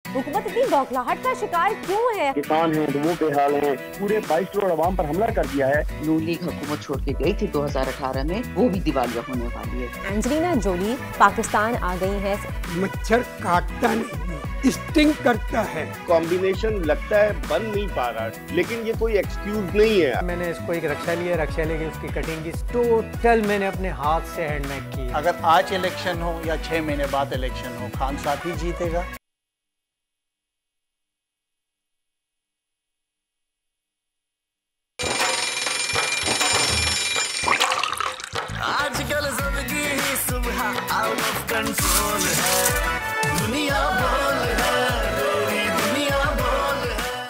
हुकूमत इतनी बौखलाहट का शिकार क्यों है? किसान हैं तो वो बेहाल हैं, पूरे 22 करोड़ आवाम पर हमला कर दिया है। नून लीग हुकूमत छोड़ के गई थी 2018 में, वो भी दिवालिया होने वाली है। एंजेलिना जोली पाकिस्तान आ गई है। मच्छर काटता नहीं, स्टिंग करता है। कॉम्बिनेशन लगता है बन नहीं पा रहा, लेकिन ये कोई एक्सक्यूज नहीं है। मैंने इसको एक रक्षा लिया, रक्षा लेके उसकी कटिंग की टोटल मैंने अपने हाथ से हैंडमेड की। अगर आज इलेक्शन हो या 6 महीने बाद इलेक्शन हो, खान साहब ही जीतेगा। आजकल सबकी ही सुबह आउट ऑफ कंट्रोल है, दुनिया बोल है, पूरी दुनिया बोल है।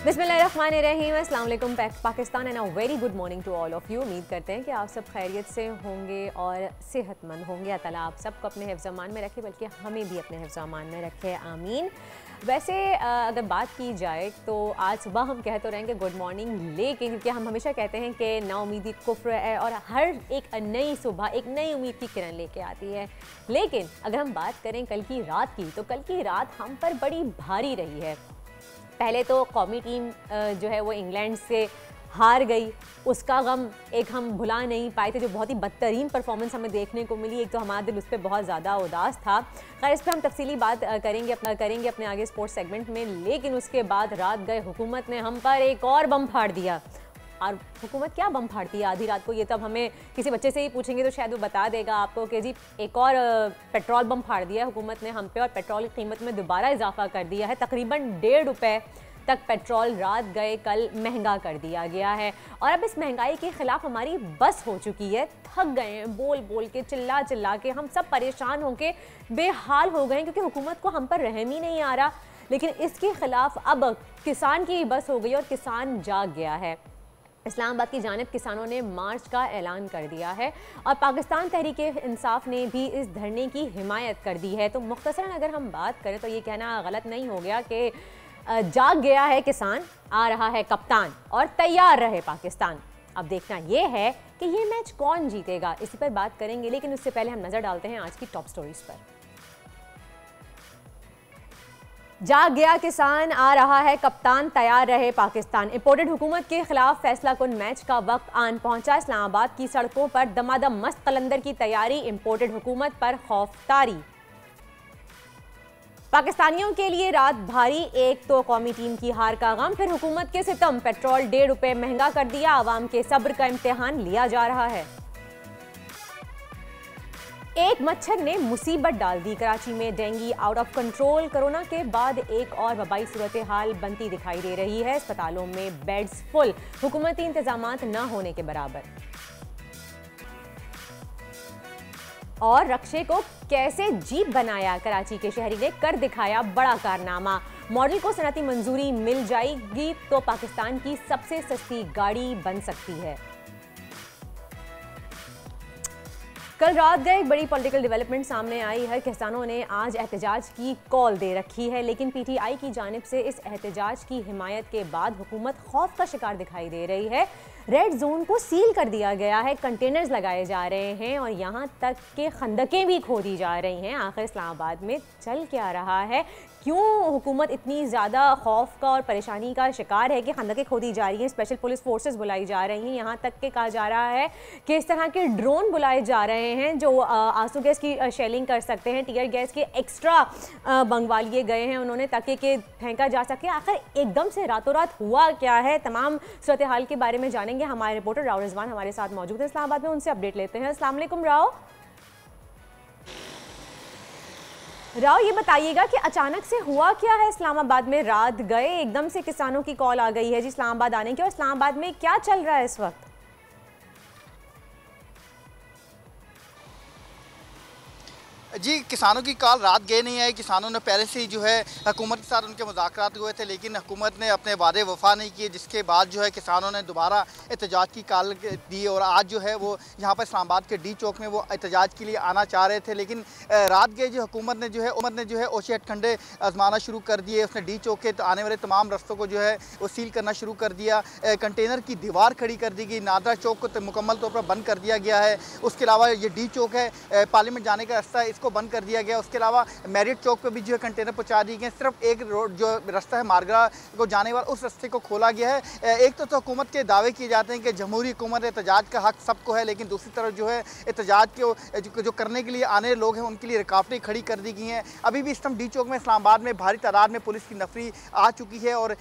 बिस्मिल्लाहिर्रहमानिर्रहीम, अस्सलाम वालेकुम Pakistan and a very good morning to all of you. उम्मीद करते हैं कि आप सब खैरियत से होंगे और सेहतमंद होंगे। अल्लाह ताला आप सबको अपने हिफ्ज़ अमान में रखे, बल्कि हमें भी अपने हिफ्ज़ अमान में रखे, आमीन। वैसे अगर बात की जाए तो आज सुबह हम कह तो रहेंगे गुड मॉर्निंग, लेकिन क्योंकि हम हमेशा कहते हैं कि नाउमीदी कुफ्र है और हर एक नई सुबह एक नई उम्मीद की किरण लेके आती है। लेकिन अगर हम बात करें कल की रात की, तो कल की रात हम पर बड़ी भारी रही है। पहले तो कौमी टीम जो है वो इंग्लैंड से हार गई, उसका गम एक हम भुला नहीं पाए थे। जो बहुत ही बदतरीन परफॉर्मेंस हमें देखने को मिली, एक तो हमारा दिल उस पर बहुत ज़्यादा उदास था। खैर इस पर हम तफसीली बात करेंगे अपने आगे स्पोर्ट्स सेगमेंट में। लेकिन उसके बाद रात गए हुकूमत ने हम पर एक और बम फाड़ दिया। और हुकूमत क्या बम फाड़ती है आधी रात को, ये तब हमें किसी बच्चे से ही पूछेंगे तो शायद वो बता देगा आपको कि जी एक और पेट्रोल बम फाड़ दिया है हुकूमत ने हम पे, और पेट्रोल की कीमत में दोबारा इजाफा कर दिया है। तकरीबन 1.5 रुपये तक पेट्रोल रात गए कल महंगा कर दिया गया है। और अब इस महंगाई के ख़िलाफ़ हमारी बस हो चुकी है, थक गए हैं बोल बोल के, चिल्ला चिल्ला के। हम सब परेशान होकर बेहाल हो गए हैं क्योंकि हुकूमत को हम पर रहम ही नहीं आ रहा। लेकिन इसके ख़िलाफ़ अब किसान की बस हो गई और किसान जाग गया है। इस्लामाबाद की जानिब किसानों ने मार्च का ऐलान कर दिया है और पाकिस्तान तहरीक इंसाफ ने भी इस धरने की हिमायत कर दी है। तो मुख्तसरन अगर हम बात करें तो ये कहना गलत नहीं हो गया कि जाग गया है किसान, आ रहा है कप्तान और तैयार रहे पाकिस्तान। अब देखना ये है कि ये मैच कौन जीतेगा, इसी पर बात करेंगे। लेकिन उससे पहले हम नज़र डालते हैं आज की टॉप स्टोरीज पर। जाग गया किसान, आ रहा है कप्तान, तैयार रहे पाकिस्तान। इंपोर्टेड हुकूमत के खिलाफ फैसला कुन मैच का वक्त आन पहुंचा। इस्लामाबाद की सड़कों पर दमादम मस्त कलंदर की तैयारी, इंपोर्टेड हुकूमत पर खौफतारी। पाकिस्तानियों के लिए रात भारी, एक तो कौमी टीम की हार का गम, फिर हुकूमत के सितम। पेट्रोल 1.5 रुपये महंगा कर दिया, आवाम के सब्र का इम्तिहान लिया जा रहा है। एक मच्छर ने मुसीबत डाल दी, कराची में dengue out of control. Corona के बाद एक और वबाई सूरत हाल बनती दिखाई दे रही है। अस्पतालों में बेड्स फुल, हुकूमती इंतजामात न होने के बराबर। और रक्षे को कैसे जीप बनाया, कराची के शहरी ने कर दिखाया बड़ा कारनामा। मॉडल को सनती मंजूरी मिल जाएगी तो पाकिस्तान की सबसे सस्ती गाड़ी बन सकती है। कल रात गए एक बड़ी पॉलिटिकल डेवलपमेंट सामने आई है। किसानों ने आज एहतजाज की कॉल दे रखी है, लेकिन पीटीआई की जानिब से इस एहतजाज की हिमायत के बाद हुकूमत खौफ का शिकार दिखाई दे रही है। रेड जोन को सील कर दिया गया है, कंटेनर्स लगाए जा रहे हैं और यहाँ तक के खंदकें भी खोदी जा रही हैं। आखिर इस्लामाबाद में चल क्या रहा है, क्यों हुकूमत इतनी ज़्यादा खौफ का और परेशानी का शिकार है कि खंदकें खोदी जा रही हैं, स्पेशल पुलिस फोर्सेस बुलाई जा रही हैं, यहाँ तक के कहा जा रहा है कि इस तरह के ड्रोन बुलाए जा रहे हैं जो आंसू गैस की शेलिंग कर सकते हैं, टीयर गैस के एक्स्ट्रा मंगवा लिए गए हैं उन्होंने ताकि कि फेंका जा सके। आखिर एकदम से रातों रात हुआ क्या है, तमाम सूरत हाल के बारे में जानेंगे। हमारे रिपोर्टर राव रिजवान हमारे साथ मौजूद है इस्लामाबाद में, उनसे अपडेट लेते हैं। अस्सलाम वालेकुम राव। ये बताइएगा कि अचानक से हुआ क्या है इस्लामाबाद में, रात गए एकदम से किसानों की कॉल आ गई है जी इस्लामाबाद आने की, और इस्लामाबाद में क्या चल रहा है इस वक्त? जी, किसानों की कॉल रात गए नहीं आई। किसानों ने पहले से ही जो है हुकूमत के साथ उनके मुज़ाकरात हुए थे, लेकिन हुकूमत ने अपने वादे वफा नहीं किए, जिसके बाद जो है किसानों ने दोबारा एहतजाज की कॉल दी और आज जो है वो यहाँ पर इस्लामाबाद के डी चौक में वो एहतजाज के लिए आना चाह रहे थे। लेकिन रात गए जो हुकूमत ने जो है ओछे हथकंडे आजमाना शुरू कर दिए। उसने डी चौक के आने वाले तमाम रस्तों को जो है वो सील करना शुरू कर दिया। कंटेनर की दीवार खड़ी कर दी गई। नादरा चौक को मुकम्मल तौर पर बंद कर दिया गया है। उसके अलावा ये डी चौक है, पार्लियामेंट जाने का रास्ता है, इसको बंद कर दिया गया। उसके अलावा मैरिट चौक पे भी जो है कंटेनर पहुंचा दिए गए। सिर्फ एक रोड जो रास्ता है मारगरा को जाने वाला, उस रास्ते को खोला गया है। एक तो हुकूमत के दावे किए जाते हैं कि जमहूरी हुकूमत एहतजाज का हक सबको है, लेकिन दूसरी तरफ जो है एहतजाज के जो करने के लिए आने लोग हैं उनके लिए रुकावटें खड़ी कर दी गई हैं। अभी भी इस टाइम डी चौक में इस्लामाबाद में भारी तादाद में पुलिस की नफरी आ चुकी है और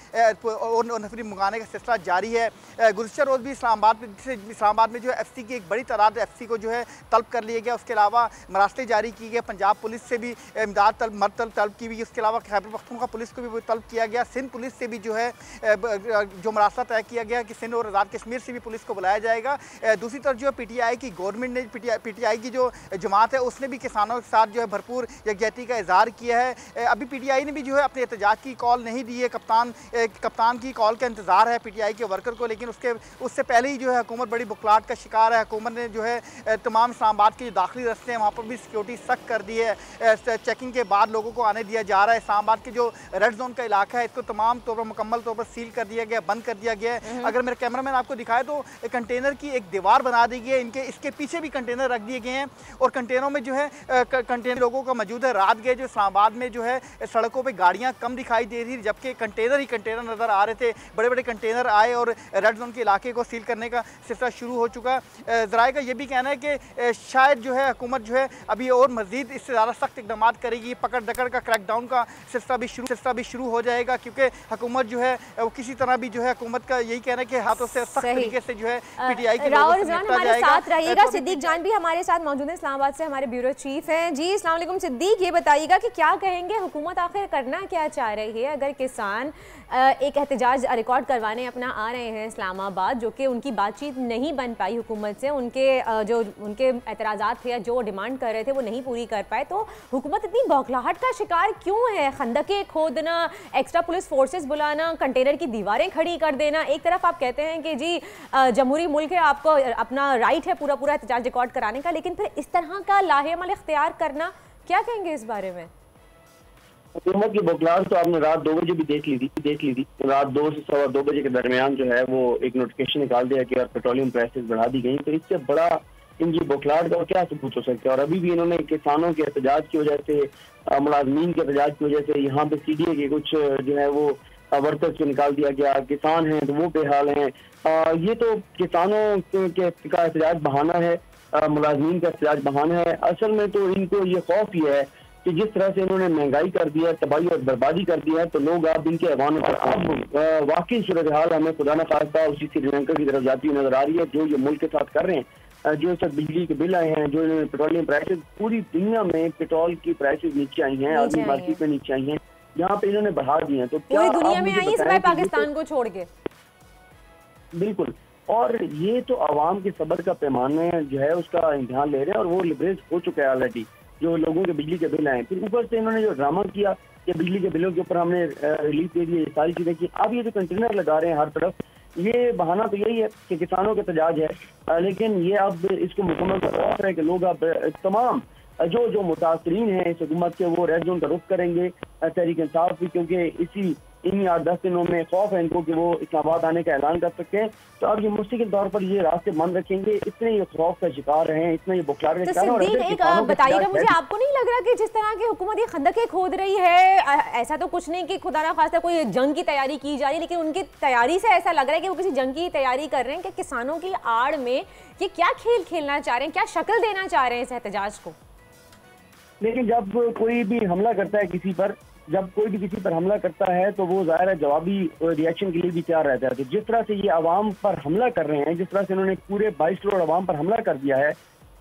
नफरी मंगाने का सिलसिला जारी है। गुज़श्ता रोज़ भी इस्लामाबाद में जो है FC की एक बड़ी तादाद FC को जो है तलब कर लिया गया। उसके अलावा मरास्ते जारी की गए। पंजाब पुलिस से भी इमदाद तलब की गई। उसके अलावा खैबर पख्तूनख्वा पुलिस को भी तलब किया गया। सिंध पुलिस से भी जो है जो मरास्ता तय किया गया कि सिंध और आज़ाद कश्मीर से भी पुलिस को बुलाया जाएगा। दूसरी तरफ जो है PTI की गवर्नमेंट ने PTI की जो जमात है उसने भी किसानों के साथ जो है भरपूर यकजहती का इजहार किया है। अभी PTI ने भी जो है अपने एहतजाज की कॉल नहीं दी है। कप्तान की कॉल का इंतज़ार है PTI के वर्कर को, लेकिन उससे पहले ही जो है हुकूमत बड़ी बुखलाहट का शिकार है। हुकूमत ने जो है तमाम इस्लामाबाद के जो दाखिली रास्ते हैं वहाँ पर भी सिक्योरिटी सख्त कर दी है। चेकिंग के बाद लोगों को आने दिया जा रहा है। इस्लामाबाद के जो रेड जोन का इलाका है इसको तमाम तौर पर मुकम्मल तौर पर सील कर दिया गया, बंद कर दिया गया है। अगर मेरे कैमरामैन आपको दिखाए तो कंटेनर की एक दीवार बना दी गई है। इसके पीछे भी कंटेनर रख दिए गए हैं और कंटेनरों में जो है कंटेनर लोगों का मौजूद है। रात गए जो इस्लामाबाद में जो है सड़कों पर गाड़ियाँ कम दिखाई दे रही, जबकि कंटेनर ही कंटेनर नज़र आ रहे थे। बड़े बड़े कंटेनर आए और रेड जोन के इलाके को सील करने का सिलसिला शुरू हो चुका है। ज़राए का ये भी कहना है कि शायद जो है हुकूमत जो है अभी और मज़ीद इससे ज़्यादा सख्त इक़दाम करेगी। पकड़ दकड़ का क्रैकडाउन का सिलसिला भी शुरू हो जाएगा, क्योंकि हुकूमत जो है वो किसी तरह भी जो है हुकूमत का यही कहना है कि हाथों से सख्त तरीके से जो है PTI के लोगों से निपटा हमारे साथ रहिएगा। सिद्दीक जान भी हमारे साथ मौजूद है, इस्लामाबाद से हमारे ब्यूरो चीफ हैं। जी अस्सलाम वालेकुम सिद्दीक, ये बताइएगा कि क्या कहेंगे, हुकूमत आखिर करना क्या चाह रही है? अगर किसान एक एहतजाज रिकॉर्ड करवाने अपना आ रहे हैं इस्लामाबाद, जो कि उनकी बातचीत नहीं बन पाई हुकूमत से, उनके एतराज़ात थे या जो डिमांड कर रहे थे वो नहीं पूरी कर पाए, तो हुकूमत इतनी बौखलाहट का शिकार क्यों है? खंदकें खोदना, एक्स्ट्रा पुलिस फोर्सेस बुलाना, कंटेनर की दीवारें खड़ी कर देना। एक तरफ आप कहते हैं कि जी जमहूरी मुल्क है, आपको अपना राइट है पूरा एहतजाज रिकॉर्ड कराने का, लेकिन फिर इस तरह का लाहेमल इख्तियार करना, क्या कहेंगे इस बारे में? हुकूमत की बौखलाहट तो आपने रात 2 बजे भी देख ली थी। रात 2 से 2:15 बजे के दरमियान जो है वो एक नोटिफिकेशन निकाल दिया कि पेट्रोलियम प्राइसेस बढ़ा दी गई। तो इससे बड़ा इनकी बौखलाहट का क्या सबूत हो सकता है? और अभी भी इन्होंने किसानों के एहतजाज की वजह से, मुलाजमीन के एहतजाज की वजह से यहाँ पे CDA के कुछ जो है वो वर्कर्स को निकाल दिया गया। किसान हैं तो वो बेहाल हैं। ये तो किसानों का एहतजाज बहाना है, मुलाजमीन का एहतजाज बहाना है। असल में तो इनको ये खौफ ये है कि जिस तरह से इन्होंने महंगाई कर दिया है, तबाही और बर्बादी कर दिया है, तो लोग अब इनके ऐवान पर अब वाकई सूरत हाल हमें खुदा न खास्ता उसी श्रीलंका की तरफ जाती हुई नजर आ रही है। जो ये मुल्क के साथ कर रहे हैं, जो इस बिजली के बिल आए हैं, जो पेट्रोलियम प्राइसेस, पूरी दुनिया में पेट्रोल की प्राइसेस नीचे आई हैं, अभी मार्केट में नीचे आई हैं, यहाँ पे इन्होंने बढ़ा दी है। तो पूरी दुनिया में आई है पाकिस्तान को छोड़ के। बिल्कुल, और ये तो आवाम के सब्र का पैमाना जो है उसका इम्तिहान ले रहे हैं और वो लिबरेज हो चुका है ऑलरेडी। जो लोगों के बिजली के बिल आए, फिर ऊपर से इन्होंने जो ड्रामा किया कि बिजली के बिलों के ऊपर हमने रिलीफ दे दी, ये सारी चीजें की। अब ये जो कंटेनर लगा रहे हैं हर तरफ, ये बहाना तो यही है कि किसानों का एहतजाज है, लेकिन ये अब इसको मुकम्मल तौर है कि लोग अब तमाम जो मुतासरीन हैं इस हुकूमत के, वो रेड जोन का रुख करेंगे, तहरीक इंसाफ भी, क्योंकि इन 8-10 दिनों में खौफ है इनको कि वो इस्लामाबाद आने का ऐलान कर सकते हैं। तो अब ये मुस्तकिल तौर पर ये रास्ते बंद रखेंगे। इतने ये खौफ का शिकार रहे हैं, इतना ये बुखलाहट का शिकार। एक बताइएगा मुझे, आपको नहीं लग रहा कि जिस तरह की हुकूमत ये खंदकें खोद रही है, ऐसा तो कुछ नहीं कि खुदा ना खास्ता कोई जंग की तैयारी की जा रही है, लेकिन उनकी तैयारी से ऐसा लग रहा है कि वो किसी जंग की तैयारी कर रहे हैं कि किसानों की आड़ में ये क्या खेल खेलना चाह रहे हैं, क्या शक्ल देना चाह रहे हैं इस एहतजाज को? लेकिन जब कोई भी हमला करता है किसी पर हमला करता है तो वो ज़ाहिर है जवाबी रिएक्शन के लिए भी तैयार रहता है। तो जिस तरह से ये आवाम पर हमला कर रहे हैं, जिस तरह से इन्होंने पूरे 22 करोड़ आवाम पर हमला कर दिया है,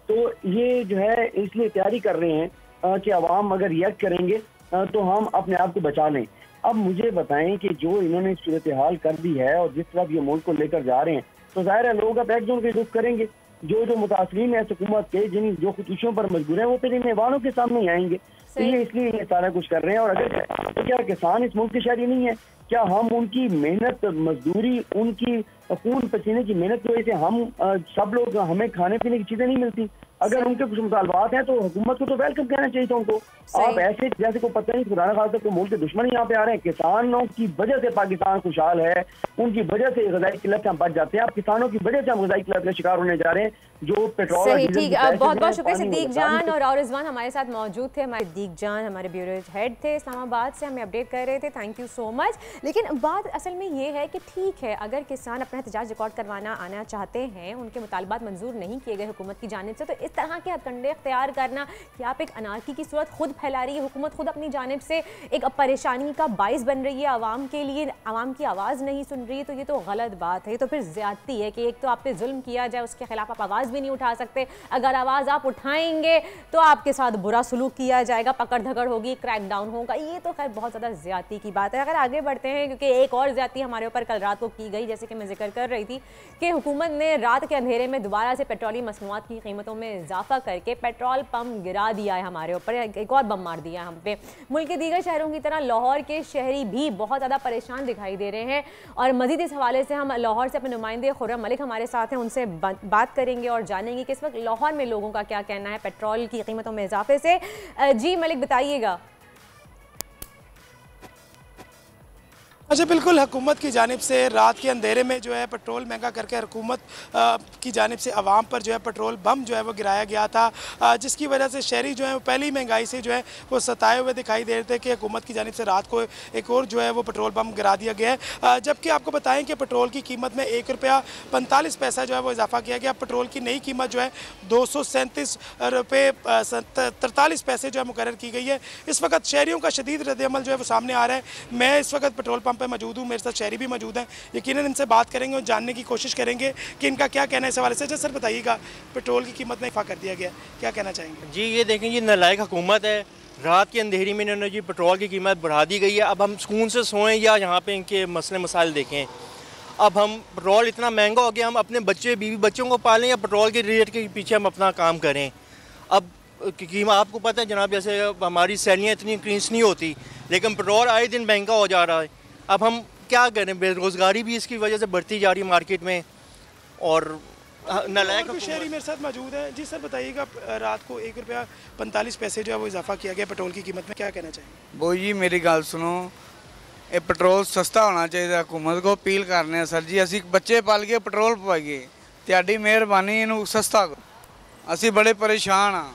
तो ये जो है इसलिए तैयारी कर रहे हैं कि आवाम अगर रिएक्ट करेंगे तो हम अपने आप को बचा लें। अब मुझे बताएं कि जो इन्होंने सूरत हाल कर दी है और जिस तरह ये मुल्क को लेकर जा रहे हैं, तो ज़ाहिर है लोग अब रेड जोन के रुख करेंगे। जो जो मुतासरीन है हुकूमत के, जिन जो खुदकुशियों पर मजबूर है, वो फिर इन ऐवानों के सामने ही आएंगे। इसलिए ये सारा कुछ कर रहे हैं। और अगर क्या किसान इस मुल्क के शहरी नहीं है? क्या हम उनकी मेहनत मजदूरी, उनकी खून पसीने की मेहनत की वजह से हम सब लोग, हमें खाने पीने की चीजें नहीं मिलती? अगर उनके कुछ मुतालबात हैं तो हुकूमत को तो वेलकम कहना चाहिए था उनको। आप ऐसे जैसे को पता नहीं खुदा न खास्ता कोई मुल्क के दुश्मन यहाँ पे आ रहे हैं। किसानों की वजह से पाकिस्तान खुशहाल है, उनकी वजह से गजाई किल्लत से हम बच जाते हैं। अब किसानों की वजह से हम गजाई किल्लत का शिकार होने जा रहे हैं। जो पेट्रोल सही, ठीक, बहुत बहुत शुक्रिया सिद्दीक जान और रिजवान हमारे साथ मौजूद थे। हमारे सिद्दीक जान हमारे ब्यूरो हेड थे इस्लामाबाद से, हमें अपडेट कर रहे थे। Thank you so much. लेकिन बात असल में ये है कि ठीक है, अगर किसान अपना एहतजाज रिकॉर्ड करवाना आना चाहते हैं, उनके मुतालबात मंजूर नहीं किए गए हुकूमत की जानिब से, तो इस तरह के हथकंडे अख्तियार करना कि आप एक अनारकी की सूरत खुद फैला रही है, हुकूमत खुद अपनी जानिब से एक परेशानी का बाइस बन रही है आवाम के लिए, आवाम की आवाज़ नहीं सुन रही है, तो ये तो गलत बात है। तो फिर ज़्यादती है कि एक तो आप पे जुल्म किया जाए, उसके खिलाफ आप आवाज़ भी नहीं उठा सकते। अगर आवाज़ आप उठाएंगे तो आपके साथ बुरा सलूक किया जाएगा, पकड़ धकड़ होगी, क्रैकडाउन होगा। ये तो खैर बहुत ज़्यादा ज़्यादती की बात है। अगर आगे बढ़ते हैं, क्योंकि एक और ज़्यादती हमारे ऊपर कल रात को की गई, जैसे कि मैं जिक्र कर रही थी कि हुकूमत ने रात के अंधेरे में दोबारा से पेट्रोलियम मसनूआत की कीमतों में इजाफा करके पेट्रोल पंप गिरा दिया है हमारे ऊपर, एक और बम मार दिया है हम पे। मुल्क के दीगर शहरों की तरह लाहौर के शहरी भी बहुत ज़्यादा परेशान दिखाई दे रहे हैं। और मज़ीद इस हवाले से हम लाहौर से अपने नुमाइंदे खुर्रम मलिक हमारे साथ हैं, उनसे बात करेंगे और जानेंगे कि इस वक्त लाहौर में लोगों का क्या कहना है पेट्रोल की कीमतों में इजाफे से। जी मलिक बताइएगा। अच्छा, बिल्कुल हुकूमत की जानिब से रात के अंधेरे में जो है पेट्रोल महंगा करके हुकूमत की जानिब से आवाम पर जो है पेट्रोल बम जो है वो गिराया गया था, जिसकी वजह से शहरी जो है वो पहली महंगाई से जो है वो सताए हुए दिखाई दे रहे थे कि हुकूमत की जानिब से रात को एक और जो है वो पेट्रोल बम गिरा दिया गया है। जबकि आपको बताएं कि पेट्रोल की कीमत में ₹1.45 जो है वो इजाफा किया गया। पेट्रोल की नई कीमत जो है ₹237.43 जो है मुकर्रर की गई है। इस वक्त शहरियों का शदीद रद्द-ए-अमल जो है वो सामने आ रहा है। मैं इस वक्त पेट्रोल पंप पे मौजूद हूँ, मेरे साथ शहरी भी मौजूद हैं। यकीनन इनसे बात करेंगे और जानने की कोशिश करेंगे कि इनका क्या कहना है इस हवाले से। सर बताइएगा, पेट्रोल की कीमत में इजाफा कर दिया गया, क्या कहना चाहेंगे? जी ये देखें, ये नालायक हुकूमत है। रात के अंधेरी में इन्होंने जी पेट्रोल की कीमत बढ़ा दी गई है। अब हम सुकून से सोएं या यहाँ पे इनके मसले मसाइल देखें। अब हम पेट्रोल इतना महंगा हो गया, हम अपने बच्चे बीवी बच्चों को पालें या पेट्रोल के रेट के पीछे हम अपना काम करें। अब कीमत आपको पता है जनाब, जैसे हमारी सैलरियाँ इतनी इंक्रीज नहीं होती, लेकिन पेट्रोल आए दिन महंगा हो जा रहा है। अब हम क्या करें, बेरोज़गारी भी इसकी वजह से बढ़ती जा रही है मार्केट में। और नालायक शहरी मेरे साथ मौजूद है। जी सर बताइएगा, रात को ₹1.45 जो है वो इजाफा किया गया पेट्रोल की कीमत में, क्या कहना चाहिए? वो जी मेरी गल सुनो, ये पेट्रोल सस्ता होना चाहिए। हुकूमत को अपील करने हैं सर जी, असी बच्चे पाल के पेट्रोल पवाइए, त्याडी मेहरबानी इनू सस्ता करो, असी बड़े परेशान हाँ।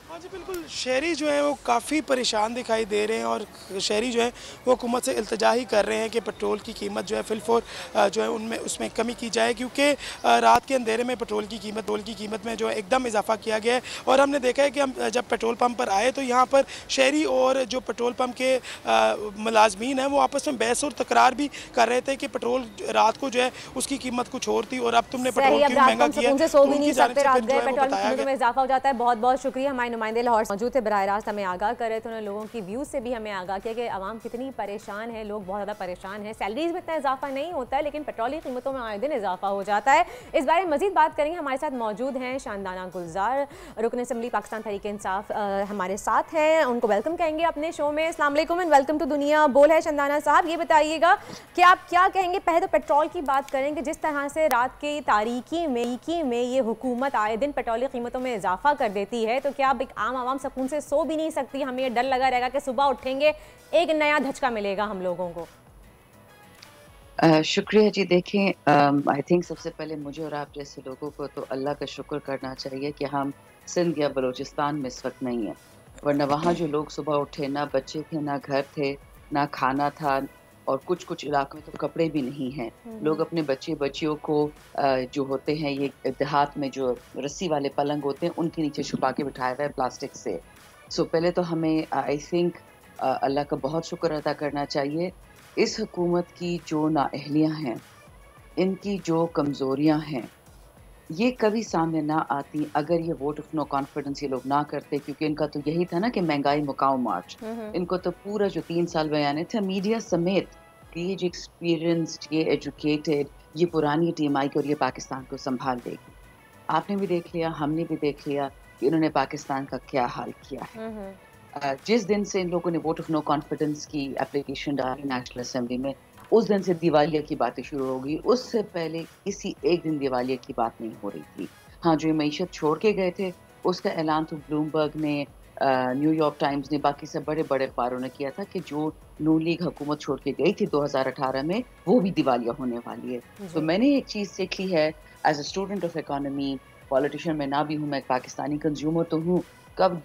हाँ जी बिल्कुल, शहरी जो है वो काफ़ी परेशान दिखाई दे रहे हैं और शहरी जो है वो हुकूमत से इल्तिजा ही कर रहे हैं कि पेट्रोल की कीमत जो है फिलफोर जो है उसमें कमी की जाए, क्योंकि रात के अंधेरे में पेट्रोल की कीमत में जो है एकदम इजाफा किया गया है। और हमने देखा है कि हम जब पेट्रोल पंप पर आए तो यहाँ पर शहरी और जो पेट्रोल पंप के मुलाजमीन हैं वो आपस में बहस और तकरार भी कर रहे थे कि पेट्रोल रात को जो है उसकी कीमत कुछ और थी और अब तुमने पेट्रोल क्यों महंगा किया है। बहुत बहुत शुक्रिया। हमारे नुमाइंदे लाहौर मौजूद थे, बराह रास्त हमें आगाह कर रहे थे। उन्होंने लोगों की व्यू से भी हमें आगाह किया कि आवाम कितनी परेशान है, लोग बहुत ज़्यादा परेशान हैं। सैलरीज में इतना इजाफा नहीं होता है, लेकिन पेट्रोल की कीमतों में आए दिन इजाफा हो जाता है। इस बारे में मजीद बात करेंगे। हमारे साथ मौजूद हैं शानदाना गुलजार, रुकन असम्बली पाकिस्तान तहरीक इंसाफ हमारे साथ हैं, उनको वेलकम कहेंगे अपने शो में। अस्सलाम वालेकुम एंड वेलकम टू दुनिया बोल है। शानदाना साहब ये बताइएगा कि आप क्या कहेंगे, पहले तो पेट्रोल की बात करेंगे, जिस तरह से रात की तारीकी में ये हुकूमत आए दिन पेट्रोल की कीमतों में इजाफा कर देती है, तो क्या अब एक आम आवाम सुकून से सो भी नहीं सकती? हमें ये डर लगा रहेगा कि सुबह उठेंगे एक नया धचका मिलेगा हम लोगों को। शुक्रिया जी। देखें, आई थिंक सबसे पहले मुझे और आप जैसे लोगों को तो अल्लाह का शुक्र करना चाहिए कि हम सिंध या बलूचिस्तान में इस वक्त नहीं है, वरना वहाँ जो लोग सुबह उठे, ना बच्चे थे, ना घर थे, ना खाना था, और कुछ इलाकों में तो कपड़े भी नहीं हैं। लोग अपने बच्चियों को जो होते हैं ये देहात में जो रस्सी वाले पलंग होते हैं उनके नीचे छुपा के बिठाया हुआ है प्लास्टिक से। सो पहले तो हमें आई थिंक अल्लाह का बहुत शुक्र अदा करना चाहिए। इस हुकूमत की जो नाअहलियाँ हैं, इनकी जो कमज़ोरियाँ हैं, ये कभी सामने ना आती अगर ये वोट ऑफ नो कॉन्फिडेंस ये लोग ना करते, क्योंकि इनका तो यही था ना कि महंगाई मुकाओ मार्च। इनको तो पूरा जो 3 साल बयाने थे मीडिया समेत कि ये जो एक्सपीरियंस्ड, ये एजुकेटेड, ये पुरानी टीम आई और ये पाकिस्तान को संभाल देगी। आपने भी देख लिया, हमने भी देख लिया कि उन्होंने पाकिस्तान का क्या हाल किया है। जिस दिन से इन लोगों ने वोट ऑफ नो कॉन्फिडेंस की एप्लीकेशन डाली नेशनल असेंबली में, उस दिन से दिवालिया की बातें शुरू हो गई। उससे पहले किसी एक दिन दिवालिया की बात नहीं हो रही थी। हाँ, जो मईशत छोड़ के गए थे उसका ऐलान तो ब्लूमबर्ग ने, न्यूयॉर्क टाइम्स ने, बाकी सब बड़े बड़े अखबारों ने किया था कि जो नून लीग हुकूमत छोड़ के गई थी 2018 में, वो भी दिवालिया होने वाली है। तो मैंने एक चीज़ सीखी है as a student of economy, politician मैं ना भी हूँ, मैं पाकिस्तानी कंज्यूमर तो हूँ,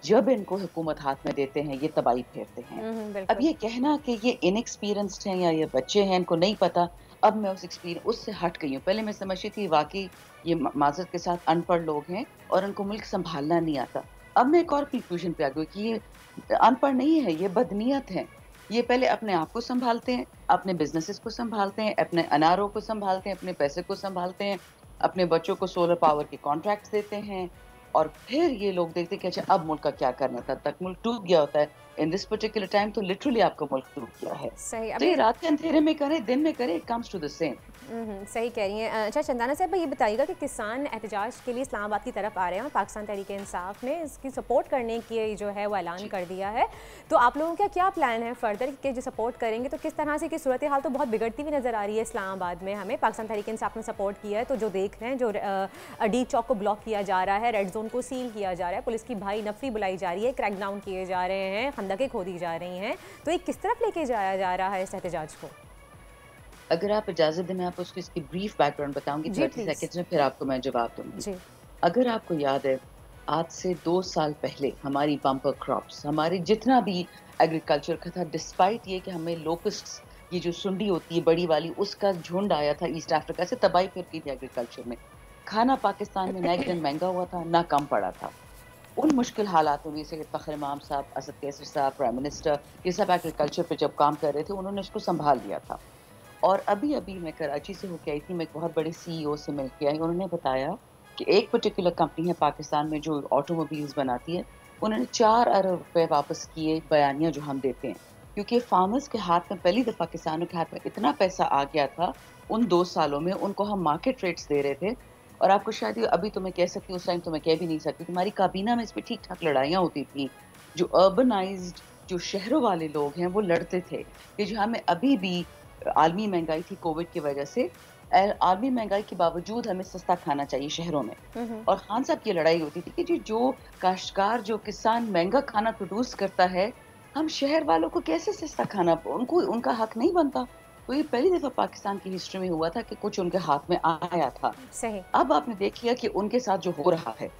जब इनको हुकूमत हाथ में देते हैं ये तबाही फेरते हैं। अब ये कहना कि ये इनएक्सपीरियंस्ड हैं या ये बच्चे हैं, इनको नहीं पता, अब मैं उस एक्सपीरियंस उससे हट गई हूँ। पहले मैं समझती थी वाकई ये माजरत के साथ अनपढ़ लोग हैं और उनको मुल्क संभालना नहीं आता। अब मैं एक और कंक्लूजन पे आ गई कि ये अनपढ़ नहीं है, ये बदनीयत हैं। ये पहले अपने आप को संभालते हैं, अपने बिजनेसेस को संभालते हैं, अपने अनारों को संभालते हैं, अपने पैसे को संभालते हैं, अपने बच्चों को सोलर पावर के कॉन्ट्रैक्ट्स देते हैं, और फिर ये लोग देखते हैं कि अच्छा अब मुल्क का क्या करना था। तब तक मुल्क डूब गया होता है। इन दिस पर्टिकुलर टाइम तो लिटरली आपका मुल्क डूब गया है। सही। तो ये रात के अंधेरे में करे, दिन में करे, it comes to the same. सही कह रही हैं। अच्छा चंदाना साहब, ये बताइएगा कि किसान एहतजाज के लिए इस्लामाबाद की तरफ आ रहे हैं और पाकिस्तान तहरीक-ए-इंसाफ ने इसकी सपोर्ट करने की जो है वो ऐलान कर दिया है, तो आप लोगों का क्या प्लान है फर्दर कि जो सपोर्ट करेंगे तो किस तरह से की सूरत हाल तो बहुत बिगड़ती हुई नज़र आ रही है इस्लामाबाद में हमें। पाकिस्तान तहरीक-ए-इंसाफ ने सपोर्ट किया है, तो जो देख रहे हैं जो डी चौक को ब्लॉक किया जा रहा है, रेड जोन को सील किया जा रहा है, पुलिस की भाई नफरी बुलाई जा रही है, क्रैकडाउन किए जा रहे हैं, खंदकें खोदी जा रही हैं, तो ये किस तरफ लेके जाया जा रहा है इस एहतजाज को? अगर आप इजाज़त दें मैं आपको इसकी ब्रीफ बैकग्राउंड बताऊंगी 30 सेकंड्स में, फिर आपको मैं जवाब दूंगी। अगर आपको याद है, आज से 2 साल पहले हमारी बम्पर क्रॉप्स, हमारे जितना भी एग्रीकल्चर का था, डिस्पाइट ये कि हमें लोकस्ट्स, ये जो सुंडी होती है बड़ी वाली, उसका झुंड आया था ईस्ट अफ्रीका से, तबाही फिर की थी एग्रीकल्चर में। खाना पाकिस्तान में ना एकदम महंगा हुआ था ना कम पड़ा था। उन मुश्किल हालातों में से फ़खर इमाम साहब, असद कैसर साहब, प्राइम मिनिस्टर, ये सब एग्रीकल्चर पे जब काम कर रहे थे, उन्होंने इसको संभाल लिया था। और अभी अभी मैं कराची से होकर आई थी, मैं एक बहुत बड़े CEO से मिल के आई। उन्होंने बताया कि एक पर्टिकुलर कंपनी है पाकिस्तान में जो ऑटोमोबाइल्स बनाती है, उन्होंने 4 अरब रुपए वापस किए बयानिया जो हम देते हैं, क्योंकि फार्मर्स के हाथ में पहली दफ़ा किसानों के हाथ में इतना पैसा आ गया था उन 2 सालों में, उनको हम मार्केट रेट्स दे रहे थे। और आपको शायद अभी तो मैं कह सकती हूँ, उस टाइम तो मैं कह भी नहीं सकती, हमारी काबीना में इस पर ठीक ठाक लड़ाइयाँ होती थी। जो अर्बनाइज्ड जो शहरों वाले लोग हैं वो लड़ते थे कि जो हमें अभी भी आलमी महंगाई थी कोविड की वजह से, आलमी महंगाई के बावजूद हमें सस्ता खाना चाहिए शहरों में। और खान साहब की लड़ाई होती थी कि जो काश्तकार, जो किसान महंगा खाना प्रोड्यूस करता है, हम शहर वालों को कैसे सस्ता खाना, उनको उनका हक नहीं बनता। तो ये पहली दफा पाकिस्तान की हिस्ट्री में हुआ था कि कुछ उनके हाथ में आया था। सही। अब आपने देख लिया कि उनके साथ जो हो रहा है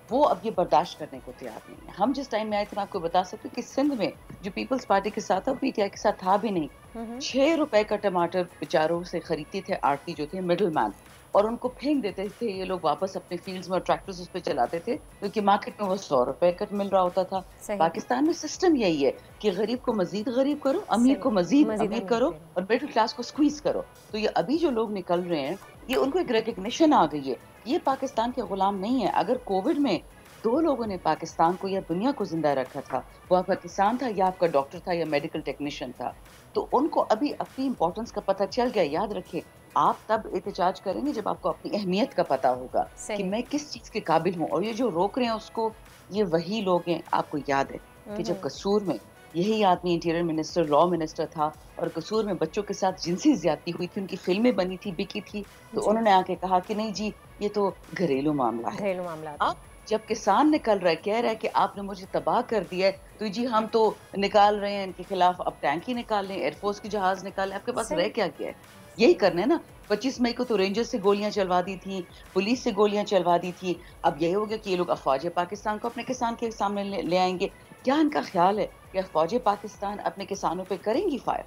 वो अब ये बर्दाश्त करने को तैयार नहीं है। हम जिस टाइम में आए थे, मैं आपको बता सकती हूँ कि सिंध में जो पीपल्स पार्टी के साथ था, पीटीआई के साथ था भी नहीं। 6 रुपए का टमाटर बेचारों से खरीदते थे आड़ती जो थे मिडल मैन, और उनको फेंक देते थे ये लोग वापस अपने फील्ड्स में, और ट्रैक्टर्स उस पर चलाते थे, क्योंकि मार्केट में वो 100 रुपए का मिल रहा होता था। पाकिस्तान में सिस्टम यही है कि गरीब को मजीद गरीब करो, अमीर को मजीद अमीर करो, और मिडिल क्लास को स्क्वीज करो। तो ये अभी जो लोग निकल रहे हैं, ये उनको एक रिकग्निशन आ गई है, ये पाकिस्तान के गुलाम नहीं है। अगर कोविड में 2 लोगों ने पाकिस्तान को या दुनिया को जिंदा रखा था, वो आपका किसान था या आपका डॉक्टर था या मेडिकल टेक्नीशियन था, तो उनको अभी अपनी इंपॉर्टेंस का पता चल गया। याद रखिए, आप तब एहतजाज करेंगे जब आपको अपनी अहमियत का पता होगा कि मैं किस चीज के काबिल हूँ। और ये जो रोक रहे हैं उसको, ये वही लोग हैं। आपको याद है कि जब कसूर में यही आदमी इंटीरियर मिनिस्टर, लॉ मिनिस्टर था, और कसूर में बच्चों के साथ जिनसी ज्यादती हुई थी, उनकी फिल्में बनी थी, बिकी थी, तो उन्होंने आके कहा कि नहीं जी, ये तो घरेलू मामला है। घरेलू मामला। आप जब किसान निकल रहा है, कह रहा है कि आपने मुझे तबाह कर दिया है, तो जी हम तो निकाल रहे हैं इनके खिलाफ, अब टैंक ही निकाल लें, एयरफोर्स की जहाज निकाल लें, आपके पास रह क्या गया है? यही करना है ना। 25 मई को तो रेंजर्स से गोलियां चलवा दी थी, पुलिस से गोलियां चलवा दी थी। अब यही हो गया कि ये लोग अफवाज पाकिस्तान को अपने किसान के सामने ले आएंगे। क्या इनका ख्याल है कि अफवाज पाकिस्तान अपने किसानों पे करेंगी फायर?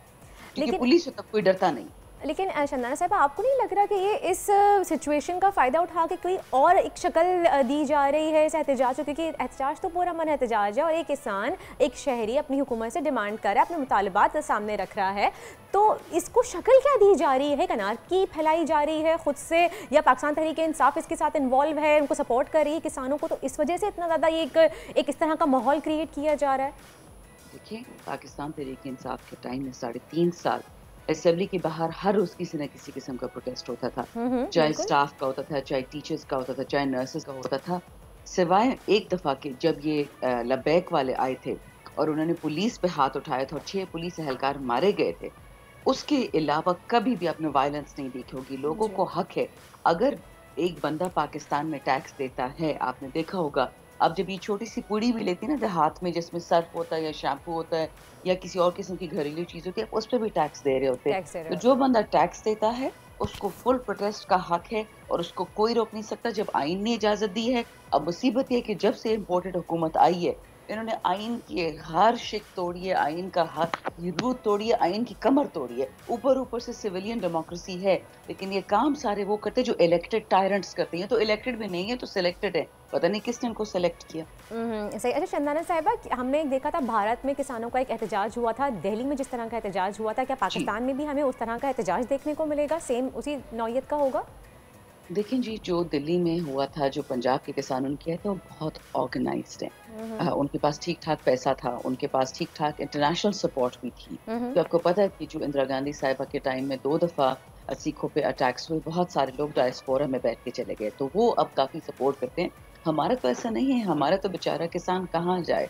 क्योंकि पुलिस से तब कोई डरता नहीं। लेकिन चंदाना साहब, आपको नहीं लग रहा कि ये इस सिचुएशन का फ़ायदा उठा के कोई और एक शक्ल दी जा रही है इस एहतजाज को? क्योंकि एहतजाज तो पूरा मन एहतजाज है, और एक किसान, एक शहरी अपनी हुकूमत से डिमांड कर रहा है, अपने मुतालबात सामने रख रहा है, तो इसको शक्ल क्या दी जा रही है? अनारकी फैलाई जा रही है खुद से, या पाकिस्तान तहरीक-ए-इंसाफ इसके साथ इन्वॉल्व है, उनको सपोर्ट कर रही है किसानों को, तो इस वजह से इतना ज़्यादा एक इस तरह का माहौल क्रिएट किया जा रहा है? देखिए, पाकिस्तान तहरीक-ए-इंसाफ के टाइम में 3.5 साल असेंबली के बाहर हर रोज किसी न किसी किस्म का प्रोटेस्ट होता था, चाहे स्टाफ का होता था, चाहे टीचर्स का होता था, चाहे नर्सेस का होता था, सिवाय एक दफा के जब ये लबैक वाले आए थे और उन्होंने पुलिस पे हाथ उठाया था और 6 पुलिस एहलकार मारे गए थे। उसके अलावा कभी भी आपने वायलेंस नहीं देखी होगी। लोगों को हक है, अगर एक बंदा पाकिस्तान में टैक्स देता है, आपने देखा होगा, अब जब ये छोटी सी पुड़ी भी लेती है ना हाथ में, जिसमें सर्फ होता है या शैम्पू होता है या किसी और किस्म की घरेलू चीज होती है, उस पर भी टैक्स दे रहे होते हैं। तो जो बंदा टैक्स देता है उसको फुल प्रोटेस्ट का हक है और उसको कोई रोक नहीं सकता जब आइन ने इजाजत दी है। अब मुसीबत ये कि जब से इम्पोर्टेड हुकूमत आई है, इन्होंने आइन की हर शिक तोड़ी है, आइन का हर रूट तोड़ी है, आइन की कमर तोड़ी है। ऊपर से सिविलियन डेमोक्रेसी है, लेकिन ये काम सारे वो करते जो इलेक्टेड टायरेंट्स करते हैं। तो इलेक्टेड भी नहीं है तो सिलेक्टेड है, पता नहीं किसने इनको सेलेक्ट किया। सही। अच्छा चंदना साहिबा, हमने देखा था भारत में किसानों का एक एहतजाज हुआ था, दिल्ली में जिस तरह का एहतजाज हुआ था, क्या पाकिस्तान में भी हमें उस तरह का एहतजाज देखने को मिलेगा? सेम उसी नौयत का होगा? देखें जी, जो दिल्ली में हुआ था, जो पंजाब के किसानों ने किया था, वो बहुत ऑर्गेनाइज्ड है। उनके पास ठीक ठाक पैसा था, उनके पास ठीक ठाक इंटरनेशनल सपोर्ट भी थी। तो आपको पता है कि जो इंदिरा गांधी साहिबा के टाइम में 2 दफा सिखों पे अटैक्स हुए, बहुत सारे लोग डायस्पोरा में बैठ के चले गए, तो वो अब काफी सपोर्ट करते हैं। हमारा तो ऐसा नहीं है, हमारा तो बेचारा किसान कहाँ जाए,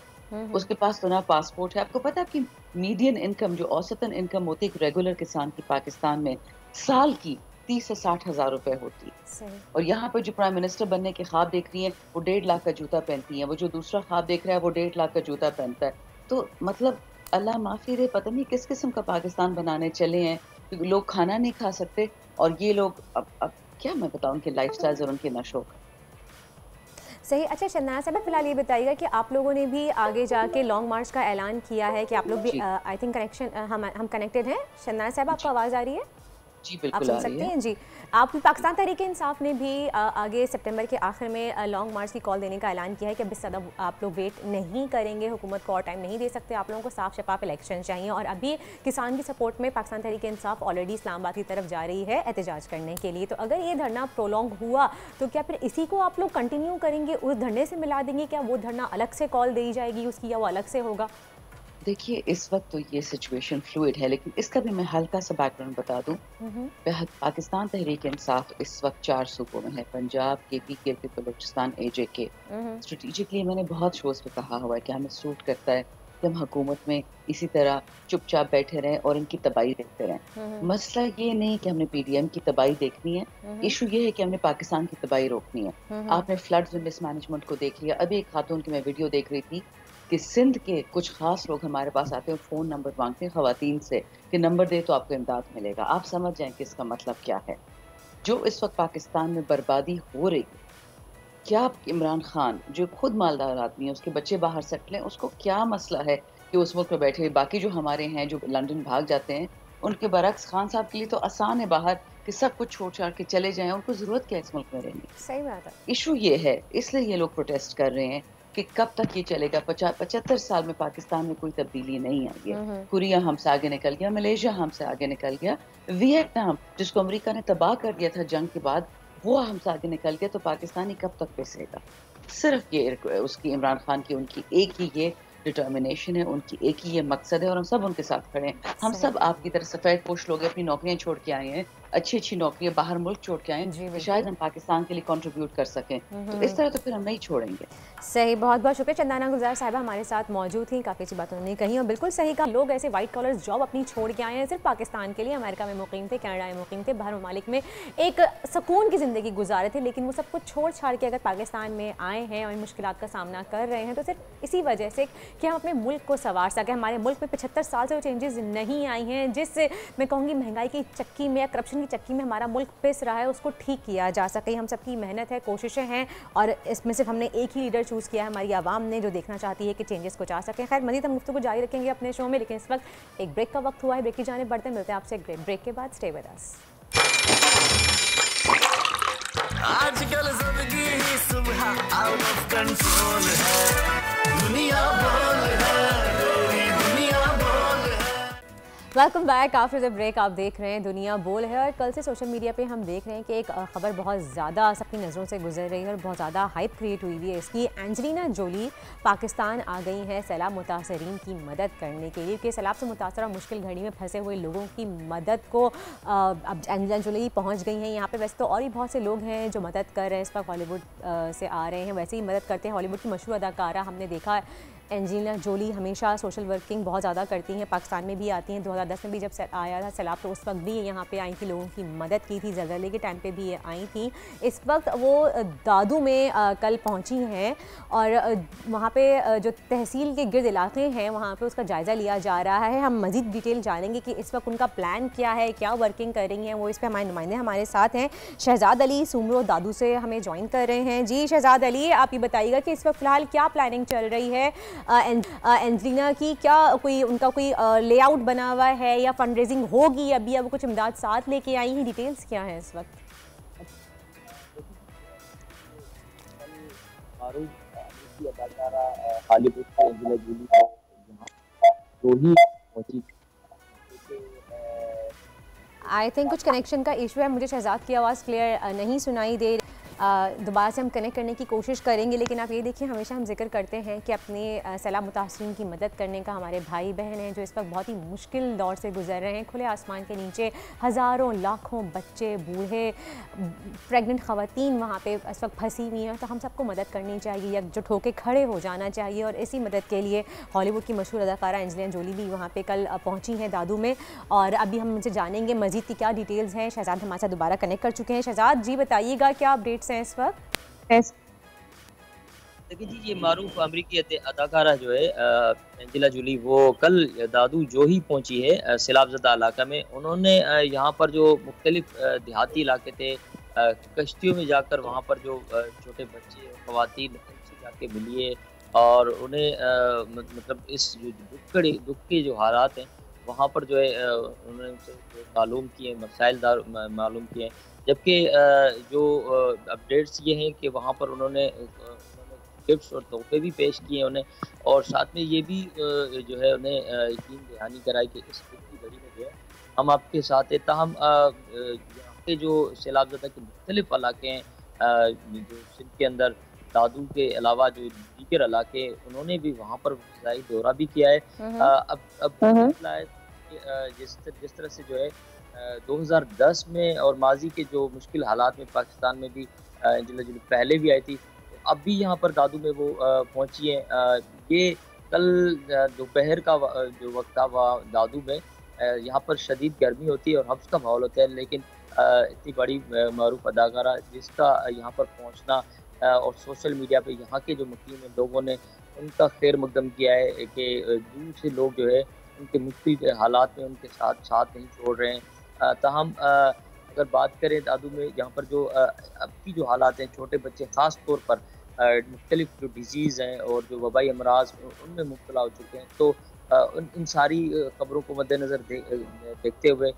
उसके पास तो ना पासपोर्ट है। आपको पता है कि मीडियन इनकम, जो औसतन इनकम होती है रेगुलर किसान की पाकिस्तान में, साल की 30 से 60 हज़ार रुपए होती है। और यहाँ पर जो प्राइम मिनिस्टर बनने के ख्वाब देख रही है वो 1.5 लाख का जूता पहनती है, वो जो दूसरा ख्वाब देख रहा है वो 1.5 लाख का जूता पहनता है। तो मतलब अल्लाह माफी दे, पता नहीं किस किस्म का पाकिस्तान बनाने चले हैं। लोग खाना नहीं खा सकते और ये लोग अब क्या मैं बताऊँ उनके लाइफस्टाइल्स और उनके नशों का। सही। अच्छा शन्नाज साहब, फिलहाल ये बताइएगा कि आप लोगों ने भी आगे जाके लॉन्ग मार्च का ऐलान किया है कि आप लोग भी आई थिंक कनेक्शन हम कनेक्टेड हैं। शन्नाज साहब, आपको आवाज़ आ रही है? जी बिल्कुल, आप सुन सकते हैं जी। आप पाकिस्तान तहरीक इंसाफ ने भी आगे सितंबर के आखिर में लॉन्ग मार्च की कॉल देने का ऐलान किया है कि अब इससे ज़्यादा आप लोग वेट नहीं करेंगे, हुकूमत को और टाइम नहीं दे सकते, आप लोगों को साफ शफाफ इलेक्शन चाहिए। और अभी किसान की सपोर्ट में पाकिस्तान तहरीक इंसाफ ऑलरेडी इस्लामाबाद की तरफ जा रही है एहतजाज करने के लिए। तो अगर ये धरना प्रोलॉन्ग हुआ तो क्या फिर इसी को आप लोग कंटिन्यू करेंगे, उस धरने से मिला देंगे? क्या वो धरना अलग से कॉल दी जाएगी उसकी, या वो अलग से होगा? देखिए, इस वक्त तो ये सिचुएशन फ्लूइड है, लेकिन इसका भी मैं हल्का सा बैकग्राउंड बता दूं। पाकिस्तान तहरीक इंसाफ इस वक्त 4 सूबों में है, Punjab, KP, Balochistan, AJK। Strategically मैंने बहुत शोज पे कहा हुआ है कि हमें सूट करता है कि हम हुकूमत में इसी तरह चुपचाप बैठे रहें और इनकी तबाही देखते रहें। मसला ये नहीं कि हमने PDM की तबाही देखनी है, इशू ये है कि हमने पाकिस्तान की तबाही रोकनी है। आपने फ्लड्स में मिसमैनेजमेंट को देख लिया। अभी एक खातून की मैं वीडियो देख रही थी कि सिंध के कुछ खास लोग हमारे पास आते हैं, फ़ोन नंबर मांगते हैं ख़वातीन से कि नंबर दे तो आपको इमदाद मिलेगा। आप समझ जाएं कि इसका मतलब क्या है। जो इस वक्त पाकिस्तान में बर्बादी हो रही है, क्या इमरान खान जो खुद मालदार आदमी है, उसके बच्चे बाहर सेटल हैं, उसको क्या मसला है कि उस मुल्क में बैठे हुए बाकी जो हमारे हैं जो लंदन भाग जाते हैं, उनके बरक्स खान साहब के लिए तो आसान है बाहर कि सब कुछ छोड़ छाड़ के चले जाएं, उनको ज़रूरत क्या है इस मुल्क में रहने की। सही बात है। इशू ये है, इसलिए ये लोग प्रोटेस्ट कर रहे हैं कि कब तक ये चलेगा। 75 साल में पाकिस्तान में कोई तब्दीली नहीं आई है। कोरिया हमसे आगे निकल गया, मलेशिया हमसे आगे निकल गया, वियतनाम जिसको अमेरिका ने तबाह कर दिया था जंग के बाद, वो हमसे आगे निकल गया। तो पाकिस्तानी कब तक पिसेगा? सिर्फ ये उसकी इमरान खान की उनकी एक ही ये डिटर्मिनेशन है, उनकी एक ही ये मकसद है और हम सब उनके साथ खड़े हैं। हम सब आपकी तरह सफ़ेद पोश लोग अपनी नौकरियां छोड़ के आए हैं, अच्छी अच्छी नौकरियां बाहर मुल्क छोड़ के आए हैं तो शायद हम पाकिस्तान के लिए कंट्रीब्यूट कर सकें। तो इस तरह तो फिर हम नहीं छोड़ेंगे। सही, बहुत बहुत शुक्रिया। चंदना गुलजार साहिबा हमारे साथ मौजूद थी, काफ़ी अच्छी बात उन्होंने कही और बिल्कुल सही कहा। लोग ऐसे वाइट कॉलर जॉब अपनी छोड़ के आए हैं सिर्फ पाकिस्तान के लिए, अमेरिका में मुकीम थे, कनाडा में मुकीम थे, बाहर ममालिक में एक सुकून की ज़िंदगी गुजारे थे, लेकिन वो सब कुछ छोड़ छाड़ के अगर पाकिस्तान में आए हैं और इन मुश्किलात का सामना कर रहे हैं तो सिर्फ इसी वजह से कि हम अपने मुल्क को संवार सकें। हमारे मुल्क में 75 साल से वो चेंजेस नहीं आई हैं, जिससे मैं कहूँगी महंगाई की चक्की में या करप्शन की चक्की में हमारा मुल्क पिस रहा है, उसको ठीक किया जा सके। हम सबकी मेहनत है, कोशिशें हैं और इसमें सिर्फ हमने एक ही लीडर चूज़ किया है, हमारी आवाम ने, जो देखना चाहती है कि चेंजेस कुछ आ सकें। खैर मज़ीद हम गुफ्तगू जारी रखेंगे अपने शो में, लेकिन इस वक्त एक ब्रेक का वक्त हुआ है, ब्रेक की जानिब बढ़ते मिलते हैं आपसे एक ब्रेक के बाद। Stay with us. आजकल जिंदगी ही सुबह आउट ऑफ कंट्रोल है, दुनिया बोल है, दुनिया बोल है। Welcome back after the break. आप देख रहे हैं दुनिया बोल है और कल से सोशल मीडिया पे हम देख रहे हैं कि एक खबर बहुत ज़्यादा सबकी नज़रों से गुजर रही है और बहुत ज़्यादा हाइप क्रिएट हुई हुई है इसकी। एंजेलिना जोली पाकिस्तान आ गई हैं सैलाब मुतासरीन की मदद करने के लिए, कि सैलाब से मुतासर और मुश्किल घड़ी में फंसे हुए लोगों की मदद को अब एंजेलिना जोली पहुँच गई हैं यहाँ पर। वैसे तो और भी बहुत से लोग हैं जो मदद कर रहे हैं, इस वक्त हॉलीवुड से आ रहे हैं, वैसे ही मदद करते हैं। हॉलीवुड की मशहूर अदाकारा हमने देखा एंजेलिना जोली हमेशा सोशल वर्किंग बहुत ज़्यादा करती हैं, पाकिस्तान में भी आती हैं। 2010 में भी जब आया था सैलाब तो उस वक्त भी यहाँ पे आई थी, लोगों की मदद की थी, ज़लज़ले के टाइम पे भी ये आई थी। इस वक्त वो दादू में कल पहुँची हैं और वहाँ पे जो तहसील के गिर्द इलाके हैं वहाँ पे उसका जायज़ा लिया जा रहा है। हम मज़ीद डिटेल जानेंगे कि इस वक्त उनका प्लान क्या है, क्या वर्किंग कर रही हैं वो, इस पर हमारे नुमाइंदे हमारे साथ हैं। शहजाद अली सुमरो दादू से हमें ज्वाइन कर रहे हैं। जी शहजाद अली, आप ये बताइएगा कि इस वक्त फ़िलहाल क्या प्लानिंग चल रही है एंजेलिना की, क्या कोई उनका कोई लेआउट बना हुआ है या फंड रेजिंग होगी अभी, अब कुछ इमदाद साथ लेके आई हैं, डिटेल्स क्या है इस वक्त? हॉलीवुड की एंजेलिना जोली पहुंची। आई थिंक कुछ कनेक्शन का इशू है, मुझे शहजाद की आवाज़ क्लियर नहीं सुनाई दे। दोबारा से हम कनेक्ट करने की कोशिश करेंगे, लेकिन आप ये देखिए हमेशा हम जिक्र करते हैं कि अपने सैलाब मुतासरीन की मदद करने का हमारे भाई बहन हैं जो इस वक्त बहुत ही मुश्किल दौर से गुजर रहे हैं। खुले आसमान के नीचे हज़ारों लाखों बच्चे, बूढ़े, प्रेग्नेंट ख़वातीन वहाँ पे इस वक्त फंसी हुई हैं, तो हम सबको मदद करनी चाहिए, एकजुट होकर खड़े हो जाना चाहिए। और इसी मदद के लिए हॉलीवुड की मशहूर अदाकारा एंजेलिना जोली भी वहाँ पर कल पहुँची हैं दादू में, और अभी हम उनसे जानेंगे मज़ीद की क्या डिटेल्स हैं। शहजाद हमारे साथ दोबारा कनेक्ट कर चुके हैं। शहजाद जी बताइएगा क्या अपडेट्स हैं इस वक्त? देखिए जी, ये मारूफ अमरीकी अदाकारा जो है एंजेलिना जोली, वो कल दादू जो ही पहुंची है सैलाबज़दा इलाका में। उन्होंने यहाँ पर जो मुख्तलिफ देहाती इलाके थे, कश्तियों में जाकर वहाँ पर जो छोटे बच्चे और ख़वातीन उनसे जाके मिलिए और उन्हें मतलब इस दुख के जो हालात हैं वहाँ पर जो है उन्होंने उनसे मालूम किए, मसाइल मालूम किए। जबकि जो अपडेट्स ये हैं कि वहाँ पर उन्होंने गिफ्ट्स और तोहफे भी पेश किए उन्हें, और साथ में ये भी जो है उन्हें यकीन दहानी कराई कि इस दुख की घड़ी में जो है हम आपके साथ हैं। ताहम यहाँ के जो सैलाबज़दा के मुख्तलिफ इलाके हैं जो सिंध के अंदर, दादू के अलावा जो दीगर इलाके, उन्होंने भी वहाँ पर दौरा भी किया है। अब जिस तरह से जो है 2010 में और माजी के जो मुश्किल हालात में पाकिस्तान में भी एंजेलिना जोली पहले भी आई थी, तो अब भी यहाँ पर दादू में वो पहुँची हैं। ये कल दोपहर का जो वक्त था वह दादू में यहाँ पर शदीद गर्मी होती है और हब्स का माहौल होता है, लेकिन इतनी बड़ी मारूफ अदाकारा जिसका यहाँ पर पहुँचना और सोशल मीडिया पे यहाँ के जो मुकीम लोगों ने उनका खैर मकदम किया है कि दूर से लोग जो है उनके मुश्किल हालात में उनके साथ नहीं छोड़ रहे हैं। ताहम अगर बात करें दादू में, यहाँ पर जो अब की जो हालात हैं, छोटे बच्चे ख़ास तौर पर मुख्तलिफ जो डिजीज़ हैं और जो वबाई अमराज उनमें मुब्तला हो चुके हैं, तो इन सारी खबरों को मद्देनज़र देखते हुए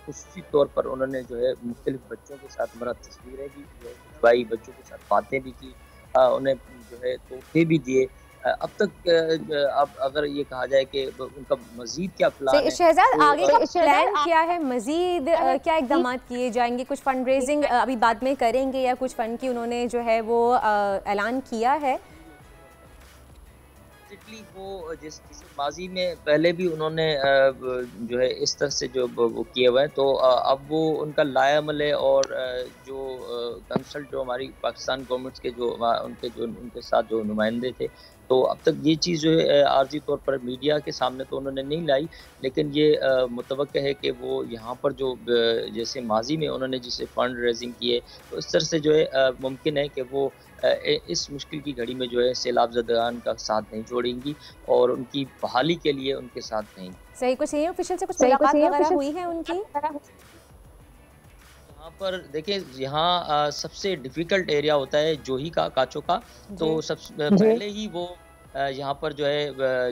खुसूसी तौर पर उन्होंने जो है मुख्तलिफ बच्चों के साथ मरा तस्वीरें भी, वबाई बच्चों के साथ बातें भी की, उन्हें जो है तोहफे भी दिए। अब तक अब अगर ये कहा जाए कि उनका मजीद क्या प्लान है, शहजाद आगे का प्लान क्या है, मजीद क्या इकदाम किए जाएंगे? कुछ फंड रेजिंग अभी बाद में करेंगे या कुछ फंड की उन्होंने जो है वो ऐलान किया है? वो जिस माजी में पहले भी उन्होंने जो है इस तरह से जो वो किए हुए हैं, तो अब वो उनका लायामल है। और जो कंसल्ट जो हमारी पाकिस्तान गवर्नमेंट्स के जो उनके साथ जो नुमाइंदे थे, तो अब तक ये चीज़ जो है आर्जी तौर पर मीडिया के सामने तो उन्होंने नहीं लाई, लेकिन ये मुतवक्का है कि वो यहाँ पर जो जैसे माजी में उन्होंने जिसे फंड रेजिंग किए, तो इस तरह से जो है मुमकिन है कि वो इस मुश्किल की घड़ी में जो है सैलाबज़दान का साथ नहीं छोड़ेंगी और उनकी बहाली के लिए उनके साथ नहीं। सही, कुछ सीनियर ऑफिशियल से कुछ मुलाकात वगैरह हुई है उनकी? यहाँ पर देखिए, यहाँ सबसे डिफ़िकल्ट एरिया होता है जोही का, काचो का, तो सबसे पहले ही वो यहाँ पर जो है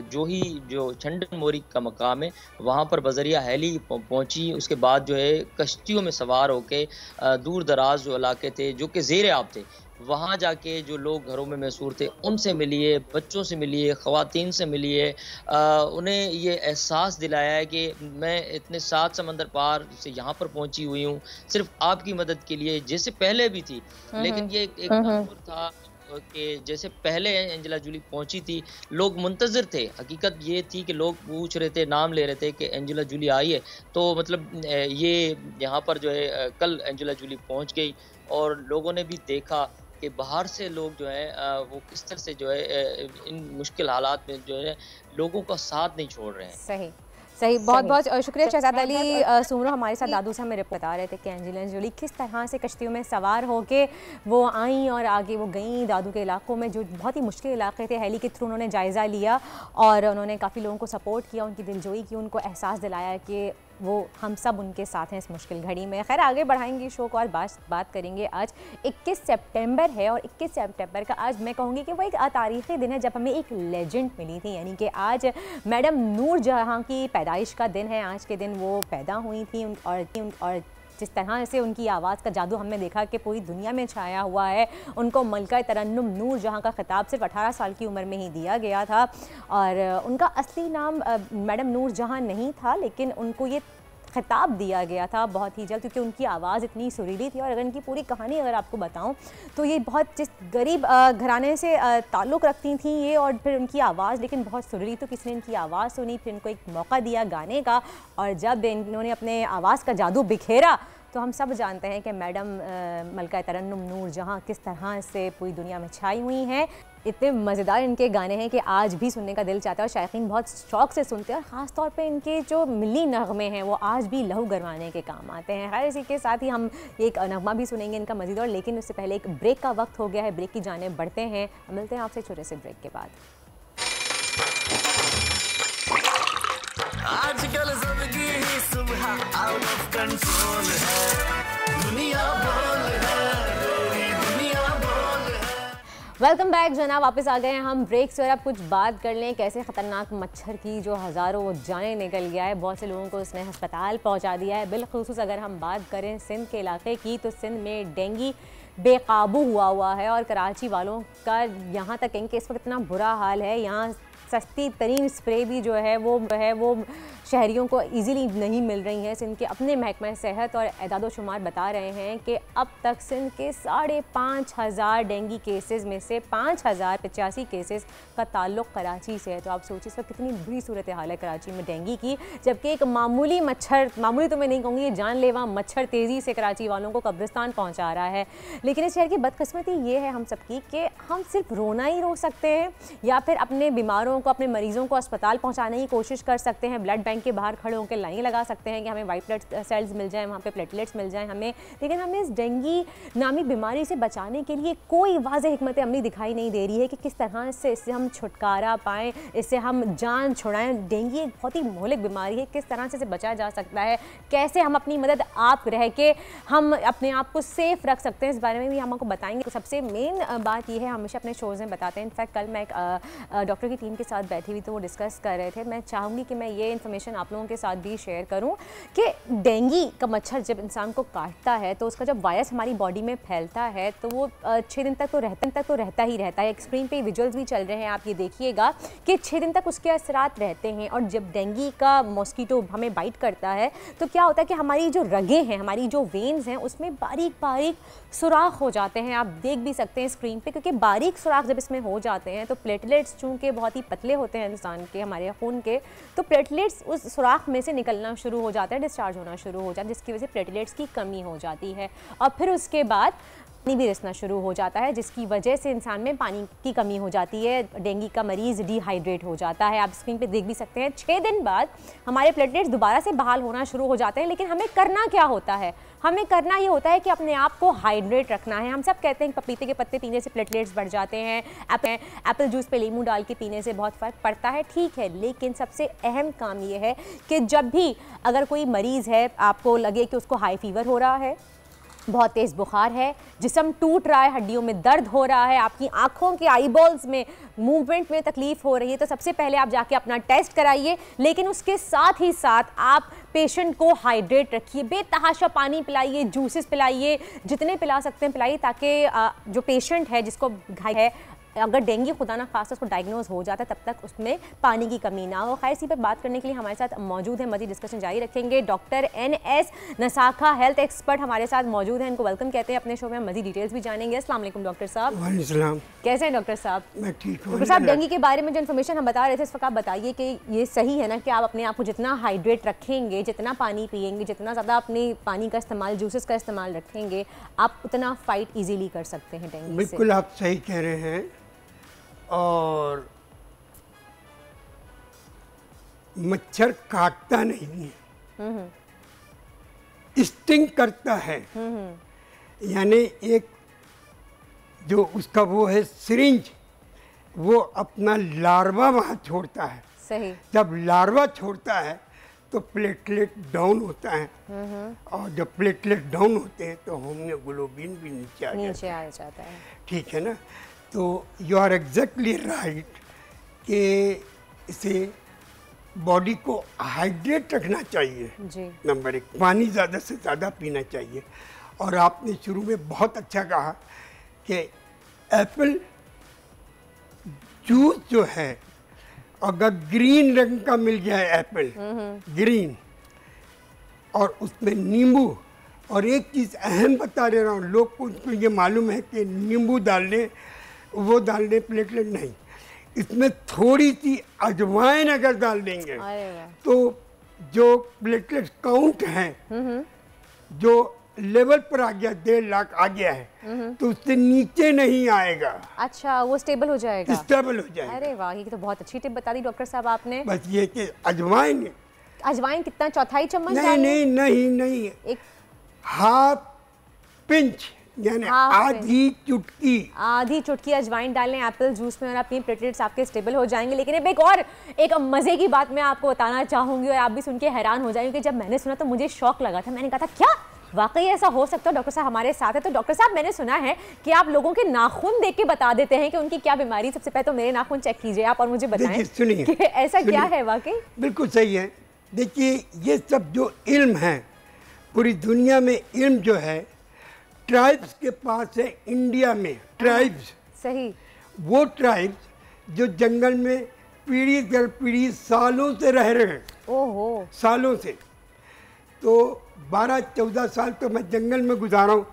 जो छंडन मोरी का मकाम है वहाँ पर बजरिया हेली पहुँची। उसके बाद जो है कश्तियों में सवार होके दूर दराज जो इलाके थे जो कि ज़ेर आब थे, वहाँ जाके जो लोग घरों में मैसूर थे उनसे मिलिए, बच्चों से मिलिए, ख़वातीन से मिलिए, उन्हें ये एहसास दिलाया है कि मैं इतने 7 समंदर पार से यहाँ पर पहुँची हुई हूँ सिर्फ आपकी मदद के लिए, जैसे पहले भी थी। लेकिन ये एक तसव्वुर था कि जैसे पहले एंजेला जूली पहुंची थी, लोग मुंतज़िर थे। हकीकत ये थी कि लोग पूछ रहे थे, नाम ले रहे थे कि एंजेला जूली आई है, तो मतलब ये यहाँ पर जो है कल एंजेला जूली पहुंच गई और लोगों ने भी देखा कि बाहर से लोग जो है वो किस तरह से जो है इन मुश्किल हालात में जो है लोगों का साथ नहीं छोड़ रहे हैं। सही सही, बहुत बहुत शुक्रिया शहजाद अली सुमरो। हमारे साथ दादू साहब मेरे बता रहे थे कि एंजेला जूली किस तरह से कश्तियों में सवार होके वो आई और आगे वो गई दादू के इलाकों में जो बहुत ही मुश्किल इलाके थे। हेली के थ्रू उन्होंने जायज़ा लिया और उन्होंने काफ़ी लोगों को सपोर्ट किया, उनकी दिलजोई की, उनको एहसास दिलाया कि वो हम सब उनके साथ हैं इस मुश्किल घड़ी में। खैर आगे बढ़ाएंगे शो को और बात करेंगे। आज 21 सितंबर है और 21 सितंबर का आज मैं कहूँगी कि वो एक तारीख़ी दिन है जब हमें एक लेजेंड मिली थी, यानी कि आज मैडम नूर जहाँ की पैदाइश का दिन है। आज के दिन वो पैदा हुई थी और जिस तरह से उनकी आवाज़ का जादू हमने देखा कि पूरी दुनिया में छाया हुआ है। उनको मलका तरन्नुम नूर जहाँ का खिताब सिर्फ 18 साल की उम्र में ही दिया गया था और उनका असली नाम मैडम नूर जहाँ नहीं था, लेकिन उनको ये खिताब दिया गया था बहुत ही जल्द क्योंकि उनकी आवाज़ इतनी सुरीली थी। और अगर इनकी पूरी कहानी अगर आपको बताऊं तो ये बहुत जिस गरीब घराने से ताल्लुक़ रखती थी ये, और फिर उनकी आवाज़ लेकिन बहुत सुरीली, तो किसी ने इनकी आवाज़ सुनी, फिर इनको एक मौका दिया गाने का और जब इन्होंने अपने आवाज़ का जादू बिखेरा तो हम सब जानते हैं कि मैडम मलका तरन्नुम नूर जहाँ किस तरह से पूरी दुनिया में छाई हुई हैं। इतने मज़ेदार इनके गाने हैं कि आज भी सुनने का दिल चाहता है और शायकीन बहुत शौक़ से सुनते हैं और ख़ास तौर पे इनके जो मिली नगमे हैं वो आज भी लहू गरवाने के काम आते हैं। खैर इसी के साथ ही हम एक नगमा भी सुनेंगे इनका मज़ीद, और लेकिन उससे पहले एक ब्रेक का वक्त हो गया है। ब्रेक की जानिब बढ़ते हैं, मिलते हैं आपसे छोटे से ब्रेक के बाद। आजकल सबकी ही सुबह आउट ऑफ कंट्रोल है, दुनिया बोल है, दुनिया बोल है। वेलकम बैक जनाब, वापस आ गए हैं हम ब्रेक से और अब कुछ बात कर लें कैसे ख़तरनाक मच्छर की जो हज़ारों जानें निकल गया है, बहुत से लोगों को उसने अस्पताल पहुंचा दिया है। बिलखुसूस अगर हम बात करें सिंध के इलाके की तो सिंध में डेंगू बेकाबू हुआ है और कराची वालों का यहाँ तक कहें कि इस वक्त इतना बुरा हाल है, यहाँ सस्ती तरीन स्प्रे भी जो है वो शहरियों को इजीली नहीं मिल रही हैं। सिंध के अपने महकमा सेहत और एदादो शुमार बता रहे हैं कि अब तक सिंध के 5,500 डेंगू केसेस में से 5,085 केसेस का ताल्लुक़ कराची से है। तो आप सोचिए इस वक्त कितनी बुरी सूरत हाल है कराची में डेंगू की, जबकि एक मामूली मच्छर, मामूली तो मैं नहीं कहूँगी, जानलेवा मच्छर तेज़ी से कराची वालों को कब्रिस्तान पहुँचा रहा है। लेकिन इस शहर की बदकिस्मती ये है हम सबकी कि हम सिर्फ रोना ही रो सकते हैं या फिर अपने बीमारों को, अपने मरीज़ों को अस्पताल पहुँचाने की कोशिश कर सकते हैं, ब्लड बैंक के बाहर खड़े होकर लाइन लगा सकते हैं कि हमें वाइट ब्लड सेल्स मिल जाएं, वहाँ पे प्लेटलेट्स मिल जाएं हमें, लेकिन हमें इस डेंगू नामी बीमारी से बचाने के लिए कोई वाज़ेह हिकमत अमली दिखाई नहीं दे रही है कि किस तरह से इससे हम छुटकारा पाएँ, इससे हम जान छुड़ाएं। डेंगू एक बहुत ही मोहलिक बीमारी है, किस तरह से इसे बचाया जा सकता है, कैसे हम अपनी मदद आप रह के हम अपने आप को सेफ़ रख सकते हैं, इस बारे में भी हम आपको बताएंगे। सबसे मेन बात यह है, हमेशा अपने शोज़ में बताते हैं, इनफैक्ट कल मैं एक डॉक्टर की टीम के साथ बैठी हुई तो वो डिस्कस कर रहे थे, मैं चाहूँगी कि मैं ये इन्फॉर्मेशन आप लोगों के साथ भी शेयर करूं कि डेंगू का मच्छर जब इंसान को काटता है तो उसका जब वायरस हमारी बॉडी में फैलता है तो वो 6 दिन तक तो रहता ही रहता है। एक स्क्रीन पे विजुअल्स भी चल रहे हैं, आप ये देखिएगा कि 6 दिन तक उसके असरात रहते हैं। और जब डेंगू का मॉस्किटो हमें बाइट करता है तो क्या होता है कि हमारी जो रगें हैं, हमारी जो वेन्स हैं, उसमें बारीक बारीक सुराख हो जाते हैं। आप देख भी सकते हैं स्क्रीन पे, क्योंकि बारीक सुराख जब इसमें हो जाते हैं तो प्लेटलेट्स चूँकि बहुत ही पतले होते हैं इंसान के, हमारे खून के, तो प्लेटलेट्स उस सुराख में से निकलना शुरू हो जाता है, डिस्चार्ज होना शुरू हो जाता है, जिसकी वजह से प्लेटलेट्स की कमी हो जाती है और फिर उसके बाद पानी भी रिसना शुरू हो जाता है, जिसकी वजह से इंसान में पानी की कमी हो जाती है। डेंगू का मरीज़ डिहाइड्रेट हो जाता है। आप स्क्रीन पे देख भी सकते हैं 6 दिन बाद हमारे प्लेटलेट्स दोबारा से बहाल होना शुरू हो जाते हैं। लेकिन हमें करना क्या होता है? हमें करना ये होता है कि अपने आप को हाइड्रेट रखना है। हम सब कहते हैं कि पपीते के पत्ते पीने से प्लेटलेट्स बढ़ जाते हैं, एप्पल जूस पे नींबू डाल के पीने से बहुत फ़र्क पड़ता है, ठीक है, लेकिन सबसे अहम काम ये है कि जब भी अगर कोई मरीज़ है, आपको लगे कि उसको हाई फीवर हो रहा है बहुत तेज़ बुखार है, जिस्म टूट रहा है, हड्डियों में दर्द हो रहा है, आपकी आंखों के आईबॉल्स में मूवमेंट में तकलीफ हो रही है, तो सबसे पहले आप जाके अपना टेस्ट कराइए। लेकिन उसके साथ ही साथ आप पेशेंट को हाइड्रेट रखिए, बेतहाशा पानी पिलाइए, जूसेस पिलाइए, जितने पिला सकते हैं पिलाइए, ताकि जो पेशेंट है जिसको घायल है, अगर डेंगू खुदा ना खास उसको डायग्नोज हो जाता है तब तक उसमें पानी की कमी ना हो। खैर, इसी पर बात करने के लिए हमारे साथ मौजूद है, मज़ीद डिस्कशन जारी रखेंगे। डॉक्टर NS नसाखा हेल्थ एक्सपर्ट हमारे साथ मौजूद हैं, इनको वेलकम कहते हैं अपने शो में। हम मज़ीद डिटेल्स भी जानेंगे। अस्सलाम वालेकुम डॉक्टर साहब। वालेकुम। कैसे हैं डॉक्टर साहब? मैं ठीक हूँ डॉक्टर साहब, डेंगू के बारे में जो इन्फॉर्मेशन हम बता रहे थे इस वक्त आप बताइए कि ये सही है ना कि आप अपने आप को जितना हाइड्रेट रखेंगे, जितना पानी पियेंगे, जितना ज़्यादा अपने पानी का इस्तेमाल, जूसेस का इस्तेमाल रखेंगे, आप उतना फाइट ईजीली कर सकते हैं डेंगू से। बिल्कुल आप सही कह रहे हैं। और मच्छर काटता नहीं है, स्टिंग करता है। यानी एक जो उसका वो है सिरिंज, वो अपना लार्वा वहाँ छोड़ता है। सही। जब लार्वा छोड़ता है तो प्लेटलेट डाउन होता है, और जब प्लेटलेट डाउन होते हैं तो हीमोग्लोबिन भी नीचे आ जाता है। ठीक है ना? तो यू आर एग्जैक्टली राइट कि इसे बॉडी को हाइड्रेट रखना चाहिए जी। नंबर 1, पानी ज़्यादा से ज़्यादा पीना चाहिए। और आपने शुरू में बहुत अच्छा कहा कि एप्पल जूस जो है, अगर ग्रीन रंग का मिल जाए एप्पल, ग्रीन, और उसमें नींबू, और एक चीज़ अहम बता दे रहा हूँ, लोग को ये मालूम है कि नींबू डालने, वो डालने प्लेटलेट नहीं, इसमें थोड़ी सी अजवाइन अगर डाल देंगे तो जो प्लेटलेट काउंट है जो लेवल पर आ गया, 1.5 लाख आ गया है, तो उससे नीचे नहीं आएगा। अच्छा, वो स्टेबल हो जाएगा? स्टेबल हो जाएगा। अरे वाह, ये तो बहुत अच्छी टिप बता दी डॉक्टर साहब आपने। बस ये कि अजवाइन कितना, चौथाई चम्मच? नहीं, एक हाफ पिंच, यानी आधी चुटकी अजवाइन डालें एप्पल जूस में और अपनी प्लेटलेट्स आपके स्टेबल हो जाएंगे। लेकिन अब एक मज़े की बात मैं आपको बताना चाहूँगी और आप भी सुन के हैरान हो जाएंगे कि जब मैंने सुना तो मुझे शौक लगा था। मैंने कहा था क्या वाकई ऐसा हो सकता है? डॉक्टर साहब हमारे साथ है। तो डॉक्टर साहब, मैंने सुना है कि आप लोगों के नाखून देख के बता देते हैं कि उनकी क्या बीमारी। सबसे पहले तो मेरे नाखून चेक कीजिए आप और मुझे बताएं कि ऐसा क्या है वाकई। बिल्कुल सही है। देखिए, ये सब जो इल्म है, पूरी दुनिया में इल्म जो है ट्राइब्स के पास है। इंडिया में ट्राइब्स, सही, वो ट्राइब्स जो जंगल में पीढ़ी दर पीढ़ी सालों से रह रहे हैं। ओहो, सालों से। तो 12-14 साल तो मैं जंगल में गुजारा हूँ,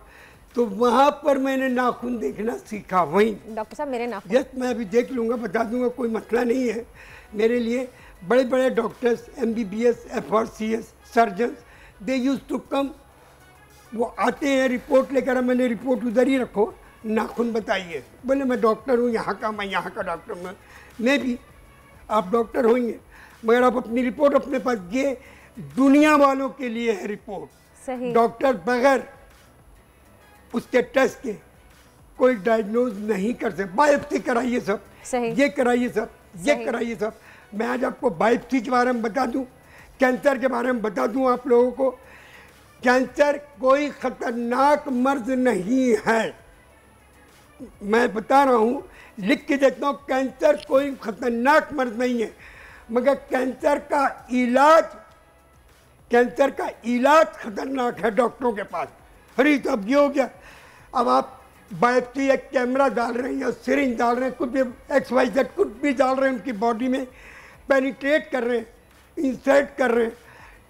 तो वहाँ पर मैंने नाखून देखना सीखा। वहीं डॉक्टर साहब मेरे नाखून, यस, मैं अभी देख लूँगा, बता दूँगा, कोई मसला नहीं है मेरे लिए। बड़े बड़े doctors, MBBS, FRCS surgeon, they use to come, वो आते हैं रिपोर्ट लेकर। मैंने रिपोर्ट उधर ही रखो, नाखून बताइए। बोले मैं डॉक्टर हूँ यहाँ का, मैं यहाँ का डॉक्टर हूँ। मैं भी, आप डॉक्टर होंगे मगर आप अपनी रिपोर्ट अपने पास, ये दुनिया वालों के लिए है रिपोर्ट। सही। डॉक्टर बगैर उसके टेस्ट के कोई डायग्नोज नहीं कर सकते। बायोप्सी कराइए सब, ये कराइए सब, ये कराइए सब। मैं आज आपको बायोप्सी के बारे में बता दूँ, कैंसर के बारे में बता दूँ आप लोगों को। कैंसर कोई खतरनाक मर्ज नहीं है, मैं बता रहा हूँ, लिख के देता हूँ। कैंसर कोई खतरनाक मर्ज नहीं है, मगर कैंसर का इलाज खतरनाक है डॉक्टरों के पास। अरे तो अब ये हो गया, अब आप बायोप्सी एक कैमरा डाल रहे हैं या सिरिंज डाल रहे हैं, कुछ भी XYZ कुछ भी डाल रहे हैं उनकी बॉडी में, पेनिट्रेट कर रहे हैं, इंसर्ट कर रहे हैं।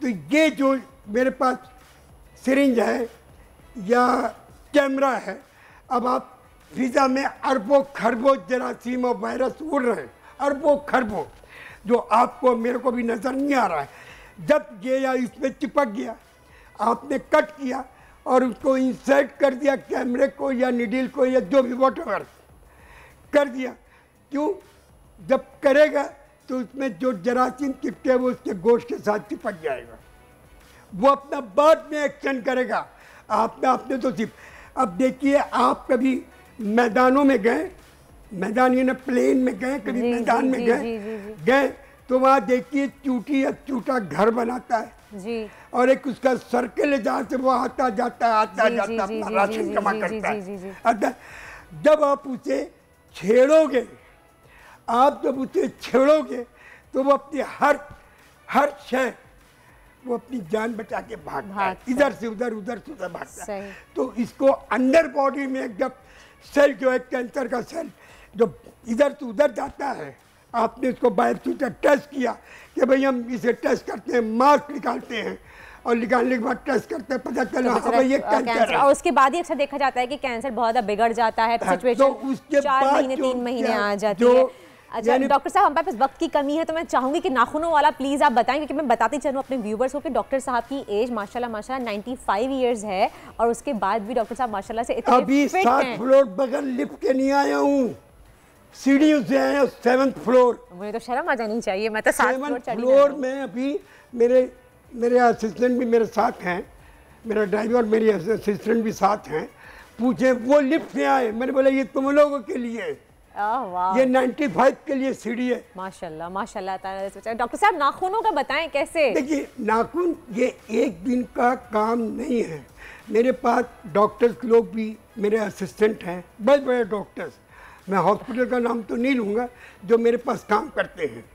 तो ये जो मेरे पास सिरिंज है या कैमरा है, अब आप फिजा में अरबों खरबों जरासीम और वायरस उड़ रहे हैं, अरबों खरबों, जो आपको मेरे को भी नज़र नहीं आ रहा है। जब ये या इसमें चिपक गया, आपने कट किया और उसको इंसर्ट कर दिया कैमरे को या निडिल को या जो भी वॉटएवर कर दिया। क्यों? जब करेगा तो उसमें जो जरासीम चिपके वो उसके गोश्त के साथ चिपक जाएगा, वो अपना बाद में एक्शन करेगा। आपने तो सिर्फ, अब देखिए, आप कभी मैदानों में गए, मैदान ये ना प्लेन में गए, कभी मैदान में गए तो तो वहाँ देखिए चूटी या चूटा घर बनाता है जी, और एक उसका सर्कल है जहाँ से वो आता जाता अपना राशन जमा करता है। अतः जब आप उसे छेड़ोगे, आप जब उसे छेड़ोगे तो वो अपनी हर शय वो अपनी जान बचा के भागता है, इधर से उधर उधर से उधर भागता है। तो इसको अंडर बॉडी में जब सेल जो है कैंसर का सेल जो इधर से उधर जाता है, आपने इसको बायोप्सी का टेस्ट किया कि भाई हम इसे टेस्ट करते हैं, मार्क निकालते हैं और निकालने के बाद टेस्ट करते हैं, पता चला तो ये कैंसर है। और उसके बाद ही अक्सर देखा जाता है कि कैंसर बहुत ज़्यादा बिगड़ जाता है, सिचुएशन तो उसके 4 महीने 3 महीने आ जाती है। अच्छा डॉक्टर साहब, हमारे पास वक्त की कमी है तो मैं चाहूंगी कि नाखूनों वाला प्लीज़ आप बताएं, क्योंकि मैं बताती चलूँ अपने व्यूवर्स को कि डॉक्टर साहब की एज माशाल्लाह 95 इयर्स है और उसके बाद भी डॉक्टर साहब माशाल्लाह से इतने अभी 7 फ्लोर बगैर लिफ्ट के नहीं आया हूँ, सीढ़ियों से आया 7th फ्लोर। मुझे तो शर्म आ जानी चाहिए, मैं तो 7th फ्लोर में अभी मेरे असिस्टेंट भी मेरे साथ हैं, मेरा ड्राइवर मेरी असिस्टेंट भी साथ हैं। पूछे वो लिफ्ट से आए, मैंने बोला ये तुम लोगों के लिए, ये 95 के लिए सीढ़ी है। माशाल्लाह माशाल्लाह। डॉक्टर साहब नाखूनों का बताएं कैसे? देखिए नाखून ये एक दिन का काम नहीं है। मेरे पास डॉक्टर्स लोग भी मेरे असिस्टेंट हैं, बड़े बड़े डॉक्टर्स, मैं हॉस्पिटल का नाम तो नहीं लूँगा, जो मेरे पास काम करते हैं।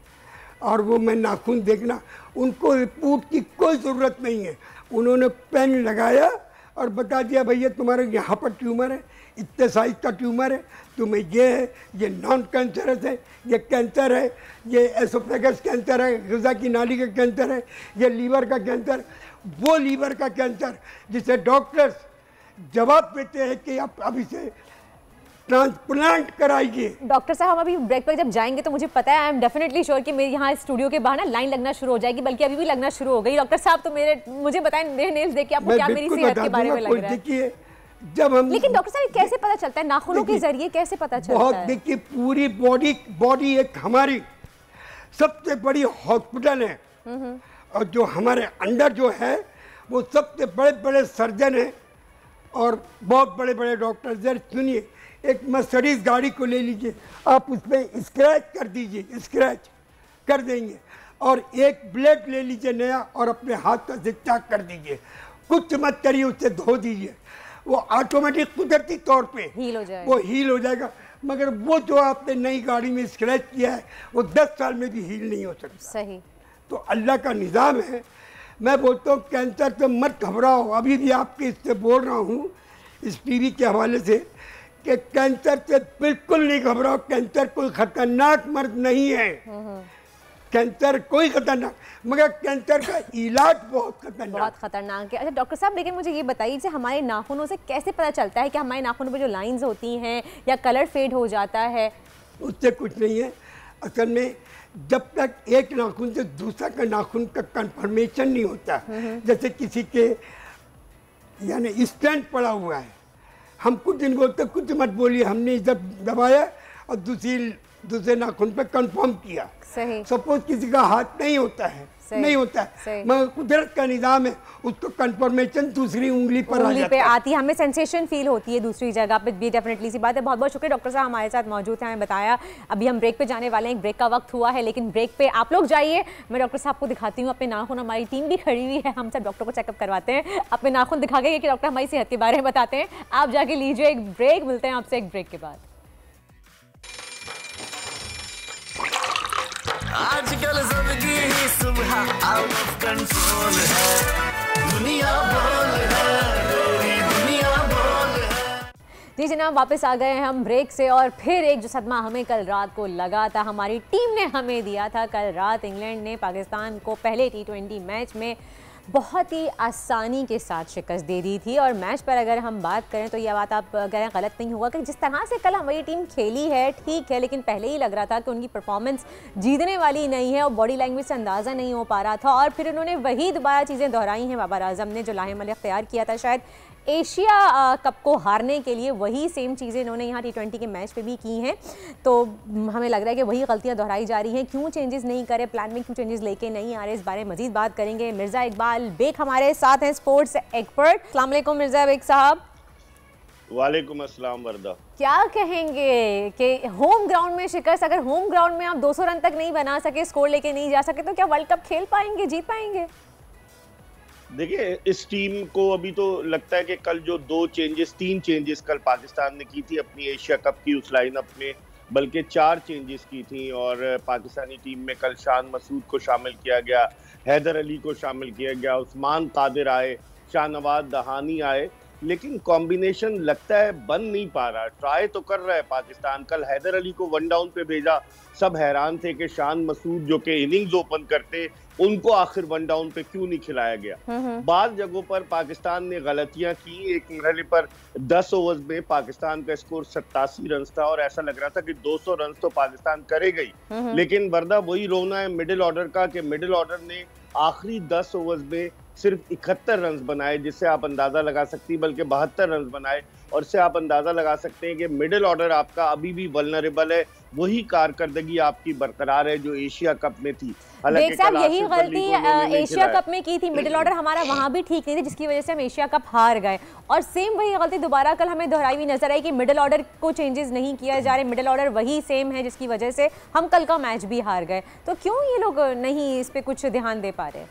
और वो मैं नाखून देखना, उनको रिपोर्ट की कोई ज़रूरत नहीं है। उन्होंने पेन लगाया और बता दिया भैया तुम्हारे यहाँ पर ट्यूमर है, इतने साइज का ट्यूमर है, तुम्हें ये है, ये नॉन कैंसरस है, ये कैंसर है, ये एसोफेगस कैंसर है, ग़िज़ा की नाली का कैंसर है, ये लीवर का कैंसर, वो लीवर का कैंसर जिसे डॉक्टर्स जवाब देते हैं कि आप अभी से ट्रांसप्लांट कराइए। डॉक्टर साहब हम अभी ब्रेक पर जब जाएंगे तो मुझे पता है, आई एम डेफिनेटली श्योर कि मेरे यहाँ स्टूडियो के बाहर ना लाइन लगना शुरू हो जाएगी, बल्कि अभी भी लगना शुरू हो गई। डॉक्टर साहब तो मुझे बताएं, मेरे नेल्स देख के आपको क्या मेरी सेहत के बारे में लग रहा है? देखिए जब हम, लेकिन डॉक्टर साहब कैसे पता चलता है, नाखूनों के जरिए कैसे पता चलता है? बहुत देखिए, पूरी बॉडी एक हमारी सबसे बड़ी हॉस्पिटल है, और जो हमारे अंदर जो है वो सबसे बड़े बड़े सर्जन हैं और बहुत बड़े बड़े डॉक्टर। जरा सुनिए, एक मर्सिडीज गाड़ी को ले लीजिए, आप उसमें स्क्रैच कर दीजिए, स्क्रैच कर देंगे, और एक ब्लेड ले लीजिए नया और अपने हाथ का जिक्चाक कर दीजिए, कुछ मत करिए, उससे धो दीजिए, वो ऑटोमेटिक कुदरती तौर पे हील हो जाएगा, वो हील हो जाएगा। मगर वो जो आपने नई गाड़ी में स्क्रैच किया है वो 10 साल में भी हील नहीं हो सकता। सही। तो अल्लाह का निज़ाम है। मैं बोलता हूँ कैंसर से मत घबराओ। अभी भी आपके इससे बोल रहा हूँ इस टीवी के हवाले से कि कैंसर से बिल्कुल नहीं घबराओ। कैंसर कोई खतरनाक मर्ज नहीं है, कैंसर कोई खतरनाक, मगर कैंसर का इलाज बहुत खतरनाक है। अच्छा डॉक्टर साहब, लेकिन मुझे ये बताइए कि हमारे नाखूनों से कैसे पता चलता है कि हमारे नाखूनों पर जो लाइंस होती हैं या कलर फेड हो जाता है? उससे कुछ नहीं है। असल में जब तक एक नाखून से दूसरा का नाखून का कंफर्मेशन नहीं होता, जैसे किसी के यानी स्टेंट पड़ा हुआ है, हम कुछ दिन बोलते कुछ मत बोलिए, हमने इधर दबाया और दूसरे नाखून पे कंफर्म किया। सही। सपोज किसी का हाथ नहीं होता है, नहीं होता है, मगर कुदरत का निज़ाम है, उसको कंफर्मेशन दूसरी उंगली पर आती है, हमें सेंसेशन फील होती है दूसरी जगह पे भी। डेफिनेटली सी बात है। बहुत बहुत शुक्रिया डॉक्टर साहब हमारे साथ मौजूद हैं, हमें बताया। अभी हम ब्रेक पे जाने वाले हैं, ब्रेक का वक्त हुआ है, लेकिन ब्रेक पे आप लोग जाइए, मैं डॉक्टर साहब को दिखाती हूँ अपने नाखून। हमारी टीम भी खड़ी हुई है, हम सब डॉक्टर को चेकअप करवाते हैं, अपने नाखून दिखा के कि डॉक्टर हमारी सेहत के बारे में बताते हैं। आप जाके लीजिए एक ब्रेक, मिलते हैं आपसे एक ब्रेक के बाद। आजकल सबकी ही सुबह आउट ऑफ कंट्रोल है, दुनिया बोल है, दुनिया बोल है। जी जनाब, वापस आ गए हैं हम ब्रेक से, और फिर एक जो सदमा हमें कल रात को लगा था, हमारी टीम ने हमें दिया था। कल रात इंग्लैंड ने पाकिस्तान को पहले T20 मैच में बहुत ही आसानी के साथ शिकस्त दे दी थी। और मैच पर अगर हम बात करें तो यह बात आप कहें गलत नहीं होगा कि जिस तरह से कल हमारी टीम खेली है ठीक है, लेकिन पहले ही लग रहा था कि उनकी परफॉर्मेंस जीतने वाली नहीं है और बॉडी लैंग्वेज से अंदाज़ा नहीं हो पा रहा था। और फिर उन्होंने वही दोबारा चीज़ें दोहराई हैं बाबर आजम ने, जो लाहेमल इख्तियार किया था शायद एशिया कप को हारने के लिए, वही सेम चीज़ें इन्होंने यहाँ T20 के मैच पे भी की हैं। तो हमें लग रहा है कि वही गलतियाँ दोहराई जा रही हैं। क्यों चेंजेस नहीं करे, प्लान में क्यों चेंजेस लेके नहीं आ रहे, इस बारे में मजीद बात करेंगे। मिर्ज़ा इकबाल बेग हमारे साथ हैं, स्पोर्ट्स एक्सपर्ट। अस्सलाम वालेकुम मिर्ज़ा बेग साहब। वालेकुम अस्सलाम वर्दा। क्या कहेंगे कि होम ग्राउंड में शिकस्त, अगर होम ग्राउंड में आप 200 रन तक नहीं बना सके, स्कोर लेके नहीं जा सके, तो क्या वर्ल्ड कप खेल पाएंगे, जीत पाएंगे? देखिए, इस टीम को अभी तो लगता है कि कल जो 3 चेंजेस कल पाकिस्तान ने की थी अपनी एशिया कप की उस लाइनअप में, बल्कि 4 चेंजेस की थी। और पाकिस्तानी टीम में कल शान मसूद को शामिल किया गया, हैदर अली को शामिल किया गया, उस्मान कादिर आए, शाहनवाज दहानी आए, लेकिन कॉम्बिनेशन लगता है बन नहीं पा रहा। ट्राई तो कर रहा है पाकिस्तान। कल हैदर अली को 1 डाउन पे भेजा, सब हैरान थे कि शान मसूद जो कि इनिंग्स ओपन करते, उनको आखिर 1 डाउन पे क्यों नहीं खिलाया गया। बाद जगहों पर पाकिस्तान ने गलतियां की। एक मरहले पर 10 ओवर्स में पाकिस्तान का स्कोर 87 रन था और ऐसा लग रहा था कि 200 रन तो पाकिस्तान करेगा ही, लेकिन वर्दा वही रोना है मिडिल ऑर्डर का कि मिडिल ऑर्डर ने आखिरी 10 ओवर्स में सिर्फ 71 रन बनाए, जिससे आप अंदाजा लगा सकती, बल्कि 72 रन बनाए, और इससे आप अंदाजा लगा सकते हैं कि मिडिल ऑर्डर आपका अभी भी वल्नरेबल है। वही कारकर्दगी आपकी बरकरार है जो एशिया कप में थी। हालांकि साहब यही गलती एशिया कप में की थी, मिडिल ऑर्डर हमारा वहां भी ठीक नहीं थी, जिसकी वजह से हम एशिया कप हार गए। और सेम वही गलती दोबारा कल हमें दोहराई हुई नजर आई कि मिडिल ऑर्डर को चेंजेस नहीं किया जा रहे, मिडिल ऑर्डर वही सेम है, जिसकी वजह से हम कल का मैच भी हार गए। तो क्यों ये लोग नहीं इस पे कुछ ध्यान दे पा रहे?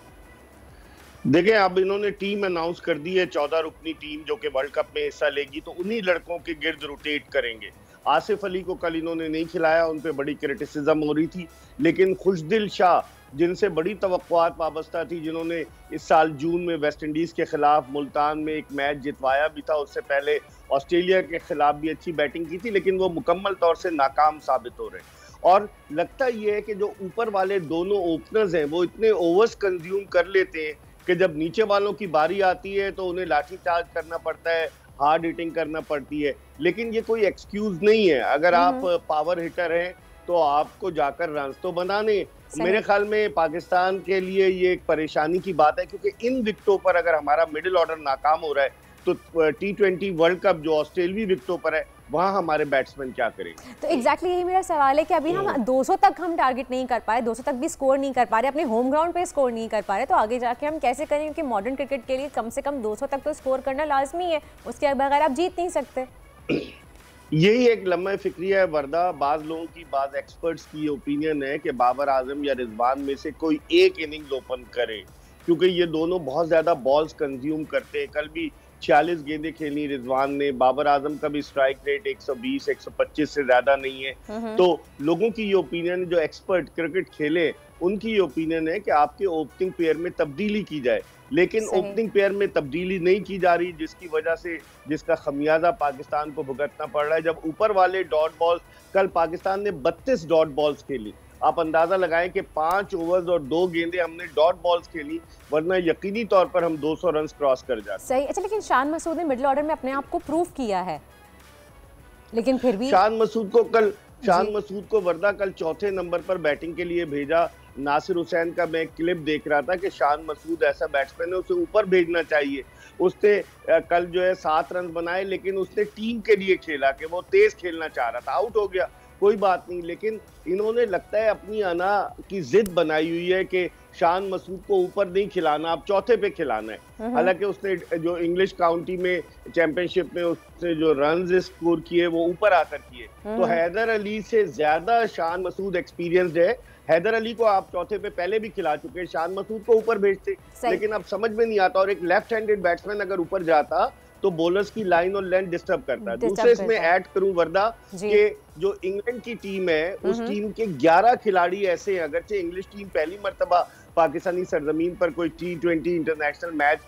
देखिए, अब इन्होंने टीम अनाउंस कर दी है, 14 रुकनी टीम जो कि वर्ल्ड कप में हिस्सा लेगी, तो उन्हीं लड़कों के गिर्द रोटेट करेंगे। आसिफ अली को कल इन्होंने नहीं खिलाया, उन पे बड़ी क्रिटिसिज्म हो रही थी, लेकिन खुशदिल शाह जिनसे बड़ी तवक्कुआत वाबस्ता थी, जिन्होंने इस साल जून में वेस्ट इंडीज के खिलाफ मुल्तान में एक मैच जितवाया भी था, उससे पहले ऑस्ट्रेलिया के खिलाफ भी अच्छी बैटिंग की थी, लेकिन वो मुकम्मल तौर से नाकाम साबित हो रहे हैं। और लगता ये है कि जो ऊपर वाले दोनों ओपनर्स हैं वो इतने ओवर्स कंज्यूम कर लेते हैं कि जब नीचे वालों की बारी आती है तो उन्हें लाठीचार्ज करना पड़ता है, हार्ड हिटिंग करना पड़ती है। लेकिन ये कोई एक्सक्यूज नहीं है। अगर आप पावर हिटर हैं तो आपको जाकर रन तो बनाने। मेरे ख्याल में पाकिस्तान के लिए ये एक परेशानी की बात है, क्योंकि इन विकेटों पर अगर हमारा मिडिल ऑर्डर नाकाम हो रहा है तो T20 वर्ल्ड कप जो ऑस्ट्रेलियाई विकेटों पर है वहाँ हमारे बैट्समैन क्या करेंगे। तो एग्जैक्टली यही मेरा सवाल है कि अभी हम 200 तक हम टारगेट नहीं कर पाए, 200 तक भी स्कोर नहीं कर पा रहे, अपने होम ग्राउंड पे स्कोर नहीं कर पा रहे, तो आगे जाके हम कैसे करें? क्योंकि मॉडर्न क्रिकेट के लिए कम से कम 200 तक तो स्कोर करना लाजमी है, उसके बगैर आप जीत नहीं सकते। यही एक लम्हा फिक्रिया है वर्दा। बाज लोगों की, बाज एक्सपर्ट्स की ओपिनियन है कि बाबर आजम या रिजवान में से कोई एक इनिंग्स ओपन करे, क्योंकि ये दोनों बहुत ज्यादा बॉल्स कंज्यूम करते हैं। कल भी 46 गेंदें खेली रिजवान ने। बाबर आजम का भी स्ट्राइक रेट 120-125 से ज्यादा नहीं है। तो लोगों की ये ओपिनियन, जो एक्सपर्ट क्रिकेट खेले, उनकी ये ओपिनियन है कि आपके ओपनिंग पेयर में तब्दीली की जाए, लेकिन ओपनिंग पेयर में तब्दीली नहीं की जा रही, जिसकी वजह से जिसका खमियाजा पाकिस्तान को भुगतना पड़ रहा है। जब ऊपर वाले डॉट बॉल्स, कल पाकिस्तान ने 32 डॉट बॉल्स खेली, आप अंदाजा लगाएं कि 5 ओवर्स और 2 गेंदें हमने डॉट बॉल्स खेली, वरना यकीनी तौर पर हम 200 रन क्रॉस कर जाते। सही। अच्छा, लेकिन शान मसूद ने मिडिल ऑर्डर में अपने आप को प्रूव किया है, लेकिन फिर भी शान मसूद को वर्दा कल चौथे नंबर पर बैटिंग के लिए भेजा। नासिर हुसैन का मैं क्लिप देख रहा था कि शान मसूद ऐसा बैट्समैन है, उसे ऊपर भेजना चाहिए। उसने कल जो है 7 रन बनाए, लेकिन उसने टीम के लिए खेला कि वो तेज खेलना चाह रहा था, आउट हो गया, कोई बात नहीं। लेकिन इन्होंने लगता है अपनी अना की जिद बनाई हुई है कि शान मसूद को ऊपर नहीं खिलाना, अब चौथे पे खिलाना है। हालांकि उसने जो इंग्लिश काउंटी में चैंपियनशिप में उसने जो रन स्कोर किए वो ऊपर आकर किए, तो हैदर अली से ज्यादा शान मसूद एक्सपीरियंस्ड है। हैदर अली को आप चौथे पे पहले भी खिला चुके, शान मसूद को ऊपर भेजते, लेकिन अब समझ में नहीं आता। और एक लेफ्ट हैंडेड बैट्समैन अगर ऊपर जाता तो बॉलर्स की लाइन और लेंथ डिस्टर्ब करता है। दूसरे इसमें ऐड करूं वर्दा कि जो इंग्लैंड की टीम है, उस टीम के 11 खिलाड़ी ऐसे हैं, अगरचे इंग्लिश टीम पहली मर्तबा पाकिस्तानी सरजमीन पर कोई T20 इंटरनेशनल मैच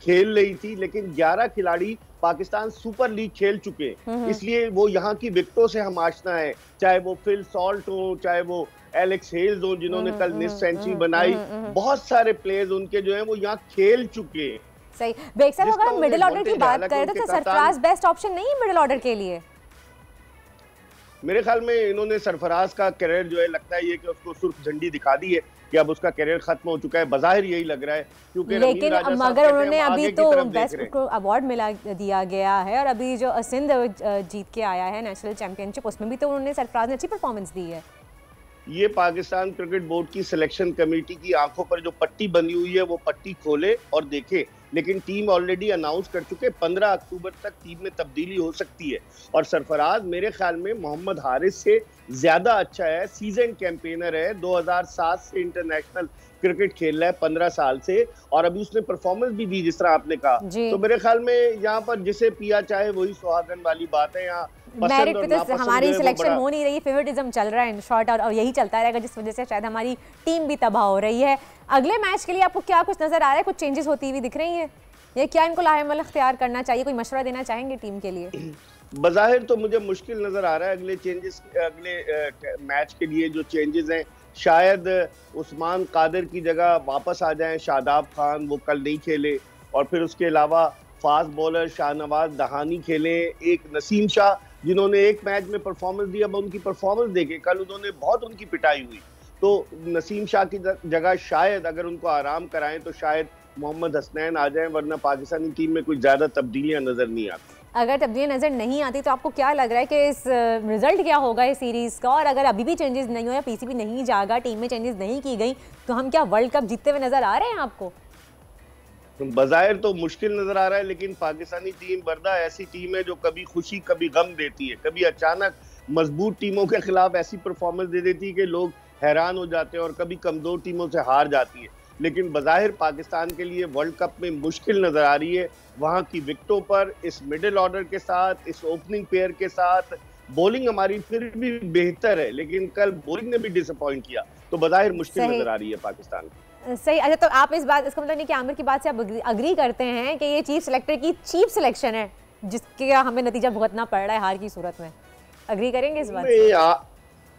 खेल रही थी, लेकिन 11 खिलाड़ी पाकिस्तान सुपर लीग खेल चुके हैं, इसलिए वो यहाँ की विकेटों से हम आशना है। चाहे वो फिल सॉल्ट हो, चाहे वो एलेक्स हेल्स हो जिन्होंने कल निस सेंचुरी बनाई, बहुत सारे प्लेयर्स उनके जो है वो यहाँ खेल चुके हैं। सही। बेग साहब, अगर हम मिडिल ऑर्डर की बात करें तो सरफराज बेस्ट ऑप्शन नहीं है मिडिल ऑर्डर के लिए? मेरे ख्याल में इन्होंने सरफराज का करियर जो है, लगता है ये कि उसको सुर्ख झंडी दिखा दी है कि अब उसका करियर खत्म हो चुका है, बज़ाहिर यही लग रहा है। क्योंकि लेकिन मगर उन्होंने अभी तो बेस्ट को अवार्ड मिला दिया गया है, और अभी जो सिंध जीत के आया है नेशनल चैंपियनशिप, उसमें भी तो उन्होंने सरफराज ने अच्छी परफॉर्मेंस दी है। ये पाकिस्तान क्रिकेट बोर्ड की सिलेक्शन कमेटी की आंखों पर जो पट्टी बनी हुई है वो पट्टी खोले और देखे। लेकिन टीम ऑलरेडी अनाउंस कर चुके 15 अक्टूबर तक टीम में तब्दीली हो सकती है। और सरफराज मेरे ख्याल में मोहम्मद हारिस से ज्यादा अच्छा है, सीजन कैंपेनर है, 2007 से इंटरनेशनल क्रिकेट खेल रहा है 15 साल से, और अभी उसने परफॉर्मेंस भी दी जिस तरह आपने कहा। तो मेरे ख्याल में यहाँ पर जिसे पिया चाहे वही सुहागन वाली बात है। यहाँ मेरिट पे तो हमारी सिलेक्शन हो नहीं रही, फेवरेटिज्म चल रहा है इन शॉर्ट, और यही चलता रहेगा, जिस वजह से शायद हमारी टीम भी तबाह हो रही है। अगले मैच के लिए आपको क्या कुछ नजर आ रहा है, कुछ चेंजेस होती हुई दिख रही है, ये क्या इनको लाहेमल इख्तियार करना चाहिए, कोई मशवरा देना चाहेंगे टीम के लिए? बज़ाहिर तो मुझे मुश्किल नजर आ रहा है अगले चेंजेस, अगले मैच के लिए जो चेंजेस हैं, शायद उस्मान कादिर की जगह वापस आ जाएं शादाब खान, वो कल नहीं खेले, और फिर उसके अलावा फास्ट बॉलर शाहनवाज दहानी खेले, एक नसीम शाह जिन्होंने एक मैच में परफॉर्मेंस दी। अब उनकी परफॉर्मेंस देखे, कल उन्होंने बहुत उनकी पिटाई हुई, तो नसीम शाह की जगह शायद अगर उनको आराम कराएं तो शायद मोहम्मद हसनैन आ जाएं, वरना पाकिस्तानी टीम में कुछ ज्यादा तब्दीलियां नजर नहीं आती। अगर तब्दीलियां नजर नहीं आती तो आपको क्या लग रहा है कि इस रिजल्ट क्या होगा इस सीरीज का, और अगर अभी भी चेंजेस नहीं हो या पीसीबी नहीं जागा, टीम में चेंजेस नहीं की गई, तो हम क्या वर्ल्ड कप जीतते हुए नजर आ रहे हैं आपको? बज़ाहिर तो मुश्किल नजर आ रहा है, लेकिन पाकिस्तानी टीम बर्दा ऐसी टीम है जो कभी खुशी कभी गम देती है, कभी अचानक मजबूत टीमों के खिलाफ ऐसी परफॉर्मेंस दे देती है कि लोग हैरान हो जाते हैं, और कभी कमजोर टीमों से हार जाती है। लेकिन बज़ाहिर पाकिस्तान के लिए वर्ल्ड कप में मुश्किल नजर आ रही है, वहाँ की विकेटों पर, इस मिडिल ऑर्डर के साथ, इस ओपनिंग पेयर के साथ। बॉलिंग हमारी फिर भी बेहतर है, लेकिन कल बॉलिंग ने भी डिसअपॉइंट किया, तो बज़ाहिर मुश्किल नजर आ रही है पाकिस्तान की। सही। अच्छा, तो आप इस बात, इसका मतलब नहीं कि आमिर की बात से आप अग्री करते हैं कि ये चीफ सिलेक्टर की चीफ सिलेक्शन है, जिसके हमें नतीजा भुगतना पड़ रहा है हार की सूरत में? अग्री करेंगे इस बात से?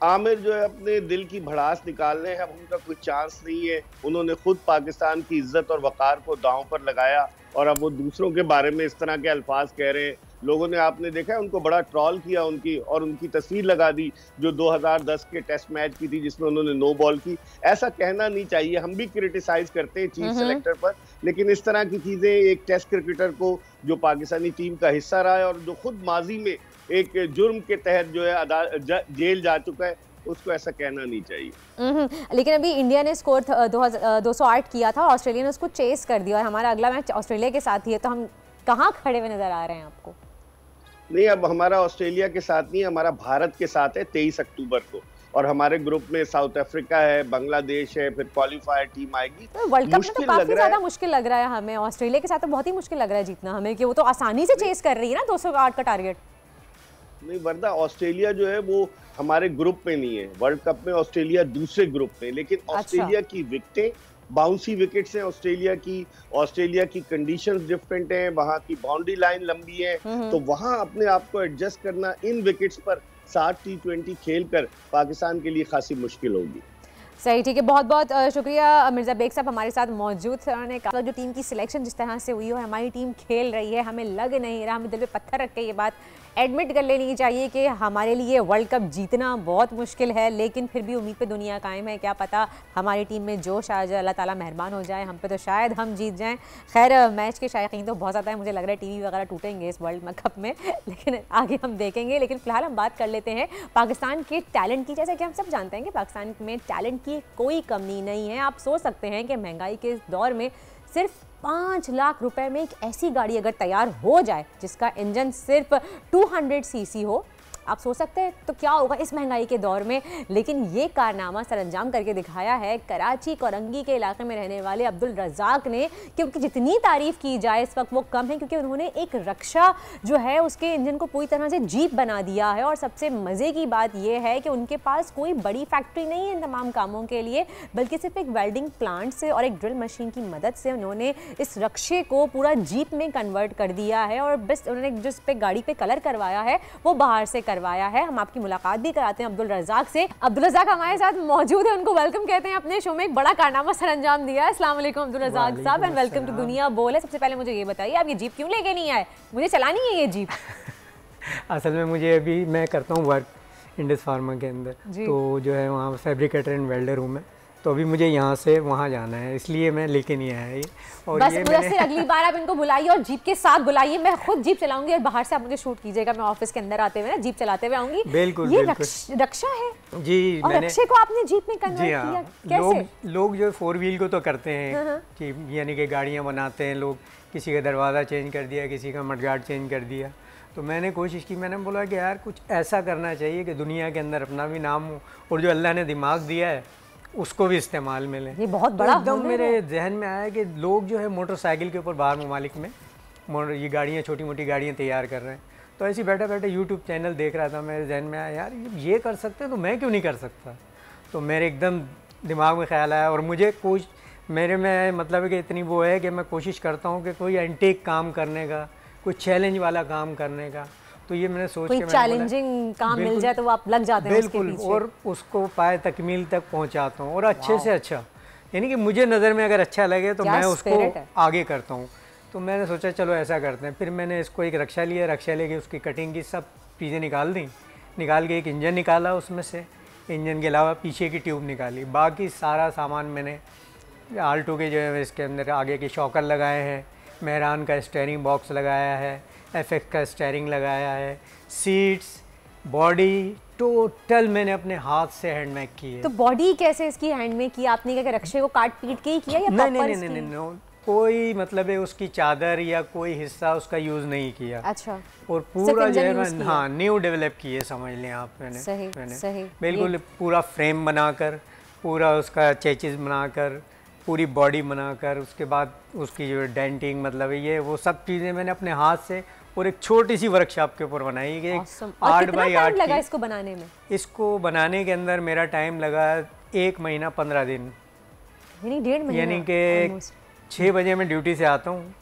आमिर जो है अपने दिल की भड़ास निकाल रहे हैं, उनका कोई चांस नहीं है। उन्होंने खुद पाकिस्तान की इज्जत और वकार को दांव पर लगाया, और अब वो दूसरों के बारे में इस तरह के अल्फाज कह रहे हैं। लोगों ने, आपने देखा है, उनको बड़ा ट्रॉल किया उनकी, और उनकी तस्वीर लगा दी जो 2010 के टेस्ट मैच की थी जिसमें उन्होंने नो बॉल की। ऐसा कहना नहीं चाहिए। हम भी क्रिटिसाइज करते हैं चीफ सेलेक्टर पर, लेकिन इस तरह की चीजें एक टेस्ट क्रिकेटर को जो पाकिस्तानी टीम का हिस्सा रहा है और जो खुद माजी में एक जुर्म के तहत जो है जेल जा चुका है, उसको ऐसा कहना नहीं चाहिए। लेकिन अभी इंडिया ने स्कोर 208 किया था, ऑस्ट्रेलिया ने उसको चेस कर दिया, और हमारा अगला मैच ऑस्ट्रेलिया के साथ ही है, तो हम कहाँ खड़े हुए नजर आ रहे हैं आपको? नहीं, अब हमारा ऑस्ट्रेलिया के साथ नहीं, हमारा भारत के साथ है 23 अक्टूबर को, और हमारे ग्रुप में साउथ अफ्रीका है, बांग्लादेश है, फिर क्वालिफायर टीम आएगी। तो वर्ल्ड कप में तो काफी ज्यादा मुश्किल लग रहा है हमें, ऑस्ट्रेलिया के साथ तो बहुत ही मुश्किल लग रहा है जीतना हमें, कि वो तो आसानी से चेस कर रही है ना 208 का टारगेट। नहीं वरदा, ऑस्ट्रेलिया जो है वो हमारे ग्रुप में नहीं है, वर्ल्ड कप में ऑस्ट्रेलिया दूसरे ग्रुप में, लेकिन ऑस्ट्रेलिया की विकेटें बाउंसी विकेट्स हैं ऑस्ट्रेलिया की कंडीशंस डिफरेंट हैं, वहाँ की बाउंड्री लाइन लंबी है, तो वहाँ अपने आप को एडजस्ट करना इन विकेट्स पर 60 T20 खेलकर पाकिस्तान के लिए खासी मुश्किल होगी। सही, ठीक है, बहुत बहुत शुक्रिया मिर्ज़ा बेग साहब हमारे साथ मौजूद थे। उन्होंने कहा जो टीम की सिलेक्शन जिस तरह से हुई हो, हमारी टीम खेल रही है, हमें लग नहीं रहा, हमें दिल पे पत्थर रख के ये बात एडमिट कर लेनी चाहिए कि हमारे लिए वर्ल्ड कप जीतना बहुत मुश्किल है, लेकिन फिर भी उम्मीद पे दुनिया कायम है। क्या पता हमारी टीम में जोश आ जाए, अल्लाह ताला मेहरबान हो जाए हम पे, तो शायद हम जीत जाएं। खैर, मैच के शायकीन तो बहुत ज़्यादा है, मुझे लग रहा है टीवी वगैरह टूटेंगे इस वर्ल्ड कप में, लेकिन आगे हम देखेंगे। लेकिन फिलहाल हम बात कर लेते हैं पाकिस्तान के टैलेंट की। जैसा कि हम सब जानते हैं कि पाकिस्तान में टैलेंट की कोई कमी नहीं है। आप सोच सकते हैं कि महंगाई के दौर में सिर्फ 5 लाख रुपए में एक ऐसी गाड़ी अगर तैयार हो जाए जिसका इंजन सिर्फ 200 सीसी हो, आप सोच सकते हैं तो क्या होगा इस महंगाई के दौर में। लेकिन ये कारनामा सरअंजाम करके दिखाया है कराची कोरंगी के इलाके में रहने वाले अब्दुल रज़ाक ने, क्योंकि जितनी तारीफ़ की जाए इस वक्त वो कम है, क्योंकि उन्होंने एक रक्षा जो है उसके इंजन को पूरी तरह से जीप बना दिया है। और सबसे मज़े की बात यह है कि उनके पास कोई बड़ी फैक्ट्री नहीं है इन तमाम कामों के लिए, बल्कि सिर्फ एक वेल्डिंग प्लांट से और एक ड्रिल मशीन की मदद से उन्होंने इस रक्षे को पूरा जीप में कन्वर्ट कर दिया है। और बस उन्होंने जिस पे गाड़ी पे कलर करवाया है वो बाहर से करवाया है। हम आपकी मुलाकात भी कराते हैं अब्दुल रज़ाक से। अब्दुल रज़ाक हमारे साथ मौजूद है, उनको वेलकम कहते हैं अपने शो में। एक बड़ा कारनामा सर अंजाम दिया है। अस्सलाम वालेकुम अब्दुल रज़ाक साहब एंड वेलकम टू दुनिया बोल। सबसे पहले मुझे ये बताइए, आप ये जीप क्यों लेके नहीं आए? मुझे चलानी है ये जीप। असल में मुझे अभी मैं करता हूँ वर्क इंडस फार्मा के अंदर, तो जो है वहाँ फैब्रिकेटर एंड वेल्डर हूँ मैं, तो अभी मुझे यहाँ से वहाँ जाना है, इसलिए मैं लेके नहीं आया ये। और बस ये मुझे अगली बार आप इनको बुलाइए और जीप के साथ बुलाइए, मैं खुद जीप चलाऊंगी और बाहर से आप मुझे शूट कीजिएगा, मैं ऑफिस के अंदर आते हुए ना जीप चलाते हुए आऊंगी। बिल्कुल ये बिल्कुल। रक्षा है जी, और रक्षे को आपने जीप में कन्वर्ट किया कैसे? लोग जो 4 व्हील को तो करते हैं कि यानी कि गाड़ियाँ बनाते हैं लोग, किसी का दरवाज़ा चेंज कर दिया, किसी का मडगार्ड चेंज कर दिया। तो मैंने कोशिश की, मैंने बोला कि यार कुछ ऐसा करना चाहिए कि दुनिया के अंदर अपना भी नाम हो और जो अल्लाह ने दिमाग दिया है उसको भी इस्तेमाल में लें। ये बहुत बड़ा एकदम मेरे जहन में आया कि लोग जो है मोटरसाइकिल के ऊपर बाहर ममालिक में ये गाड़ियाँ, छोटी मोटी गाड़ियाँ तैयार कर रहे हैं। तो ऐसे बैठे बैठे यूट्यूब चैनल देख रहा था, मेरे जहन में आया यार ये कर सकते हैं तो मैं क्यों नहीं कर सकता। तो मेरे एकदम दिमाग में ख्याल आया और मुझे कुछ मेरे में मतलब है कि इतनी वो है कि मैं कोशिश करता हूँ कि कोई एंटीक काम करने का, कोई चैलेंज वाला काम करने का। तो ये मैंने सोच के चैलेंजिंग काम मिल जाए तो आप लग जाते हैं बिल्कुल, और उसको पाए तकमील तक पहुंचाता हूँ और अच्छे से अच्छा, यानी कि मुझे नज़र में अगर अच्छा लगे तो मैं उसको आगे करता हूँ। तो मैंने सोचा चलो ऐसा करते हैं। फिर मैंने इसको एक रक्षा लिया, रक्षा लेके उसकी कटिंग की सब चीज़ें निकाल दी, निकाल के एक इंजन निकाला, उसमें से इंजन के अलावा पीछे की ट्यूब निकाली, बाकी सारा सामान मैंने आल्टो के जो है इसके अंदर आगे के शॉकर लगाए हैं, मेहरान का स्टीयरिंग बॉक्स लगाया है, एफएक्स का स्टीयरिंग लगाया है, सीट्स, बॉडी टोटल मैंने अपने हाथ से हैंडमेक की है। तो बॉडी कैसे इसकी हैंडमेक की आपने? क्या रक्षे को काट पीट के ही किया या नहीं, कोई मतलब है उसकी चादर या कोई हिस्सा उसका यूज़ नहीं किया। अच्छा। और पूरा जो है हाँ न्यू डेवलप किए समझ लें आप। मैंने बिल्कुल पूरा फ्रेम बनाकर, पूरा उसका चेचिस बनाकर, पूरी बॉडी बनाकर, उसके बाद उसकी जो डेंटिंग मतलब ये वो सब चीज़ें मैंने अपने हाथ से और एक छोटी सी वर्कशॉप के ऊपर बनाई कि 8 बाई 8 लगा इसको बनाने में? इसको बनाने के अंदर मेरा टाइम लगा 1 महीना 15 दिन, यानी 1.5 महीना। यानी कि 6 बजे मैं ड्यूटी से आता हूँ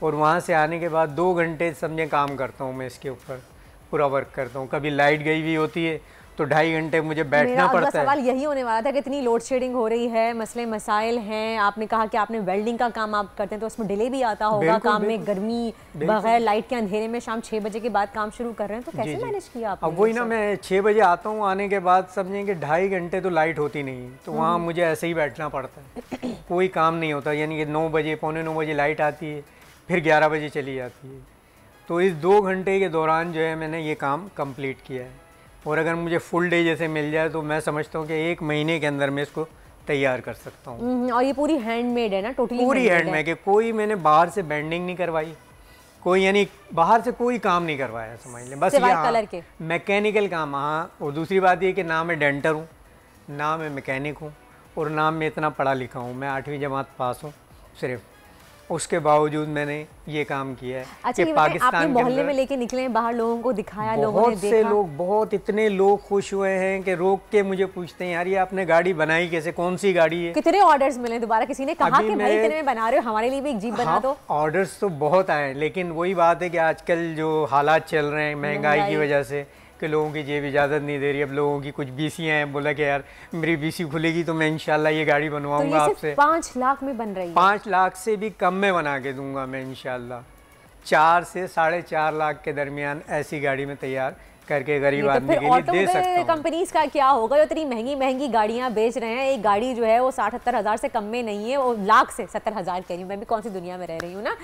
और वहाँ से आने के बाद 2 घंटे समझे काम करता हूँ मैं इसके ऊपर, पूरा वर्क करता हूँ। कभी लाइट गई हुई होती है तो 2.5 घंटे मुझे बैठना पड़ता है। सवाल यही होने वाला था कि इतनी लोड शेडिंग हो रही है, मसले मसाइल हैं। आपने कहा कि आपने वेल्डिंग का काम आप करते हैं तो उसमें डिले भी आता होगा काम में, गर्मी बगैर लाइट के अंधेरे में शाम 6 बजे के बाद काम शुरू कर रहे हैं, तो कैसे मैनेज किया आपने? अब वही ना, मैं 6 बजे आता हूँ, आने के बाद समझें कि 2.5 घंटे तो लाइट होती नहीं है, तो वहाँ मुझे ऐसे ही बैठना पड़ता है, कोई काम नहीं होता। यानी कि 9 बजे, पौने 9 बजे लाइट आती है, फिर 11 बजे चली जाती है। तो इस 2 घंटे के दौरान जो है मैंने ये काम कंप्लीट किया है। और अगर मुझे फुल डे जैसे मिल जाए तो मैं समझता हूँ कि 1 महीने के अंदर मैं इसको तैयार कर सकता हूँ। और ये पूरी हैंडमेड है ना? टोटली पूरी हैंडमेड है, कोई मैंने बाहर से बेंडिंग नहीं करवाई, कोई यानी बाहर से कोई काम नहीं करवाया समझ लें, बस ये कलर के मैकेनिकल काम। हाँ, और दूसरी बात ये कि ना मैं डेंटर हूँ, ना मैं मैकेनिक हूँ, और ना मैं इतना पढ़ा लिखा हूँ। मैं 8वीं जमात पास हूँ सिर्फ, उसके बावजूद मैंने ये काम किया है। अच्छा, कि पाकिस्तान के मोहल्ले में लेके निकले, बाहर लोगों को दिखाया, लोगों ने देखा? बहुत से लोग, बहुत इतने लोग खुश हुए हैं कि रोक के मुझे पूछते हैं यार ये आपने गाड़ी बनाई कैसे, कौन सी गाड़ी है? कितने ऑर्डर्स मिले दोबारा? किसी ने कहा कि भाई इतने में बना रहे हो, हमारे लिए भी एक जीप बना दो? ऑर्डर्स तो बहुत आए, लेकिन वही बात है कि आजकल जो हालात चल रहे हैं महंगाई की वजह से कि लोगों की जेब इजाज़त नहीं दे रही। अब लोगों की कुछ बीसियाँ हैं, बोला कि यार मेरी बीसी खुलेगी तो मैं इंशाल्लाह ये गाड़ी बनवाऊंगा तो आपसे। 5 लाख में बन रही है? 5 लाख से भी कम में बना के दूंगा मैं इंशाल्लाह। 4 से 4.5 लाख के दरमियान ऐसी गाड़ी में तैयार करके गरीब आदमी के लिए दे सकता हूं। कंपनीज का क्या होगा जो इतनी महंगी महंगी गाड़ियां बेच रहे हैं? एक गाड़ी जो है वो 60-70 हज़ार से कम में नहीं है, वो लाख से 70 हज़ार कह रही हूँ, मैं भी कौन सी दुनिया में रह रही हूँ ना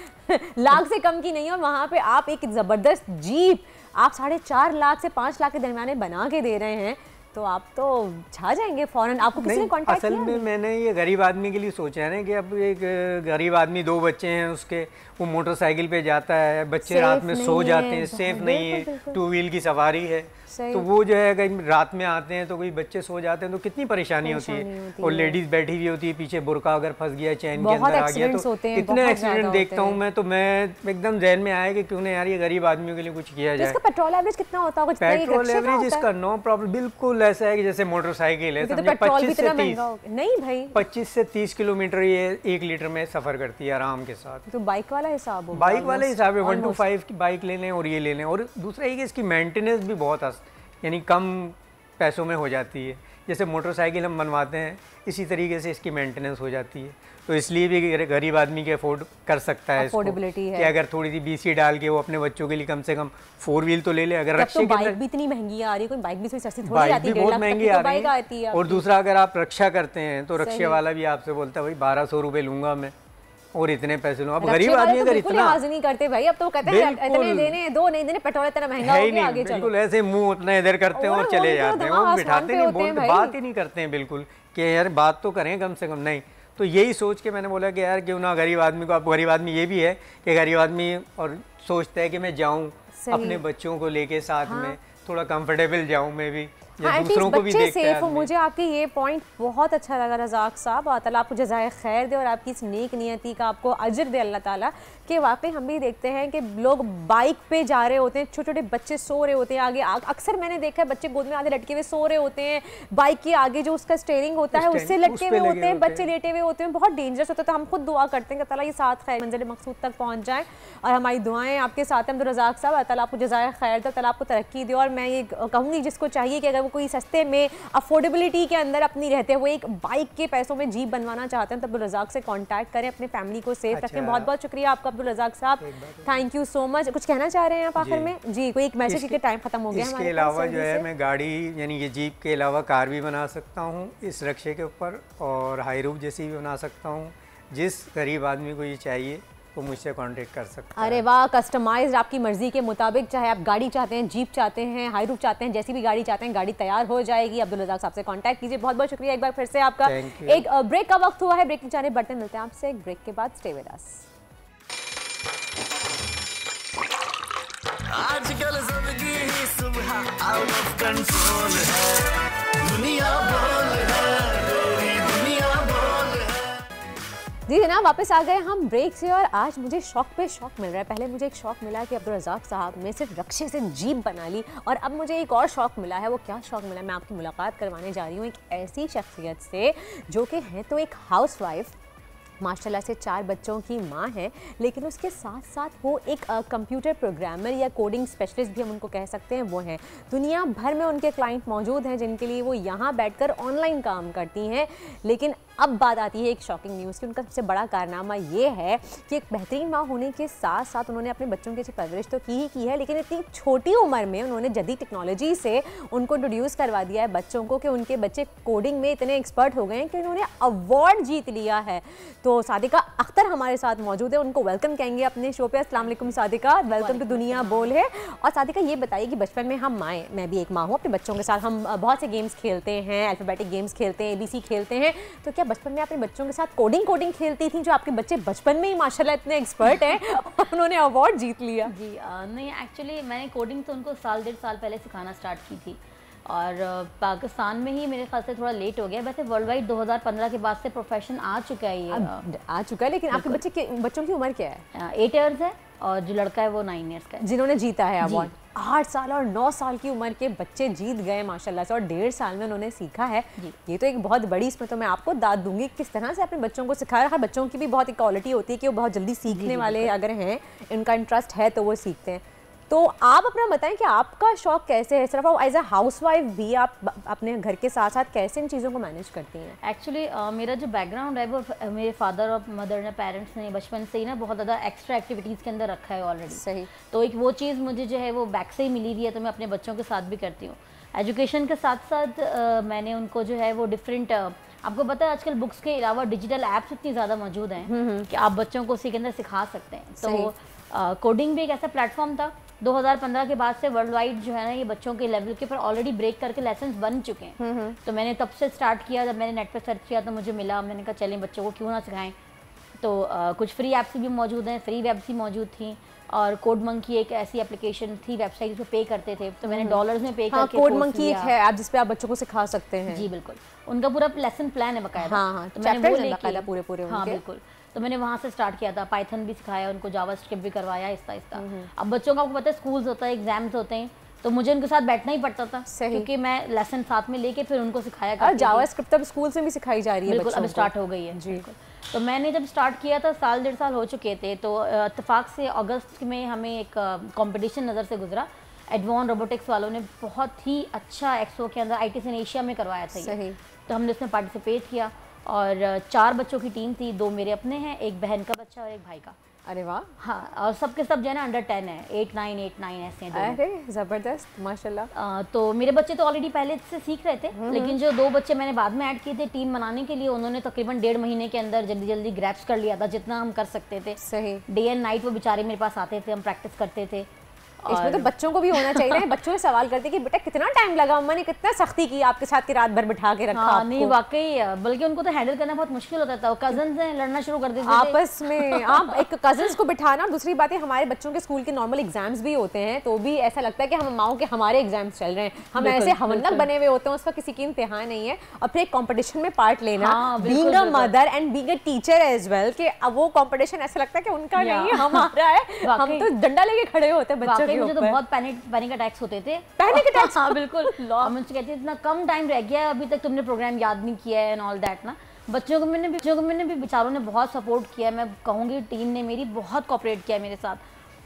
लाख से कम की नहीं है। और वहाँ पे आप एक ज़बरदस्त जीप आप 4.5 लाख से 5 लाख के दरमियान बना के दे रहे हैं, तो आप तो छा जाएंगे फौरन। आपको किसी ने कांटेक्ट किया? असल में मैंने ये गरीब आदमी के लिए सोचा है ना कि अब एक गरीब आदमी, 2 बच्चे हैं उसके, वो मोटरसाइकिल पे जाता है, बच्चे रात में सो जाते हैं, सेफ नहीं है, 2 व्हील की सवारी है, तो वो जो है कहीं रात में आते हैं तो कोई बच्चे सो जाते हैं तो कितनी परेशानी होती है। और लेडीज बैठी हुई होती है पीछे, बुरका अगर फंस गया चैन के अंदर आ गया, तो इतने एक्सीडेंट देखता हूँ मैं, तो मैं एकदम जहन में आया कि क्यों ना यार ये गरीब आदमियों के लिए कुछ किया जाए। इसका पेट्रोल एवरेज कितना होता है? पेट्रोल एवरेज इसका नो प्रॉब्लम, बिल्कुल ऐसा है कि जैसे मोटरसाइकिल है, 25 से 30 नहीं भाई 25 से 30 किलोमीटर ये 1 लीटर में सफर करती है आराम के साथ। तो बाइक वाला हिसाब होगा? बाइक वाला हिसाब है, 125 की बाइक ले लें और ये ले लें। और दूसरा ये कि इसकी मेंटेनेंस भी बहुत यानी कम पैसों में हो जाती है, जैसे मोटरसाइकिल हम बनवाते हैं इसी तरीके से इसकी मेंटेनेंस हो जाती है। तो इसलिए भी गरीब आदमी के अफोर्ड कर सकता है अफोर्डेबिलिटी है कि अगर थोड़ी सी BC डाल के वो अपने बच्चों के लिए कम से कम 4 व्हील तो ले ले। अगर रक्षा तो बाइक भी इतनी महंगी आ रही है, कोई बाइक भी सस्ती थोड़ी आती है, बहुत महंगी आ रही है। और दूसरा अगर आप रक्षा करते हैं तो रक्षा वाला भी आपसे बोलता है भाई 1200 रुपये लूंगा मैं और इतने पैसे लूँ। अब गरीब आदमी अगर इतना नहीं करते भाई, अब तो कहते हैं इतने देने, दो नहीं देने, पेट्रोल इतना महंगा हो गया, आगे चलो। बिल्कुल ऐसे मुंह उतना इधर करते हैं और चले जाते हैं, वो बिठाते नहीं, बोलते बात ही नहीं करते हैं बिल्कुल कि यार बात तो करें कम से कम। नहीं, तो यही सोच के मैंने बोला कि यार क्यों ना गरीब आदमी को, अब गरीब आदमी ये भी है कि गरीब आदमी और सोचता है कि मैं जाऊँ अपने बच्चों को लेके साथ में थोड़ा कंफर्टेबल जाऊँ मैं भी, दूसरों को भी देखते हैं। मुझे आपके ये पॉइंट बहुत अच्छा लगा रज़ाक साहब, और ताला आपको जज़ाए खैर दे और आपकी इस नेक नियति का आपको अजर दे अल्लाह ताला। कि वाकई हम भी देखते हैं कि लोग बाइक पे जा रहे होते हैं, छोटे छोटे बच्चे सो रहे होते हैं आगे, अक्सर मैंने देखा है बच्चे गोद में आधे लटके हुए सो रहे होते हैं, बाइक के आगे जो उसका स्टीयरिंग होता है उससे लटके हुए होते हैं, बच्चे लेटे हुए होते हैं, बहुत डेंजरस होता है। तो हम खुद दुआ करते हैं कि ताला ये साथ खैर मंजिल मकसूद तक पहुँच जाए, और हमारी दुआएं आपके साथ हैं अब्दुल-रज़ाक साहब, ताला आपको जज़ाए खैर दे, ताला आपको तरक्की दे। और मैं ये कहूँगी जिसको चाहिए कि अगर वो कोई सस्ते में अफोर्डेबिलिटी के अंदर अपनी रहते हुए एक बाइक के पैसों में जीप बनवाना चाहते हैं तो अब्दुल-रज़ाक से कांटेक्ट करें, अपने फैमिली को सेफ रखें। बहुत बहुत शुक्रिया आपका अब्दुल-रज़ाक साहब, थैंक यू सो मच। कुछ कहना चाह रहे हैं आप आखिर में? जी, कोई एक मैसेज के टाइम खत्म हो गया। इसके अलावा जो है मैं गाड़ी यानी ये जीप के अलावा कार भी बना सकता हूँ इस रक्शे के ऊपर, और हाई रूफ जैसी भी बना सकता हूँ। जिस गरीब आदमी को ये चाहिए वो मुझसे कांटेक्ट कर सकता है। अरे वाह, कस्टमाइज्ड आपकी मर्जी के मुताबिक, चाहे आप गाड़ी चाहते हैं, जीप चाहते हैं, हाई रूफ चाहते हैं, जैसी भी गाड़ी चाहते हैं गाड़ी तैयार हो जाएगी। अब्दुल-रज़ाक साहब से कांटेक्ट कीजिए। बहुत बहुत शुक्रिया एक बार फिर से आपका। एक ब्रेक का वक्त हुआ है, ब्रेक की जाने बढ़ते मिलते हैं आपसे एक ब्रेक के बाद। Stay with us. आजकल जिंदगी ही सुबह आउट ऑफ कंट्रोल है, दुनिया बोल है, दुनिया बोल है। जी जनाब, वापस आ गए हम ब्रेक से, और आज मुझे शौक पे शौक मिल रहा है। पहले मुझे एक शौक मिला कि अब्दुल-रज़ाक साहब ने सिर्फ रक्शे से जीप बना ली, और अब मुझे एक और शौक मिला है। वो क्या शौक मिला, मैं आपकी मुलाकात करवाने जा रही हूँ एक ऐसी शख्सियत से जो कि हैं तो एक हाउसवाइफ, माशाल्लाह से 4 बच्चों की माँ है, लेकिन उसके साथ साथ वो एक कंप्यूटर प्रोग्रामर या कोडिंग स्पेशलिस्ट भी हम उनको कह सकते हैं वो हैं। दुनिया भर में उनके क्लाइंट मौजूद हैं जिनके लिए वो यहाँ बैठकर ऑनलाइन काम करती हैं। लेकिन अब बात आती है एक शॉकिंग न्यूज़ की। उनका सबसे बड़ा कारनामा ये है कि एक बेहतरीन माँ होने के साथ साथ उन्होंने अपने बच्चों की अच्छी परवरिश तो की ही की है, लेकिन इतनी छोटी उम्र में उन्होंने जदीद टेक्नोलॉजी से उनको इंट्रोड्यूस करवा दिया है बच्चों को कि उनके बच्चे कोडिंग में इतने एक्सपर्ट हो गए हैं कि उन्होंने अवार्ड जीत लिया है। तो सादिका अख्तर हमारे साथ मौजूद है, उनको वेलकम कहेंगे अपने शो पे। अस्सलाम वालेकुम सादिका, वेलकम टू दुनिया बोल है। और सादिका ये बताइए कि बचपन में हम माएँ, मैं भी एक माँ हूँ, अपने बच्चों के साथ हम बहुत से गेम्स खेलते हैं, अल्फ़ाबेटिक गेम्स खेलते हैं, ABC खेलते हैं। तो क्या बचपन में अपने बच्चों के साथ कोडिंग खेलती थी, जो आपके बच्चे बचपन में ही माशाल्लाह इतने एक्सपर्ट हैं और उन्होंने अवार्ड जीत लिया? जी नहीं, एक्चुअली मैंने कोडिंग तो उनको 1.5 साल पहले सिखाना स्टार्ट की थी, और पाकिस्तान में ही मेरे ख्याल से थोड़ा लेट हो गया। वैसे वर्ल्ड वाइड 2015 के बाद से प्रोफेशन आ चुका है, ये आ चुका है। लेकिन आपके बच्चों की उम्र क्या है? 8 ईयर्स है, और जो लड़का है वो 9 ईयर्स का है, जिन्होंने जीता है अवार्ड। 8 साल और 9 साल की उम्र के बच्चे जीत गए माशाल्लाह से, और 1.5 साल में उन्होंने सीखा है। ये तो एक बहुत बड़ी, इसमें तो मैं आपको दाद दूंगी किस तरह से अपने बच्चों को सिखाया। हर बच्चों की भी बहुत एक क्वालिटी होती है कि वो बहुत जल्दी सीखने वाले अगर हैं, इनका इंटरेस्ट है तो वो सीखते हैं। तो आप अपना बताएं कि आपका शौक कैसे है? सिर्फ एज अ हाउसवाइफ भी आप अपने घर के साथ साथ कैसे इन चीज़ों को मैनेज करती हैं? एक्चुअली मेरा जो बैकग्राउंड है वो मेरे फादर और मदर ने, पेरेंट्स ने बचपन से ही ना बहुत ज़्यादा एक्स्ट्रा एक्टिविटीज़ के अंदर रखा है ऑलरेडी। सही। तो एक वो चीज़ मुझे जो है वो बैक से ही मिली हुई है, तो मैं अपने बच्चों के साथ भी करती हूँ। एजुकेशन के साथ साथ मैंने उनको जो है वो डिफरेंट, आपको पता है आजकल बुक्स के अलावा डिजिटल ऐप्स इतनी ज़्यादा मौजूद हैं कि आप बच्चों को उसी के अंदर सिखा सकते हैं। तो कोडिंग भी एक ऐसा प्लेटफॉर्म था 2015 के बाद से वर्ल्ड वाइड जो है ना, ये बच्चों के लेवल के ऊपर ऑलरेडी ब्रेक करके लेसन्स बन चुके हैं। तो मैंने तब से स्टार्ट किया, जब मैंने नेट पे सर्च किया तो मुझे मिला, मैंने कहा चलें बच्चों को क्यों ना सिखाएं। तो कुछ फ्री ऐप्स भी मौजूद हैं, फ्री वेब्स भी मौजूद थी, और कोड मंकी एक ऐसी एप्लीकेशन थी, वेबसाइट जिस पे पे करते थे, तो मैंने डॉलर्स में पे करके कोड मंकी एक है ऐप जिस पे आप बच्चों को सिखा सकते हैं। जी बिल्कुल, उनका पूरा लेसन प्लान है बकायदा। हाँ, तो मैंने वो लेके पूरे हाँ बिल्कुल, तो मैंने वहाँ से स्टार्ट किया था। पाइथन भी सिखाया उनको, जावास्क्रिप्ट भी करवाया आहिस्ता आहिस्ता। अब बच्चों का आपको पता है स्कूल्स होता है, एग्जाम्स होते हैं, तो मुझे उनके साथ बैठना ही पड़ता था, क्योंकि मैं लेसन साथ में लेके फिर उनको सिखाया करती थी। जावास्क्रिप्ट अब स्कूल से भी सिखाई जा रही है? बिल्कुल, अब स्टार्ट हो गई है जी। तो मैंने जब स्टार्ट किया था 1.5 साल हो चुके थे, तो इत्तेफाक से अगस्त में हमें एक कंपटीशन नज़र से गुजरा एडवांस रोबोटिक्स वालों ने बहुत ही अच्छा एक्सपो के अंदर ITC ने एशिया में करवाया था ये। तो हमने उसमें पार्टिसिपेट किया और 4 बच्चों की टीम थी, 2 मेरे अपने हैं, एक बहन का बच्चा और एक भाई का। अरे वाह। हाँ, और सबके सब जो है ना अंडर 10 है, 8, 9 ऐसे हैं। अरे ज़बरदस्त, माशाल्लाह। तो मेरे बच्चे तो ऑलरेडी पहले से सीख रहे थे, लेकिन जो 2 बच्चे मैंने बाद में ऐड किए थे टीम बनाने के लिए, उन्होंने तकरीबन 1.5 महीने के अंदर जल्दी जल्दी ग्रैप्स कर लिया था जितना हम कर सकते थे। सही। डे एंड नाइट वो बेचारे मेरे पास आते थे, हम प्रैक्टिस करते थे। इसमें तो बच्चों को भी होना चाहिए। बच्चों से सवाल करते कि बेटा कितना टाइम लगा, अम्मा ने कितना सख्ती की आपके साथ कि रात भर बिठा के रखा। हाँ, नहीं वाकई, बल्कि उनको तो हैंडल करना बहुत मुश्किल होता था। कजन्स हैं, लड़ना शुरू कर देते थे आपस में। आप एक कजन्स को बिठाना, दूसरी बात है हमारे बच्चों के स्कूल के नॉर्मल एग्जाम्स भी होते हैं, तो भी ऐसा लगता है कि हम माओ के हमारे एग्जाम्स चल रहे हैं, हम ऐसे हवन्नक बने हुए होते हैं, उसका किसी की इम्तिहान नहीं है। और फिर एक कॉम्पिटिशन में पार्ट लेना, being a mother and being a teacher as well, कि अब वो कॉम्पिटिशन ऐसा लगता है कि उनका नहीं है, हमारा है। हम तो डंडा लेके खड़े होते हैं बच्चों के ऊपर। बहुत पैनिक अटैक्स होते थे। Panic attacks? हाँ बिल्कुल। हम मुझसे कहते थे इतना कम टाइम रह गया है, अभी तक तुमने प्रोग्राम याद नहीं किया है एंड ऑल दैट ना। बच्चों को मैंने भी बेचारों ने बहुत सपोर्ट किया है। मैं कहूँगी टीम ने मेरी बहुत कोऑपरेट किया मेरे साथ,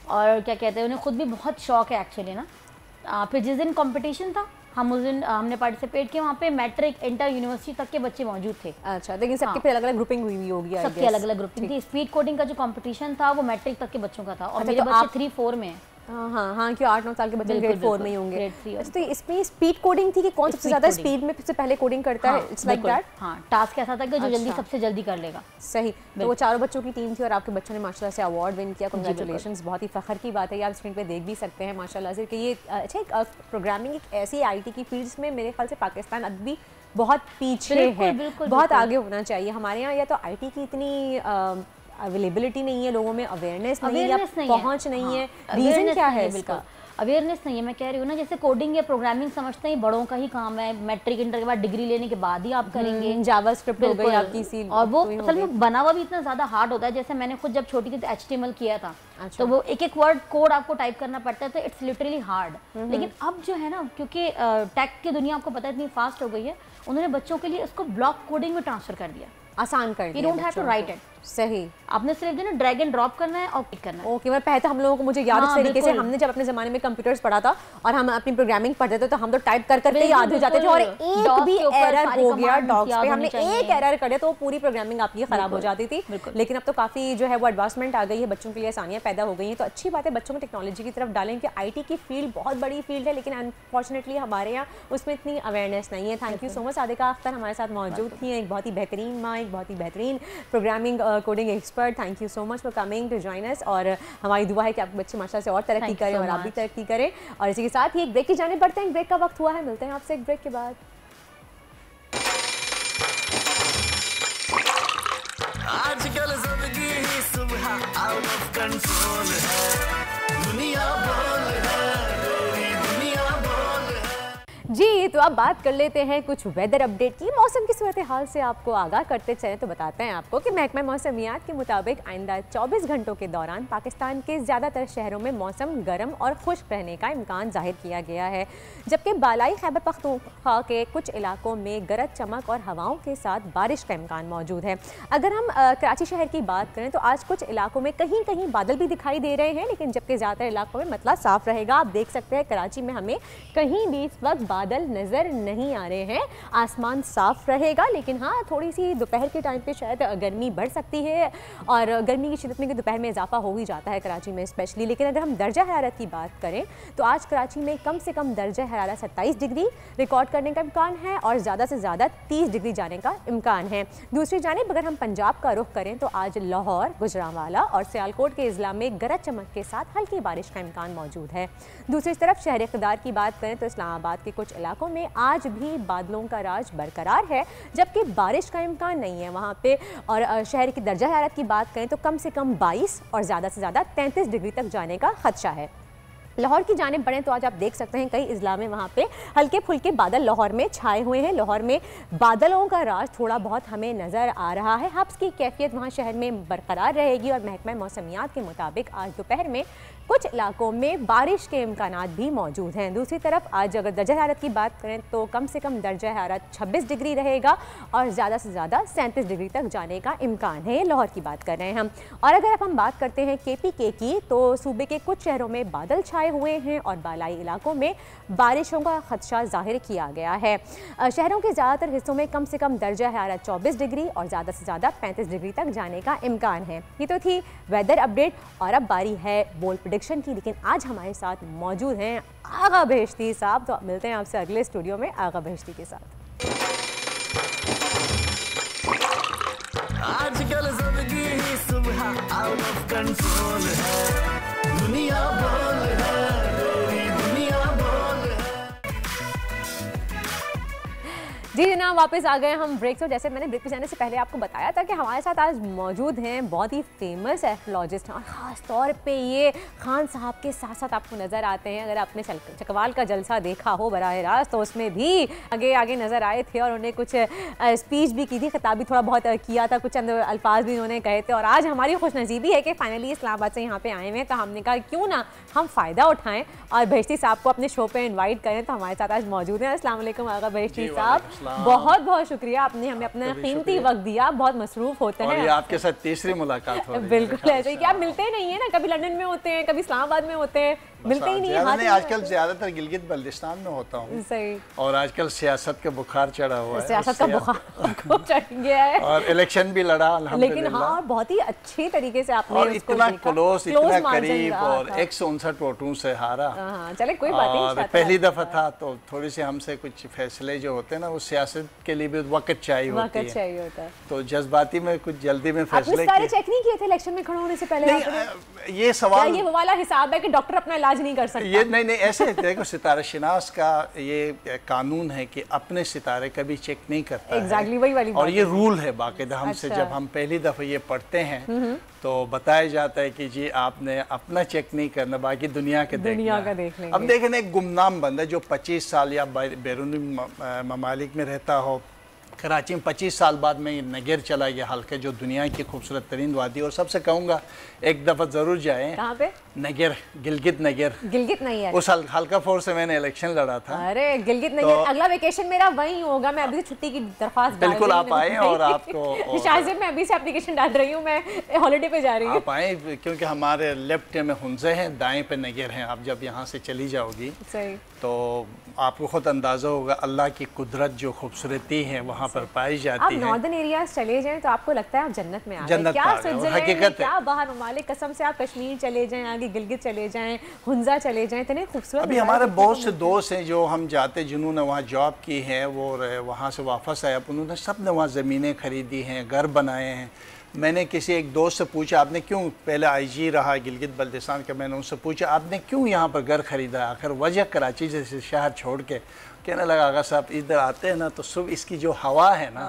और क्या कहते हैं, उन्हें खुद भी बहुत शौक है एक्चुअली ना। फिर जिस दिन कॉम्पिटिशन था, हम उस दिन हमने पार्टिसिपेट किया, वहाँ पे मैट्रिक इंटर यूनिवर्सिटी तक के बच्चे मौजूद थे। अच्छा, लेकिन सबके अलग अलग ग्रुपिंग हुई होगी। सबकी अलग अलग ग्रुपिंग थी। स्पीड कोडिंग का जो कंपटीशन था वो मैट्रिक तक के बच्चों का था, और मेरे बच्चे 3-4 में हैं। हाँ, क्यों 8-9 साल के बच्चे ग्रेड 4 में ही होंगे। अच्छा, तो इसमें स्पीड कोडिंग थी कि कौन सबसे ज्यादा स्पीड में सबसे पहले कोडिंग करता है? It's like that. हाँ, टास्क ऐसा था कि जो जल्दी सबसे जल्दी कर लेगा। सही। तो वो 4 बच्चों की टीम थी और आपके बच्चों ने माशाल्लाह से अवार्ड विन किया। कांग्रेचुलेशंस, बहुत ही फखर की बात है। आप स्क्रीन पे देख भी सकते हैं माशाल्लाह से कि ये अच्छा प्रोग्रामिंग एक ऐसी IT की फील्ड्स में मेरे ख्याल से पाकिस्तान अब भी बहुत पीछे है, बहुत आगे होना चाहिए। हमारे यहाँ या तो IT की इतनी अवेलेबिलिटी नहीं है, लोगों में अवेयरनेस नहीं है, पहुंच नहीं है। रीजन क्या है इसका? अवेयरनेस नहीं है। मैं कह रही हूँ ना, जैसे कोडिंग या प्रोग्रामिंग समझते हैं बड़ों का ही काम है, मैट्रिक इंटर के बाद डिग्री लेने के बाद ही आप करेंगे। जावास्क्रिप्ट हो गई आपकी सी, और वो असल में बना हुआ भी इतना ज़्यादा हार्ड होता है। जैसे मैंने खुद जब छोटी थी तो HTML किया था। तो वो एक वर्ड कोड आपको टाइप करना पड़ता है, तो इट्स लिटरली हार्ड। लेकिन अब जो है ना, क्योंकि टेक की दुनिया आपको पता है इतनी फास्ट हो गई है, उन्होंने बच्चों के लिए इसको ब्लॉक कोडिंग में ट्रांसफर कर दिया, आसान कर दिया। You don't have to write it। सही। आपने सिर्फ जो ना ड्रैग एंड ड्रॉप करना है और क्लिक करना है। ओके, मैं पहले तो हम लोगों को, मुझे याद इस तरीके से, हमने जब अपने ज़माने में कंप्यूटर्स पढ़ा था और हम अपनी प्रोग्रामिंग पढ़ते थे तो हम तो टाइप कर करके याद हो जाते थे, और एक भी एरर हो गया डॉक्स पे, हमने एक एरर करे तो पूरी प्रोग्रामिंग आपकी खराब हो जाती थी। लेकिन अब तो काफ़ी जो है वो एडवांसमेंट आ गई है, बच्चों के लिए आसानियाँ पैदा हो गई हैं। तो अच्छी बात है, बच्चों को टेक्नोलॉजी की तरफ डालें कि IT की फील्ड बहुत बड़ी फील्ड है, लेकिन अनफॉर्चुनेटली हमारे यहाँ उसमें इतनी अवेयरनेस नहीं है। Thank you so much Sadiqa Akhtar हमारे साथ मौजूद थी, एक बहुत ही बेहतरीन माँ, एक बहुत ही बेहतरीन programming coding expert. Thank you so much for coming to join us, और हमारी दुआ है कि आपके बच्चे माशाल्लाह से और तरक्की करें और आप भी तरक्की करें। और इसी के साथ ही एक ब्रेक की जाने पड़ते हैं, ब्रेक का वक्त हुआ है, मिलते हैं आपसे एक ब्रेक के बाद। आजकल जिंदगी ही सुबह आउट ऑफ कंट्रोल है, दुनिया बोल है, दुनिया बोल है। जी, तो अब बात कर लेते हैं कुछ वेदर अपडेट की। मौसम की सूरत हाल से आपको आगाह करते चलें तो बताते हैं आपको कि महकमा मौसमियात के मुताबिक आइंदा 24 घंटों के दौरान पाकिस्तान के ज़्यादातर शहरों में मौसम गर्म और खुश्क रहने का इम्कान जाहिर किया गया है, जबकि बालाई खैबर पख्तूनख्वा के कुछ इलाकों में गरज चमक और हवाओं के साथ बारिश का इम्कान मौजूद है। अगर हम कराची शहर की बात करें तो आज कुछ इलाकों में कहीं कहीं बादल भी दिखाई दे रहे हैं, लेकिन जबकि ज़्यादातर इलाकों में मतला साफ रहेगा। आप देख सकते हैं कराची में हमें कहीं भी इस वक्त बादल नज़र नहीं आ रहे हैं, आसमान साफ रहेगा। लेकिन हाँ, थोड़ी सी दोपहर के टाइम पे शायद गर्मी बढ़ सकती है, और गर्मी की शिद्दत में कि दोपहर में इजाफा हो ही जाता है कराची में स्पेशली। लेकिन अगर हम दर्जा हरारत की बात करें तो आज कराची में कम से कम दर्जा हरारत 27 डिग्री रिकॉर्ड करने का इम्कान है और ज़्यादा से ज़्यादा 30 डिग्री जाने का इम्कान है। दूसरी जानिब अगर हम पंजाब का रुख करें तो आज लाहौर, गुजरांवाला और सियालकोट के अजला में गरज चमक के साथ हल्की बारिश का इम्कान मौजूद है। दूसरी तरफ शहर इक़्तिदार की बात करें तो इस्लामाबाद के कुछ इलाकों में आज भी बादलों का राज बरकरार है, जबकि बारिश का इम्कान नहीं है वहाँ पे। और शहर की दर्जा हरारत की बात करें तो कम से कम 22 और ज़्यादा से ज़्यादा 33 डिग्री तक जाने का खदशा है। लाहौर की जानिब बढ़ें तो आज आप देख सकते हैं कई इज़ला में वहाँ पे हल्के फुल्के बादल लाहौर में छाए हुए हैं। लाहौर में बादलों का राज थोड़ा बहुत हमें नज़र आ रहा है। हब्स की कैफियत वहाँ शहर में बरकरार रहेगी और महकमा मौसमियात के मुताबिक आज दोपहर में कुछ इलाकों में बारिश के इम्कानात भी मौजूद हैं। दूसरी तरफ आज अगर दर्जा हरारत की बात करें तो कम से कम दर्जा हरारत 26 डिग्री रहेगा और ज़्यादा से ज़्यादा 37 डिग्री तक जाने का इम्कान है। लाहौर की बात कर रहे हैं हम। और अगर हम बात करते हैं KPK की तो सूबे के कुछ शहरों में बादल छाए हुए हैं और बालाई इलाकों में बारिशों का खदशा जाहिर किया गया है। शहरों के ज़्यादातर हिस्सों में कम से कम दर्जा हरारत 24 डिग्री और ज़्यादा से ज़्यादा 35 डिग्री तक जाने का इम्कान है। ये तो थी वेदर अपडेट और अब बारी है बोल्ड प्रेडिक्शन की, लेकिन आज हमारे साथ मौजूद हैं आगा बहिश्ती साहब। तो मिलते हैं आपसे अगले स्टूडियो में आगा बहिश्ती के साथ। आजकल सबकी ही सुबह आउट ऑफ कंट्रोल है, दुनिया बोल है, दुनिया बोल है। जी जनाब, वापस आ गए हम ब्रेक से। जैसे मैंने ब्रेक पे जाने से पहले आपको बताया था कि हमारे साथ आज मौजूद हैं बहुत ही फेमस एस्ट्रोलॉजिस्ट हैं और ख़ास तौर पे ये खान साहब के साथ साथ आपको नज़र आते हैं। अगर आपने चकवाल का जलसा देखा हो बराह रास्त, तो उसमें भी आगे आगे नज़र आए थे और उन्हें कुछ स्पीच भी की थी, खिताब भी थोड़ा बहुत किया था, कुछ चंद अल्फाज भी उन्होंने कहे थे। और आज हमारी खुशनसीबी है कि फाइनली इस्लामाबाद से यहाँ पर आए हुए हैं, तो हमने कहा क्यों ना हम फ़ायदा उठाएँ और बहिश्ती साहब को अपने शो पर इन्वाइट करें। तो हमारे साथ आज मौजूद हैं। अस्सलाम वालेकुम आगा बहिश्ती साहब, बहुत बहुत शुक्रिया, आपने हमें अपना कीमती वक्त दिया। बहुत मसरूफ होते हैं और ये आपके साथ तीसरी मुलाकात हो रही है। बिल्कुल ऐसे ही कि आप मिलते ही नहीं है ना, कभी लंदन में होते हैं, कभी इस्लामाबाद में होते हैं, मिलते ही नहीं है। आजकल ज्यादातर गिलगित बल्तिस्तान में होता हूँ। सही। और आजकल सियासत का बुखार चढ़ा हुआ है, सियासत का बुखार चढ़ गया है और इलेक्शन भी लड़ा लेकिन हाँ बहुत ही अच्छे तरीके से आपने और इतना क्लोज, इतना करीब और 159 वोटों से हारा। चले कोई बात नहीं, पहली दफा था तो थोड़ी सी हमसे कुछ फैसले जो होते हैं ना, वो सियासत के लिए भी वक्त चाहिए होती है, तो जज्बाती में कुछ जल्दी में फैसले सारे चेक नहीं किए थे इलेक्शन में खड़े होने से पहले? ये सवाल, ये वो वाला हिसाब है कि डॉक्टर अपना इलाज नहीं कर सकता? ये नहीं ऐसे देखो, सितारा शिनास का ये कानून है कि अपने सितारे कभी चेक नहीं करता exactly, वही वाली और ये रूल है बाकायदा हमसे। जब हम पहली दफा ये पढ़ते हैं तो बताया जाता है कि जी आपने अपना चेक नहीं करना, बाकी दुनिया का देख लेंगे। अब देखें एक गुमनाम बंदा जो 25 साल या बैरूनी ममालिक में रहता हो, कराची में 25 साल बाद मैं नगर चला गया, हल्के जो दुनिया की खूबसूरत तरीन वादी, और सबसे कहूँगा एक दफ़ा ज़रूर जाएं। कहाँ पे? नगर, गिलगित नगर। गिलगित नहीं है, उस हल्का फोर से मैंने इलेक्शन लड़ा था। अरे गिलगित नगर, तो अगला वेकेशन मेरा वहीं होगा। मैं अभी छुट्टी की दरख्वास्त बिल्कुल आप आए और आपको शायद मैं अभी से एप्लीकेशन डाल रही हूँ, मैं हॉलिडे पे जा रही हूँ। आप आए क्योंकि हमारे लेफ्ट में हुंजे हैं, दाएं पे नगर हैं। आप जब यहाँ से चली जाओगी तो आपको खुद अंदाजा होगा अल्लाह की कुदरत जो खूबसूरती है वहाँ पर पाई जाती है। आप नॉर्दर्न एरियाज चले जाएं तो आपको लगता है आप जन्नत में आ गए। जन्नत क्या स्विट्जरलैंड, क्या बाहर ममालिक, कसम से आप कश्मीर चले जाएं, आगे गिलगित चले जाएं, हुंजा चले जाएं, इतने खूबसूरत। अभी हमारे बहुत से दोस्त हैं जो हम जाते, जिन्होंने वहाँ जॉब की है, वो वहाँ से वापस आए, उन्होंने सब ने वहाँ ज़मीनें खरीदी हैं, घर बनाए हैं। मैंने किसी एक दोस्त से पूछा आपने क्यों, पहले आईजी रहा गिलगित बल्तिस्तान का, मैंने उनसे पूछा आपने क्यों यहाँ पर घर ख़रीदा, आखिर वजह कराची जैसे शहर छोड़ के? कहने लगा आगा साहब इधर आते हैं ना तो सुबह इसकी जो हवा है ना,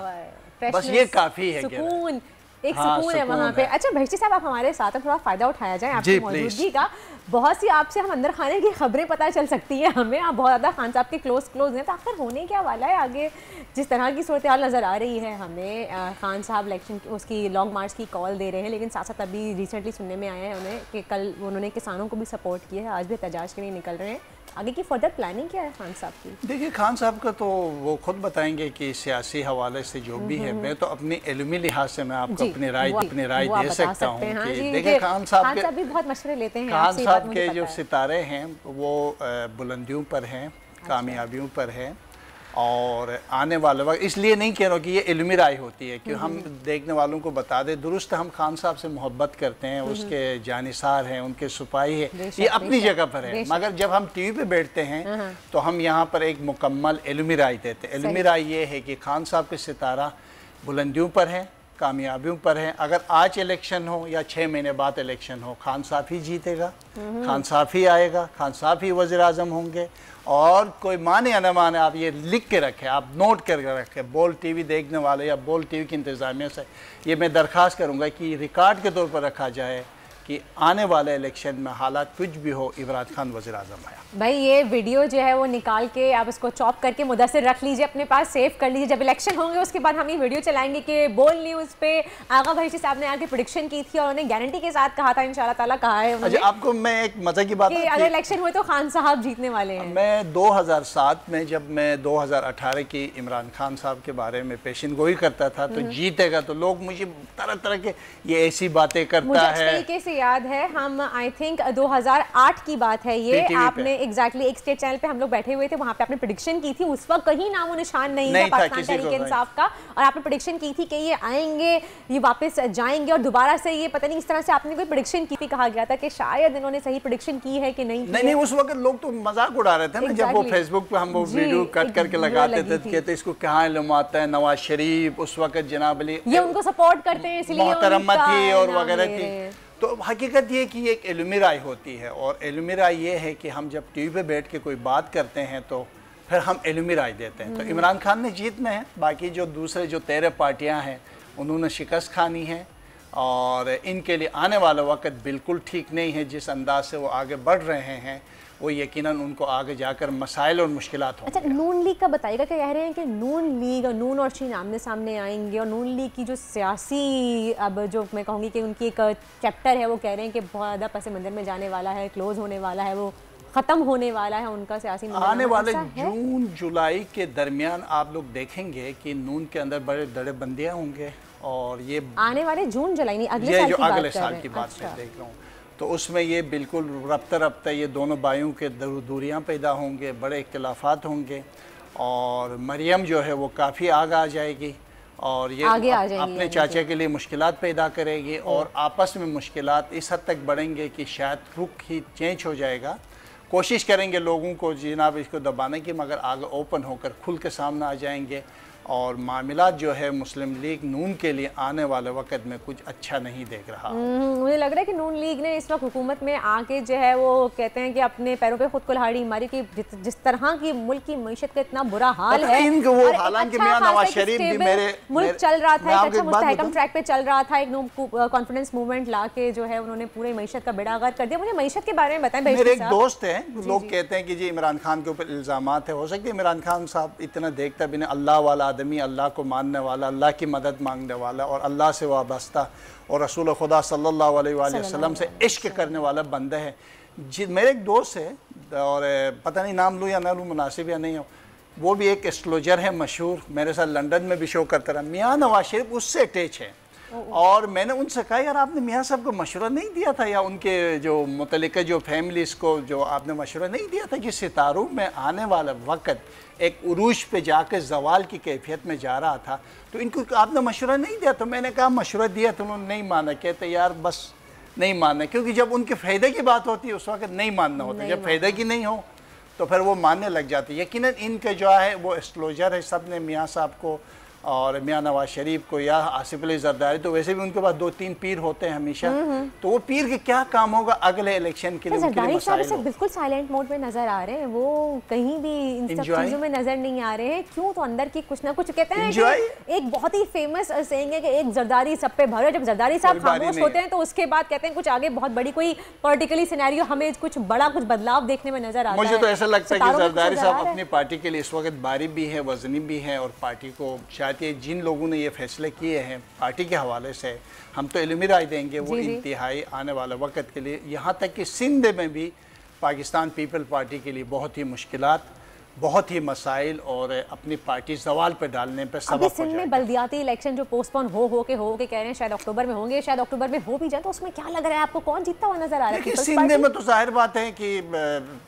बस ये काफ़ी है, सुकून, एक सुकून है वहाँ पे। अच्छा बहिश्ती साहब, आप हमारे साथ थोड़ा फ़ायदा उठाया जाए आपकी मौजूदगी का। बहुत सी आपसे हम अंदर खाने की खबरें पता चल सकती हैं हमें, आप बहुत ज़्यादा खान साहब के क्लोज हैं, तो आखिर होने क्या वाला है आगे? जिस तरह की सूरत हाल नज़र आ रही है हमें, खान साहब इलेक्शन उसकी लॉन्ग मार्च की कॉल दे रहे हैं, लेकिन साथ साथ अभी रिसेंटली सुनने में आया है उन्हें कि कल उन्होंने किसानों को भी सपोर्ट किया है, आज भी एहतजाज के लिए निकल रहे हैं। आगे की फर्दर प्लानिंग क्या है खान साहब की? देखिए खान साहब का तो वो खुद बताएंगे कि सियासी हवाले से जो भी है, मैं तो अपनी इल्मी लिहाज से मैं आपको अपनी राय दे सकता हूँ कि देखिए खान साहब भी बहुत मशवरे लेते हैं। खान साहब के जो सितारे हैं वो बुलंदियों पर हैं, कामयाबियों पर हैं, और आने वाले वक्त, इसलिए नहीं कह रहा कि ये इल्मी राय होती है कि हम देखने वालों को बता दें। दुरुस्त हम खान साहब से मोहब्बत करते हैं, उसके जानिसार हैं, उनके सिपाही है, ये अपनी जगह पर है, मगर जब हम टीवी पे बैठते हैं तो हम यहाँ पर एक मुकम्मल इल्मी राय देते हैं। इल्मी राय ये है कि खान साहब के सितारा बुलंदियों पर है, कामयाबियों पर है। अगर आज इलेक्शन हो या 6 महीने बाद इलेक्शन हो, खान साहब ही जीतेगा, खान साहब ही आएगा, खान साहब ही वज़ीर आज़म होंगे। और कोई माने या न माने, आप ये लिख के रखें, आप नोट करके रखें। बोल टीवी देखने वाले या बोल टीवी की इंतज़ामिया से ये मैं दरख्वास्त करूँगा कि रिकॉर्ड के तौर पर रखा जाए कि आने वाले इलेक्शन में हालात कुछ भी हो, इमरान खान वज़ीर आज़म आया। भाई ये वीडियो जो है वो निकाल के आप इसको चॉप करके मुदस्सिर रख लीजिए अपने पास, सेव कर लीजिए। जब इलेक्शन होंगे उसके बाद हम ये वीडियो चलाएंगे कि बोल न्यूज़ पे आगा बहिश्ती साहब ने आके प्रेडिक्शन की थी और उन्होंने गारंटी के साथ कहा था, इंशाल्लाह ताला कहा है उन्होंने। अच्छा, आपको मैं एक मज़े की बात, अगर इलेक्शन हुए तो खान साहब जीतने वाले हैं। मैं 2007 में, जब मैं 2018 की इमरान खान साहब के बारे में पेशिन गोई करता था तो जीतेगा, तो लोग मुझे तरह तरह के ये ऐसी बातें करता है, से याद है, हम आई थिंक 2008 की बात है ये, आपने एग्जैक्टली एक स्टेट चैनल पे हम लोग बैठे हुए थे, वहाँ पे आपने प्रेडिक्शन की थी, उस वक्त कहीं नामो निशान नहीं था पाकिस्तान तहरीक इंसाफ का, और आपने प्रेडिक्शन की थी कि ये आएंगे, ये वापस जाएंगे, और दोबारा से ये पता नहीं इस तरह से आपने कोई प्रेडिक्शन की थी, कहा गया था कि शायद इन्होंने सही प्रेडिक्शन की है कि नहीं। नहीं, उस वक्त लोग तो मजाक उड़ा रहे थे ना, जब वो फेसबुक पे हम वो वीडियो कट करके लगाते थे, कहते इसको कहाँ इल्म आता है, नवाज शरीफ उस वक्त जनाब अली ये उनको सपोर्ट करते हैं इसलिए मोहतरमा थी और वगैरह थी। तो हकीकत ये कि एक इल्मी राय होती है, और इल्मी राय ये है कि हम जब टीवी पे बैठ के कोई बात करते हैं तो फिर हम इल्मी राय देते हैं। तो इमरान खान ने जीत में है, बाकी जो दूसरे जो 13 पार्टियां हैं उन्होंने शिकस्त खानी है, और इनके लिए आने वाला वक्त बिल्कुल ठीक नहीं है। जिस अंदाज से वो आगे बढ़ रहे हैं वो यकीनन उनको आगे जाकर मसाइल और मुश्किलात होंगे। अच्छा, नून लीग का बताइएगा, क्या कह रहे हैं कि नून लीग और नून और चीन आमने सामने आएंगे, और नून लीग की जो सियासी, अब जो मैं कहूँगी कि उनकी एक चैप्टर है, वो कह रहे हैं कि बहुत ज़्यादा पस मंज़र में जाने वाला है, क्लोज होने वाला है, वो ख़त्म होने वाला है उनका सियासी। आने वाले जून जुलाई के दरमियान आप लोग देखेंगे कि नून के अंदर बड़े दड़े बंदियाँ होंगे, और ये आने वाले जून जुलाई नहीं अगले साल की बात मैं देख रहा हूँ, तो उसमें ये बिल्कुल रफ्ता रफ्ता ये दोनों भाइयों के दूरियां पैदा होंगे, बड़े इख्तिलाफात होंगे, और मरियम जो है वो काफ़ी आगे आ जाएगी, और ये अपने चाचा के लिए मुश्किलात पैदा करेगी, और आपस में मुश्किलात इस हद तक बढ़ेंगे कि शायद रुख ही चेंज हो जाएगा। कोशिश करेंगे लोगों को जनाब इसको दबाने की, मगर आगे ओपन होकर खुल के सामने आ जाएंगे, और मामलात जो है मुस्लिम लीग नून के लिए आने वाले वक्त में कुछ अच्छा नहीं देख रहा। मुझे लग रहा है कि नून लीग ने इस वक्त हुकूमत में आके जो है वो कहते हैं कि अपने पैरों पे खुद कुल्हाड़ी मारी, कि जिस तरह की मुल्क की मईशत का इतना बुरा हाल है, हालांकि नवाज शरीफ भी मेरे मुल्क चल रहा था, एक अच्छा मुस्तहकम ट्रैक पे चल रहा था, एक कॉन्फिडेंस मूवमेंट ला के जो है उन्होंने पूरे मईशत का बेड़ा गर्क कर दिया। मुझे मईशत के बारे में बताएं। मेरे एक दोस्त है, लोग कहते हैं कि जी इमरान खान के ऊपर इल्जामात है, हो सकता है इमरान खान साहब इतना देखता भी नहीं, अल्लाह वाला आदमी, अल्लाह को मानने वाला, अल्लाह की मदद मांगने वाला, और अल्लाह से वाबस्ता, और रसूल खुदा सल्लल्लाहु अलैहि वसल्लम से इश्क करने वाला बंदा है। मेरे एक दोस्त है, और पता नहीं नाम लूँ या ना लूँ, मुनासिब या नहीं हो, वो भी एक एस्ट्रोलॉजर है मशहूर, मेरे साथ लंदन में भी शो करता रहा, मियाँ नवाज शरीफ उससे अटैच है। और मैंने उनसे कहा यार आपने मियाँ साहब को मशवरा नहीं दिया था, या उनके जो मुतल्लिका जो फैमिलीज़ को जो आपने मशवरा नहीं दिया था कि सितारों में आने वाला वक्त एक उरूज पे जाकर जवाल की कैफियत में जा रहा था, तो इनको आपने मशवरा नहीं दिया? तो मैंने कहा मशवरा दिया तो उन्होंने नहीं माना। कहते यार बस नहीं मानना, क्योंकि जब उनके फ़ायदे की बात होती है उस वक्त नहीं मानना होता, जब फ़ायदे की नहीं हो तो फिर वो मानने लग जाते। यकीनन इनके जो है वो एस्ट्रोलॉजर है, सब ने मियाँ साहब को और मियाँ नवाज शरीफ को या आसिफ अली जरदारी, तो वैसे भी उनके पास 2-3 पीर होते हैं हमेशा, तो वो पीर के क्या काम होगा अगले इलेक्शन के लिए? जरदारी साहब बिल्कुल साइलेंट मोड में नजर आ रहे हैं, वो कहीं भी इन सब चीजों में नजर नहीं आ रहे हैं। क्यों? तो अंदर की कुछ ना कुछ कहते हैं कि एक बहुत ही फेमस सेइंग है कि एक जरदारी सब पे भरो। जब जरदारी साहब खामोश होते हैं तो उसके बाद कहते हैं कुछ आगे बहुत बड़ी कोई पॉलिटिकली सिनेरियो हमें कुछ बड़ा कुछ बदलाव देखने में नजर आता है। मुझे तो ऐसा लगता है कि जरदारी साहब अपनी पार्टी के लिए इस वक्त बारी भी है, वजनी भी है, और पार्टी को जिन लोगों ने ये फैसले किए हैं पार्टी के हवाले से, हम तो इल्मी राय देंगे वो इंतहाई आने वाले वक्त के लिए, यहाँ तक कि सिंध में भी पाकिस्तान पीपल पार्टी के लिए बहुत ही मुश्किलात, बहुत ही मसाइल, और अपनी पार्टी सवाल पर डालने पर सबक हो जाएगा। सिंध में बल्दियाती इलेक्शन जो पोस्टपोन हो के कह रहे हैं शायद अक्टूबर में होंगे, शायद अक्टूबर में हो भी जाए, तो उसमें क्या लग रहा है आपको, कौन जीतता हुआ नजर आ रहा है? सिंध में तो जाहिर बात है कि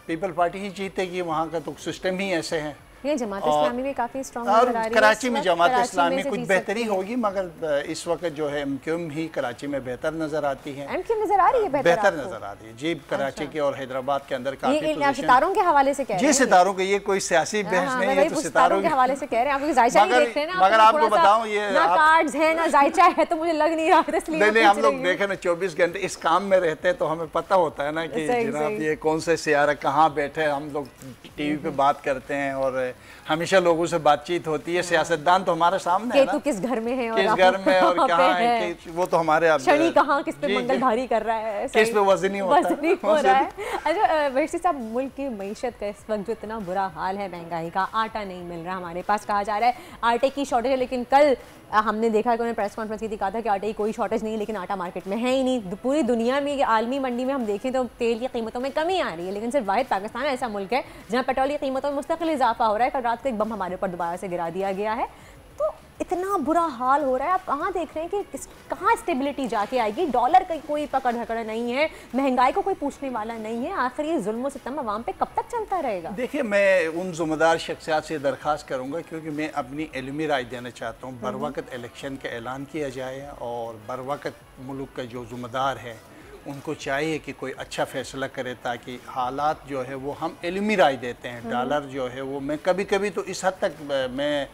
पीपल पार्टी ही जीतेगी, वहाँ का तो सिस्टम ही ऐसे है। ये जमात इस्लामी भी काफी स्ट्रांग नजर आ रही है। कराची में जमात इस्लामी कुछ बेहतरी होगी, मगर इस वक्त जो है एमक्यूएम ही कराची में बेहतर नजर आती है। एमक्यूएम नजर आ रही है बेहतर नजर आ रही है जी, कराची के और हैदराबाद के अंदर काफी सितारों के हवाले से कह रहे हैं। जी सितारों के, ये कोई सियासी बहस नहीं है, तो सितारों के हवाले से कह रहे हैं। आप जायचा नहीं देख रहे हैं ना, मगर आपको बताऊं ये ना कार्ड्स है ना जायचा है, तो मुझे लग नहीं रहा है, इसलिए नहीं हम लोग देखें ना 24 घंटे इस काम में रहते हैं, तो हमें पता होता है ना कि जनाब ये कौन से सियारा कहाँ बैठे, हम लोग टीवी पे बात करते हैं और हमेशा लोगों से बातचीत होती है। सियासतदान तो हमारे सामने है ना, किस घर में है, किस घर में और कहाँ है, वो तो हमारे शनि कहाँ किस पे मंगल भारी कर रहा है, किस पे वजनी हो रहा है। अच्छा वैसे साहब, मुल्क की मईशत का इस वक्त जो इतना बुरा हाल है, महंगाई का, आटा नहीं मिल रहा हमारे पास, कहा जा रहा है आटे की शॉर्टेज है, लेकिन कल हमने देखा कि उन्होंने प्रेस कॉन्फ्रेंस की थी, कहा था कि आटे की कोई शॉर्टेज नहीं, लेकिन आटा मार्केट में है ही नहीं। पूरी दुनिया में आलमी मंडी में हम देखें तो तेल की कीमतों में कमी आ रही है, लेकिन सिर्फ वाहिद पाकिस्तान ऐसा मुल्क है जहाँ पेट्रोल की कीमतों में मुस्तकिल इजाफा हो रहा है। कल रात को एक बम हमारे ऊपर दोबारा से गिरा दिया गया है। तो इतना बुरा हाल हो रहा है। आप कहाँ देख रहे हैं कि कहाँ स्टेबिलिटी जाके आएगी? डॉलर की कोई पकड़ धकड़ नहीं है, महंगाई को कोई पूछने वाला नहीं है। आखिर ये जुल्म सितम अवाम पे कब तक चलता रहेगा? देखिए, मैं उन ज़िम्मेदार शख्सियात से दरख्वास्त करूँगा, क्योंकि मैं अपनी इल्मी राय देना चाहता हूँ। बर वक्त इलेक्शन का ऐलान किया जाए और बर वक्त मुल्क का जो ज़िम्मेदार है उनको चाहिए कि कोई अच्छा फ़ैसला करे, ताकि हालात जो है वो हम इल्मी राय देते हैं। डॉलर जो है वो, मैं कभी कभी तो इस हद तक मैं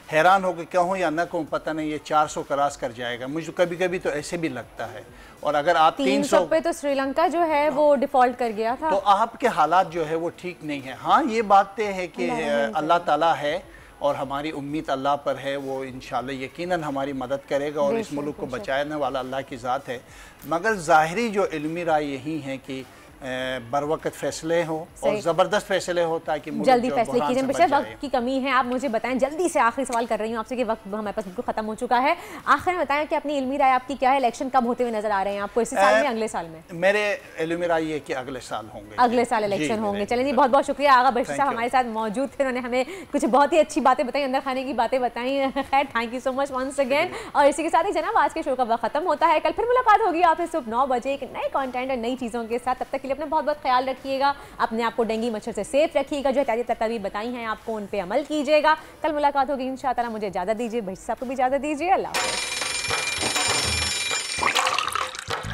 हैरान होकर कहूँ या ना कहूँ पता नहीं, ये 400 क्रॉस कर जाएगा। मुझे कभी कभी तो ऐसे भी लगता है। और अगर आप 300 पे तो श्रीलंका जो है वो डिफ़ॉल्ट कर गया था, तो आपके हालात जो है वो ठीक नहीं है। हाँ, ये बातें हैं कि अल्लाह ताला है और हमारी उम्मीद अल्लाह पर है, वो इंशाल्लाह यकीनन हमारी मदद करेगा और इस मुल्क को बचाने वाला अल्लाह की ज़ात है। मगर ज़ाहिरी जो इल्मी राय यही है कि बर वक्त फैसले हो और ज़बरदस्त फैसले हो, ताकि जल्दी फैसले कीजिए। बेशक वक्त की कमी है, आप मुझे बताएं जल्दी से, आखिरी सवाल कर रही हूँ आपसे कि वक्त हमारे पास बिल्कुल खत्म हो चुका है। आखिर में बताएं कि अपनी इल्मी राय आपकी क्या है? इलेक्शन कब होते हुए नजर आ रहे हैं आपको, इसी साल में, अगले साल में? मेरे इल्मी राय ये कि अगले साल होंगे, अगले साल इलेक्शन होंगे। चलें जी, बहुत बहुत शुक्रिया। आगा बशीर साहब हमारे साथ मौजूद थे, उन्होंने हमें कुछ बहुत ही अच्छी बातें बताई, अंदर खाने की बातें बताई। खैर, thank you so much once again. और इसी के साथ ही जनाब आज के शो का वक्त खत्म होता है। कल फिर मुलाकात होगी आपसे सुबह 9 बजे एक नए कंटेंट और नई चीज़ों के साथ। तब तक के लिए अपना बहुत बहुत ख्याल रखिएगा, अपने आप को डेंगू मच्छर से सेफ रखिएगा। जो एहतियाती तदबीर बताई हैं आपको, उन पे अमल कीजिएगा। कल मुलाकात होगी इंशाअल्लाह। मुझे इजाज़त दीजिए, बशीर साहब को भी इजाज़त दीजिए। अल्लाह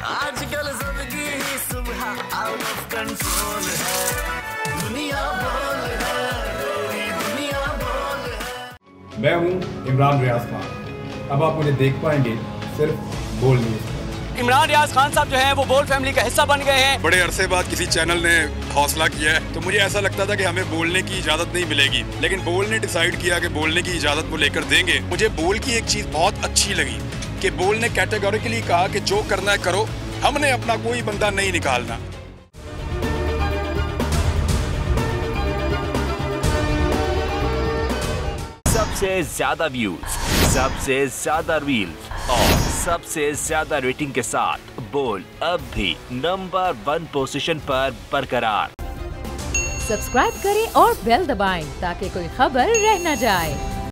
आजकल जिंदगी ही सुबह आउट ऑफ कंट्रोल है, दुनिया बोल है, दुनिया बोल है। मैं हूँ इमरान रियाज खान। अब आप मुझे देख पाएंगे सिर्फ बोल न्यूज़। इमरान रियाज खान साहब जो हैं वो बोल फैमिली का हिस्सा बन गए हैं। बड़े अरसे बाद किसी चैनल ने हौसला किया है, तो मुझे ऐसा लगता था कि हमें बोलने की इजाजत नहीं मिलेगी, लेकिन बोल ने डिसाइड किया कि बोलने की इजाजत वो लेकर देंगे। मुझे बोल की एक चीज बहुत अच्छी लगी कि बोल ने कैटेगोरिकली कहा कि जो करना है करो, हमने अपना कोई बंदा नहीं निकालना। सबसे ज्यादा व्यूज, सबसे ज्यादा रील्स और सबसे ज्यादा रेटिंग के साथ बोल अब भी नंबर 1 पोजीशन पर बरकरार। सब्सक्राइब करें और बेल दबाएं ताकि कोई खबर रह न जाए।